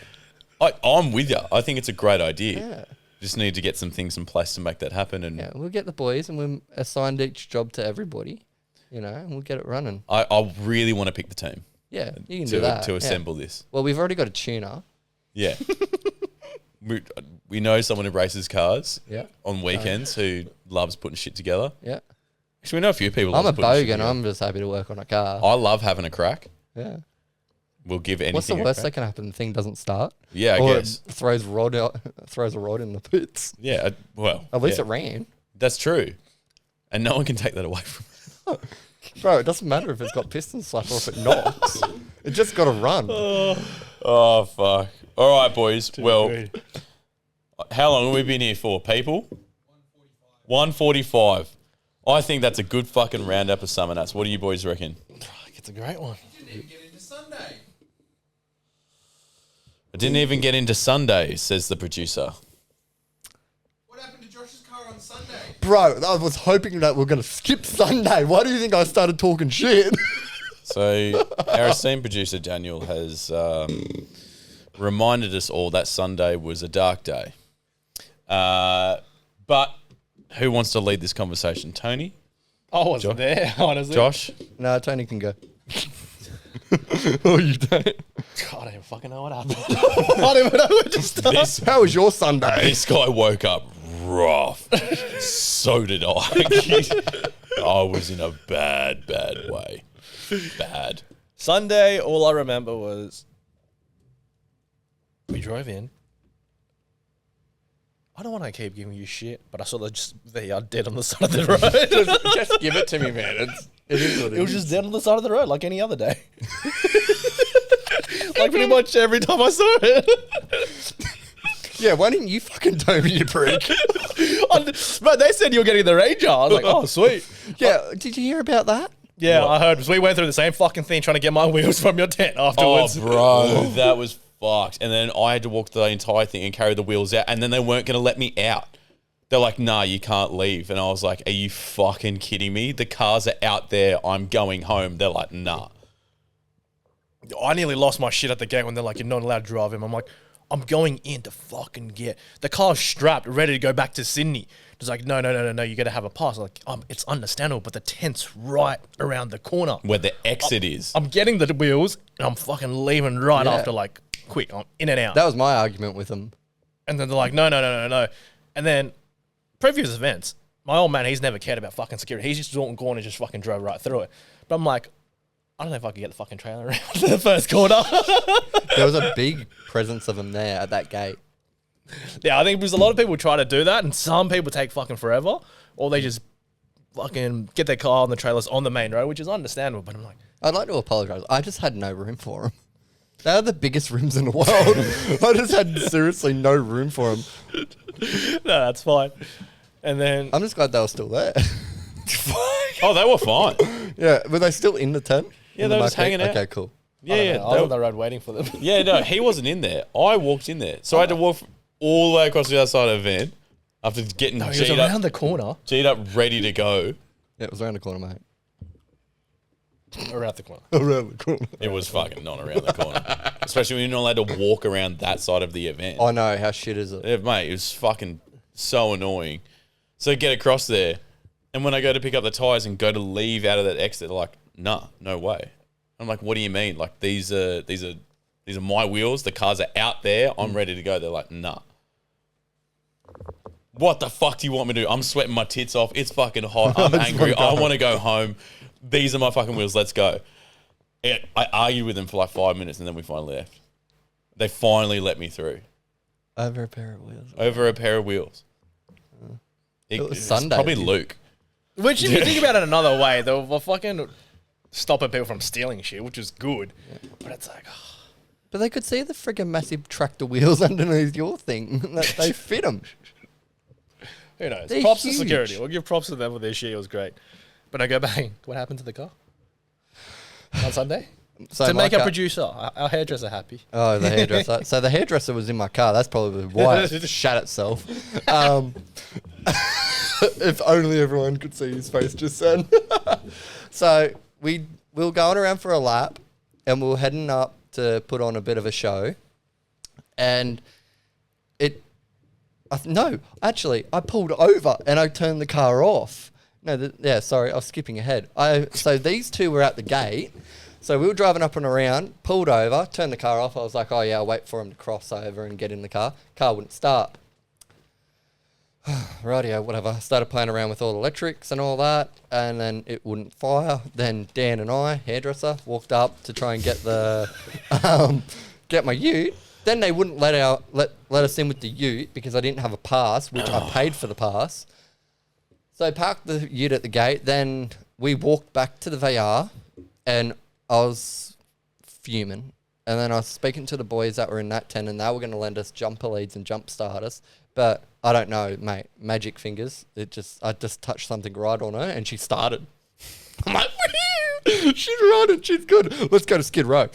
I'm with you. I think it's a great idea. Yeah. Just need to get some things in place to make that happen. And Yeah, we'll get the boys and we'll assign each job to everybody, you know, and we'll get it running. I really want to pick the team Yeah, you can do that. to yeah. assemble this. Well, we've already got a tuner. Yeah. we know someone who races cars Yeah. on weekends who loves putting shit together. Yeah. Actually, we know a few people. I'm that a love putting shit bogan. together. I'm just happy to work on a car. I love having a crack. Yeah. We'll give anything. What's the a worst crack. that can happen? The thing doesn't start. Yeah, I Or guess. it throws a rod in the pits. Yeah, well. At least yeah. it ran. That's true. And no one can take that away from it. Bro, it doesn't matter if it's got piston slap or if it knocks. It just got to run. Oh, fuck. All right, boys. Well, how long have we been here for, people? 1:45. I think that's a good fucking roundup of Summernats. What do you boys reckon? It's a great one. I didn't even get into Sunday, says the producer. What happened to Josh's car on Sunday? Bro, I was hoping that we're going to skip Sunday. Why do you think I started talking shit? So our esteemed producer, Daniel, has reminded us all that Sunday was a dark day. But who wants to lead this conversation? Tony? I wasn't there, honestly. Josh? No, Tony can go. Oh, you don't? God, I don't even fucking know what happened. I don't even know where to start. This, How was your Sunday? this guy woke up rough. So did I. I was in a bad way. Bad. Sunday, all I remember was we drove in. I don't want to keep giving you shit, but I saw the yard dead on the side of the road. Just give it to me, man. It is what It was just dead on the side of the road like any other day. Like pretty much every time I saw it. Yeah, why didn't you fucking tow me, you prick? But they said you were getting the Ranger. I was like, oh, sweet. Yeah, did you hear about that? Yeah, I heard. 'Cause we went through the same fucking thing trying to get my wheels from your tent afterwards. Oh, bro, that was fucked. And then I had to walk the entire thing and carry the wheels out, and then they weren't going to let me out. They're like, nah, you can't leave. And I was like, are you fucking kidding me? The cars are out there. I'm going home. They're like, nah. I nearly lost my shit at the gate when they're like, you're not allowed to drive him. I'm like, I'm going in to fucking get the car's strapped, ready to go back to Sydney. It's like, no, you got to have a pass. Like, it's understandable, but the tent's right around the corner. Where the exit is. I'm getting the wheels and I'm fucking leaving right Yeah. after, like, quick. I'm in and out. That was my argument with them. And then they're like, no. And then previous events, my old man, he's never cared about fucking security. He's just gone and just fucking drove right through it. But I'm like, I don't know if I could get the fucking trailer around to the first corner. There was a big presence of them there at that gate. Yeah, I think because a lot of people try to do that and some people take fucking forever or they just fucking get their car on the trailers on the main road, which is understandable. But I'm like, I'd like to apologise. I just had no room for them. They are the biggest rooms in the world. I just had seriously no room for them. no, that's fine. And then, I'm just glad they were still there. Oh, they were fine. Yeah, were they still in the tent? Yeah, In they the were just marquee? hanging out. Okay, cool. Yeah, I was on the road waiting for them. Yeah, no, he wasn't in there. I walked in there. So I had to walk all the way across the other side of the van after getting No, he was G'd around up, the corner. G'd up, ready to go. Yeah, it was around the corner, mate. Around the corner. Around the corner. It was fucking not around the corner. Especially when you're not allowed to walk around that side of the event. I know, how shit is it? Yeah, mate, it was fucking so annoying. So I get across there, and when I go to pick up the tyres and go to leave out of that exit, they're like, nah, no way. I'm like, what do you mean? Like, these are my wheels. The cars are out there. I'm ready to go. They're like, nah. What the fuck do you want me to do? I'm sweating my tits off. It's fucking hot. I'm angry. I want to go home. These are my fucking wheels. Let's go. I argued with them for like 5 minutes, and then we finally left. They finally let me through. Over a pair of wheels. Over a pair of wheels. It was It's Sunday, Probably dude. Luke. Which, if you think about it another way, they were fucking stopping people from stealing shit, which is good. But it's like, But they could see the friggin' massive tractor wheels underneath your thing. That they fit them. who knows? They're Props huge. to security. We'll give props to them with their shit. It was great. But I go back. What happened to the car on Sunday? So To my make our car- producer, our hairdresser, happy. Oh, the hairdresser. So the hairdresser was in my car. That's probably why it shat itself. If only everyone could see his face just then. So we were going around for a lap, and we were heading up to put on a bit of a show, and I pulled over and I turned the car off. Sorry, I was skipping ahead. So these two were at the gate. So we were driving up and around, pulled over, turned the car off. I was like, oh yeah, I'll wait for him to cross over and get in the car. Car wouldn't start. Rightio, whatever. Started playing around with all the electrics and all that, and then it wouldn't fire. Then Dan and I, hairdresser, walked up to try and get the get my ute. Then they wouldn't let us in with the ute because I didn't have a pass, which I paid for the pass. So I parked the ute at the gate. Then we walked back to the VR, and I was fuming. And then I was speaking to the boys that were in that tent, and they were going to lend us jumper leads and jump starters. But I don't know, mate. Magic fingers. I just touched something right on her, and she started. I'm like, she's running. She's good. Let's go to Skid Row.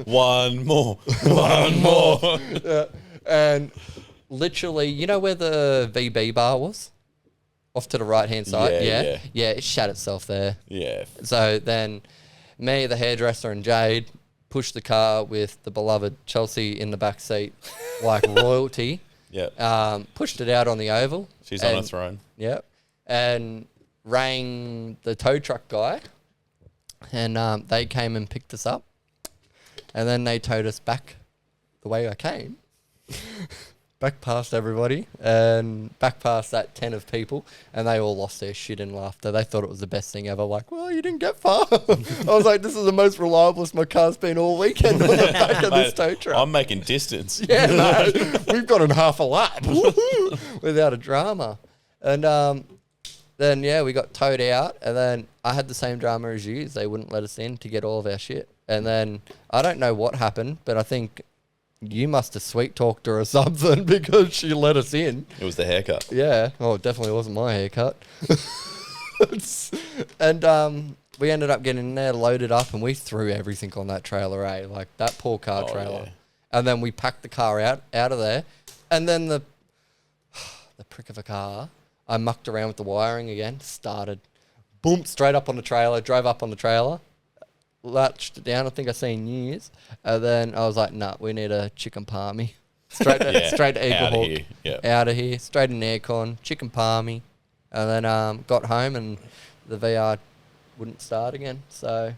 One more. And literally, you know where the VB bar was? Off to the right-hand side? Yeah, it shut itself there. Yeah. So then me, the hairdresser, and Jade pushed the car with the beloved Chelsea in the back seat like royalty. Yeah. Pushed it out on the oval. She's on a throne. Yep. And rang the tow truck guy, and they came and picked us up, and then they towed us back the way I came, back past everybody, and back past that 10 of people, and they all lost their shit in laughter. They thought it was the best thing ever. Like, well, you didn't get far. I was like, this is the most reliablest my car's been all weekend on the back of this tow truck. I'm making distance. Yeah, no, we've got in half a lap without a drama. And then, yeah, we got towed out, and then I had the same drama as you. They wouldn't let us in to get all of our shit. And then I don't know what happened, but I think you must have sweet-talked her or something because she let us in. It was the haircut. Yeah. Oh, it definitely wasn't my haircut. And we ended up getting in there, loaded up, and we threw everything on that trailer, eh? Like, that poor car trailer. Yeah. And then we packed the car out of there, and then the prick of a car, I mucked around with the wiring again, started, boom, straight up on the trailer, drove up on the trailer, latched it down. I think I seen years. And then I was like, nah, we need a chicken palmy. Straight to Eagle Hawk. Out of here. Straight in aircon, chicken palmy. And then got home and the VR wouldn't start again. So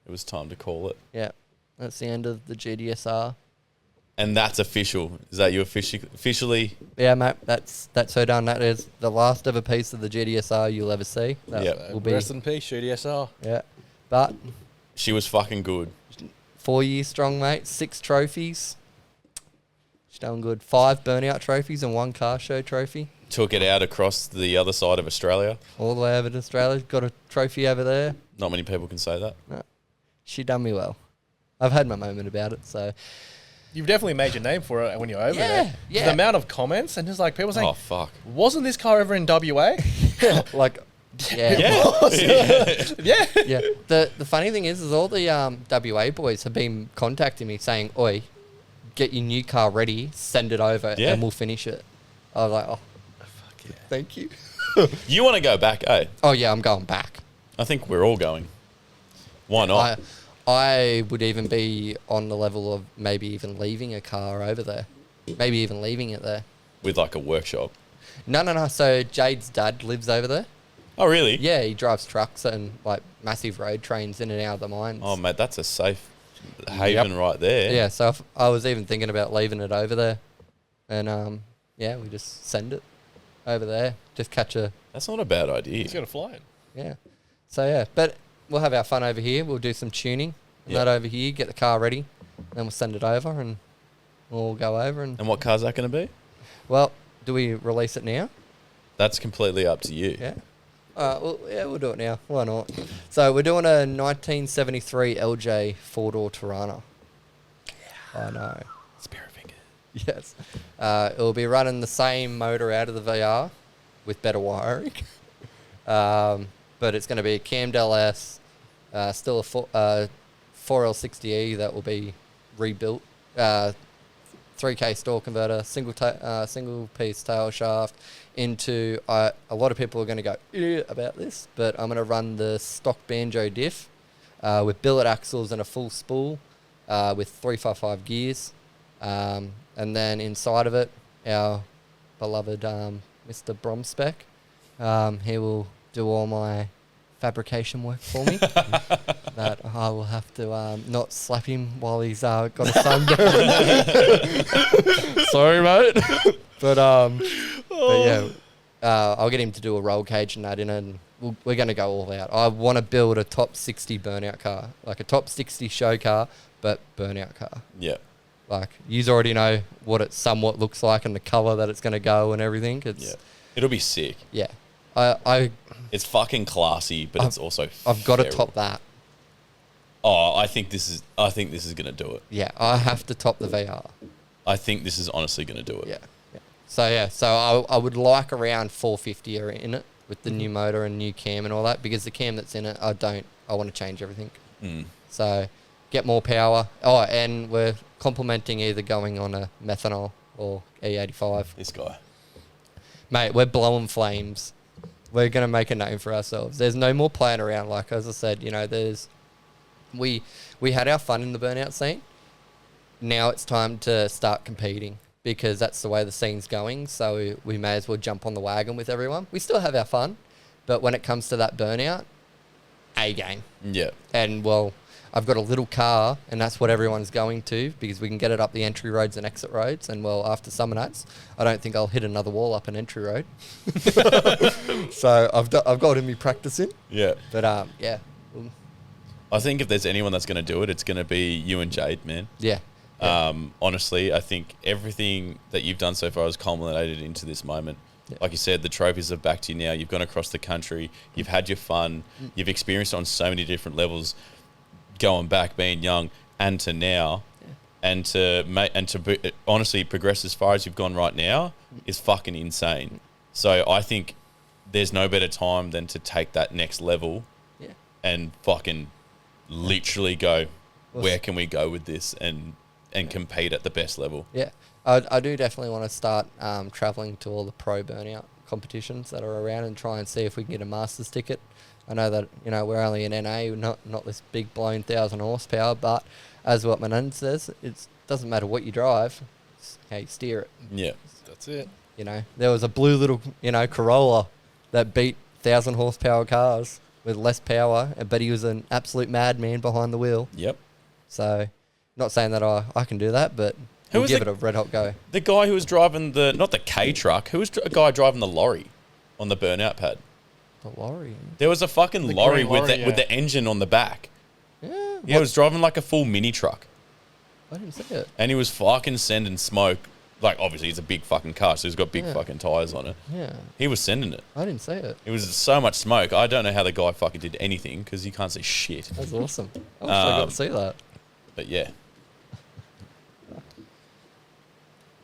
It was time to call it. yeah, that's the end of the GDSR. And that's official. Is that you officially? Yeah, mate, that's her done. That is the last ever piece of the GDSR you'll ever see. That Yep. will be, Rest in peace, GDSR. yeah. But She was fucking good. 4 years strong, mate. 6 trophies. She's done good. 5 burnout trophies and 1 car show trophy. Took it out across the other side of Australia. All the way over to Australia. Got a trophy over there. Not many people can say that. No, she done me well. I've had my moment about it, so You've definitely made your name for it when you're over Yeah, there. yeah. The amount of comments and just like people saying, Oh, fuck. wasn't this car ever in WA? like, yeah. Yeah. Yeah. The funny thing is all the WA boys have been contacting me saying, oi, get your new car ready, send it over, Yeah. and we'll finish it. I was like, oh, fuck yeah. Thank you. You want to go back, eh? Oh, yeah, I'm going back. I think we're all going. Why not? I would even be on the level of maybe even leaving a car over there. Maybe even leaving it there. With like a workshop. No. So Jade's dad lives over there. Oh, really? Yeah, he drives trucks and like massive road trains in and out of the mines. Oh, mate, that's a safe haven right there. Yeah, so I was even thinking about leaving it over there. And yeah, we just send it over there. Just catch a, That's not a bad idea. He's got to fly it. yeah. So yeah, but we'll have our fun over here. We'll do some tuning and Yeah. that over here, get the car ready, then we'll send it over and we'll go over and, And what car's that going to be? well, do we release it now? That's completely up to you. Yeah. Well, yeah, we'll do it now. Why not? So we're doing a 1973 LJ 4-door Tirana. Yeah. I know. Spirit finger. Yes. It'll be running the same motor out of the VR with better wiring. But it's going to be a Camdell S, still a 4L60E that will be rebuilt, 3K store converter, single piece tail shaft into, a lot of people are going to go about this, but I'm going to run the stock banjo diff with billet axles and a full spool with 355 gears. And then inside of it, our beloved Mr. Bromspec, he will do all my fabrication work for me. That I will have to not slap him while he's got a sunburn. Sorry, mate. But yeah, I'll get him to do a roll cage and that in it, and we're going to go all out. I want to build a top 60 burnout car, like a top 60 show car, but burnout car. Yeah. Like, you already know what it somewhat looks like and the colour that it's going to go and everything. It's It'll be sick. Yeah. It's fucking classy, but it's also I've got to feral. top that. Oh, I think this is gonna do it. Yeah, I have to top the VR. I think this is honestly gonna do it. Yeah. So I would like around 450 in it with the new motor and new cam and all that, because the cam that's in it, I want to change everything. So get more power. Oh, and we're complementing either going on a methanol or E85. This guy. Mate, we're blowing flames. We're going to make a name for ourselves. There's no more playing around. Like, as I said, you know, we had our fun in the burnout scene. Now it's time to start competing, because that's the way the scene's going. So we may as well jump on the wagon with everyone. We still have our fun, but when it comes to that burnout, A game. Yeah. And, well, I've got a little car, and that's what everyone's going to, because we can get it up the entry roads and exit roads. And, well, after Summernats, I don't think I'll hit another wall up an entry road. So I've got to be practicing. Yeah. But, yeah. I think if there's anyone that's gonna do it, it's gonna be you and Jade, man. Yeah. Honestly, I think everything that you've done so far has culminated into this moment. Yeah. Like you said, the trophies are back to you now. You've gone across the country. You've had your fun. You've experienced it on so many different levels, going back, being young, and to now, and to honestly progress as far as you've gone right now is fucking insane. So I think there's no better time than to take that next level and fucking literally go, where can we go with this, and compete at the best level. Yeah. I do definitely want to start travelling to all the pro burnout competitions that are around and try and see if we can get a master's ticket. I know that, you know, we're only in NA, not this big blown 1,000 horsepower, but as what my nan says, it doesn't matter what you drive, it's how you steer it. Yeah. That's it. You know, there was a blue little, you know, Corolla that beat 1,000 horsepower cars with less power, but he was an absolute madman behind the wheel. Yep. So, not saying that I can do that, but Who we'll was give the- it a red hot go. The guy who was driving not the K truck, who was a guy driving the lorry on the burnout pad? The lorry. There was a fucking The lorry green with lorry, with the engine on the back. Yeah, Yeah, it was driving like a full mini truck. I didn't see it. And he was fucking sending smoke. Like, obviously, it's a big fucking car, so he's got big fucking tyres on it. Yeah, He was sending it. I didn't see it. It was so much smoke. I don't know how the guy fucking did anything, because you can't see shit. That's awesome. I wish I got to see that. But yeah.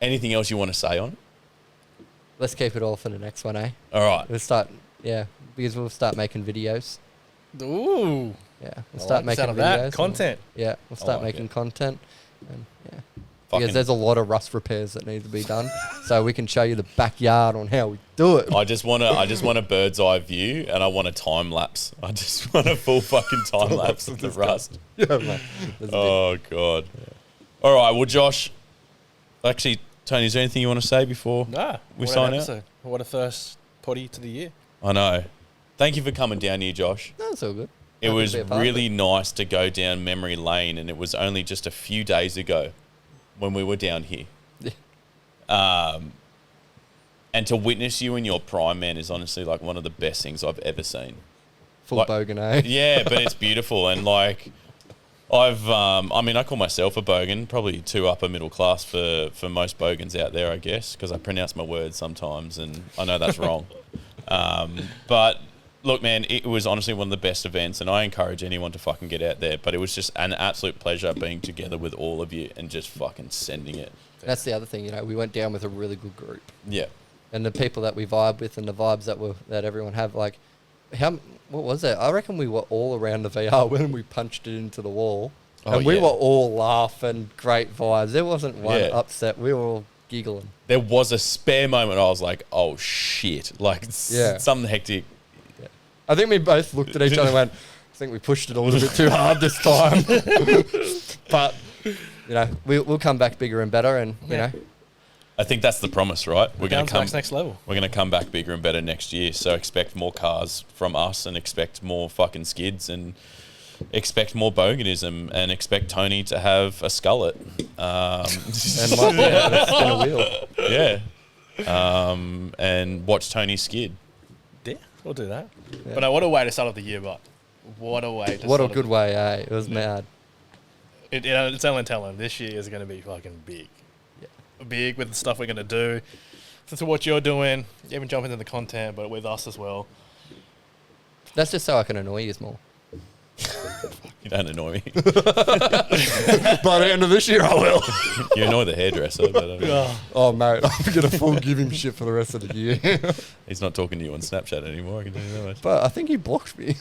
Anything else you want to say on it? Let's keep it all for the next one, eh? All right. We'll start, because we'll start making videos. Ooh. Yeah, we'll I start like the making sound of videos. that. and- Content. Yeah, we'll start like making it. content. And yeah. Fucking- Because there's a lot of rust repairs that need to be done, so we can show you the backyard on how we do it. I just want a bird's eye view, and I want a time lapse. I just want a full fucking time lapse of the rust. Yeah, mate. There's a bit- Oh god. All right. Well, Josh. Actually, Tony, is there anything you want to say before Nah. we what sign an out? episode. What a first potty to the year. I know. Thank you for coming down here, Josh. No, it's all good. It Happy to was be a part of really it. nice to go down memory lane, and it was only just a few days ago when we were down here. Yeah. And to witness you in your prime, man, is honestly like one of the best things I've ever seen. Full Like- bogan, eh? Yeah, but it's beautiful, and like I call myself a bogan, probably too upper middle class for most bogans out there, I guess, because I pronounce my words sometimes, and I know that's wrong. But look, man, it was honestly one of the best events, and I encourage anyone to fucking get out there. But it was just an absolute pleasure being together with all of you and just fucking sending it. That's the other thing, you know, we went down with a really good group. Yeah. And the people that we vibe with and the vibes that everyone have, like, what was it? I reckon we were all around the VR when we punched it into the wall. And we were all laughing, great vibes. There wasn't one Yeah. upset. We were all giggling. There was a spare moment. I was like, "Oh shit!" Like Yeah. something hectic. I think we both looked at each other and went, I think we pushed it a little bit too hard this time. But, you know, we'll come back bigger and better and, you know. I think that's the promise, right? We're going to come next level. We're going to come back bigger and better next year. So expect more cars from us, and expect more fucking skids, and expect more boganism, and expect Tony to have a skullet. And let's spin a wheel. Yeah. And watch Tony skid. Yeah, we'll do that. But no, what a way to start off the year, but what a way to What a start good off- way, eh? It was mad. It's Ellen telling. This year is going to be fucking big. Big with the stuff we're going to do. So what you're doing, even jump into the content, but with us as well. That's just so I can annoy you more. You don't annoy me. By the end of this year, I will. You annoy the hairdresser, but Oh, mate, I'm going to full give him shit for the rest of the year. he's not talking to you on Snapchat anymore. I can tell you that much. But I think he blocked me.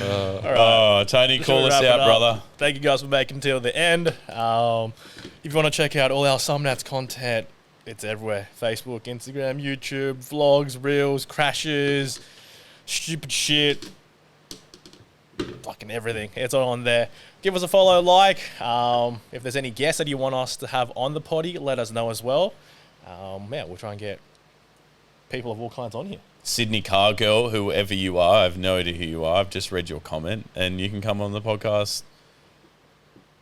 Oh, Tony, Should call we us wrap it out, up? brother. Thank you guys for making it till the end. If you want to check out all our Summernats content, it's everywhere. Facebook, Instagram, YouTube, vlogs, reels, crashes, stupid shit. Fucking everything. It's all on there. Give us a follow, like. If there's any guests that you want us to have on the potty, let us know as well. We'll try and get people of all kinds on here. Sydney car girl, whoever you are, I have no idea who you are. I've just read your comment, and you can come on the podcast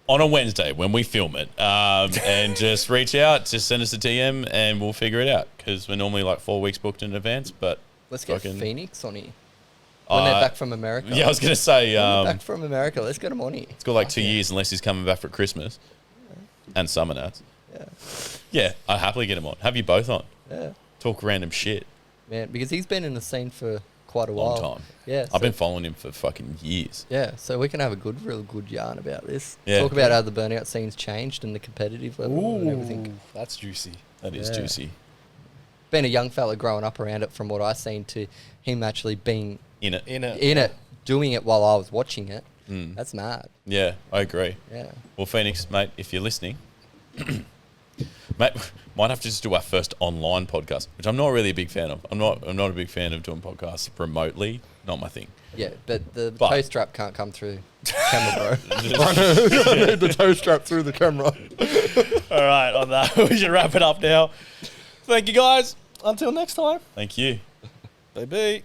on a Wednesday when we film it, and just reach out, just send us a DM, and we'll figure it out, because we're normally like 4 weeks booked in advance. But Let's get fucking- Phoenix on here. When they're back from America. Yeah, I was gonna say When they're back from America. Let's get him on here. it's got like 2 years unless he's coming back for Christmas and Summernats. Yeah. Yeah, I'll happily get him on. Have you both on? Yeah. Talk random shit. Man, because he's been in the scene for quite a Long while. time. Yeah. I've been following him for fucking years. Yeah, so we can have a real good yarn about this. Yeah. Talk about how the burnout scene's changed and the competitive level and everything. That's juicy. That is Yeah. juicy. Being a young fella growing up around it, from what I've seen, to him actually being In it. In it, doing it while I was watching it. That's mad. Yeah, I agree. Yeah. Well, Phoenix, mate, if you're listening, mate, might have to just do our first online podcast, which I'm not really a big fan of. I'm not a big fan of doing podcasts remotely. Not my thing. Yeah, but the But- toe strap can't come through camera, bro. I need the toe strap through the camera. All right, on that, we should wrap it up now. Thank you, guys. Until next time. Thank you. Bye-bye.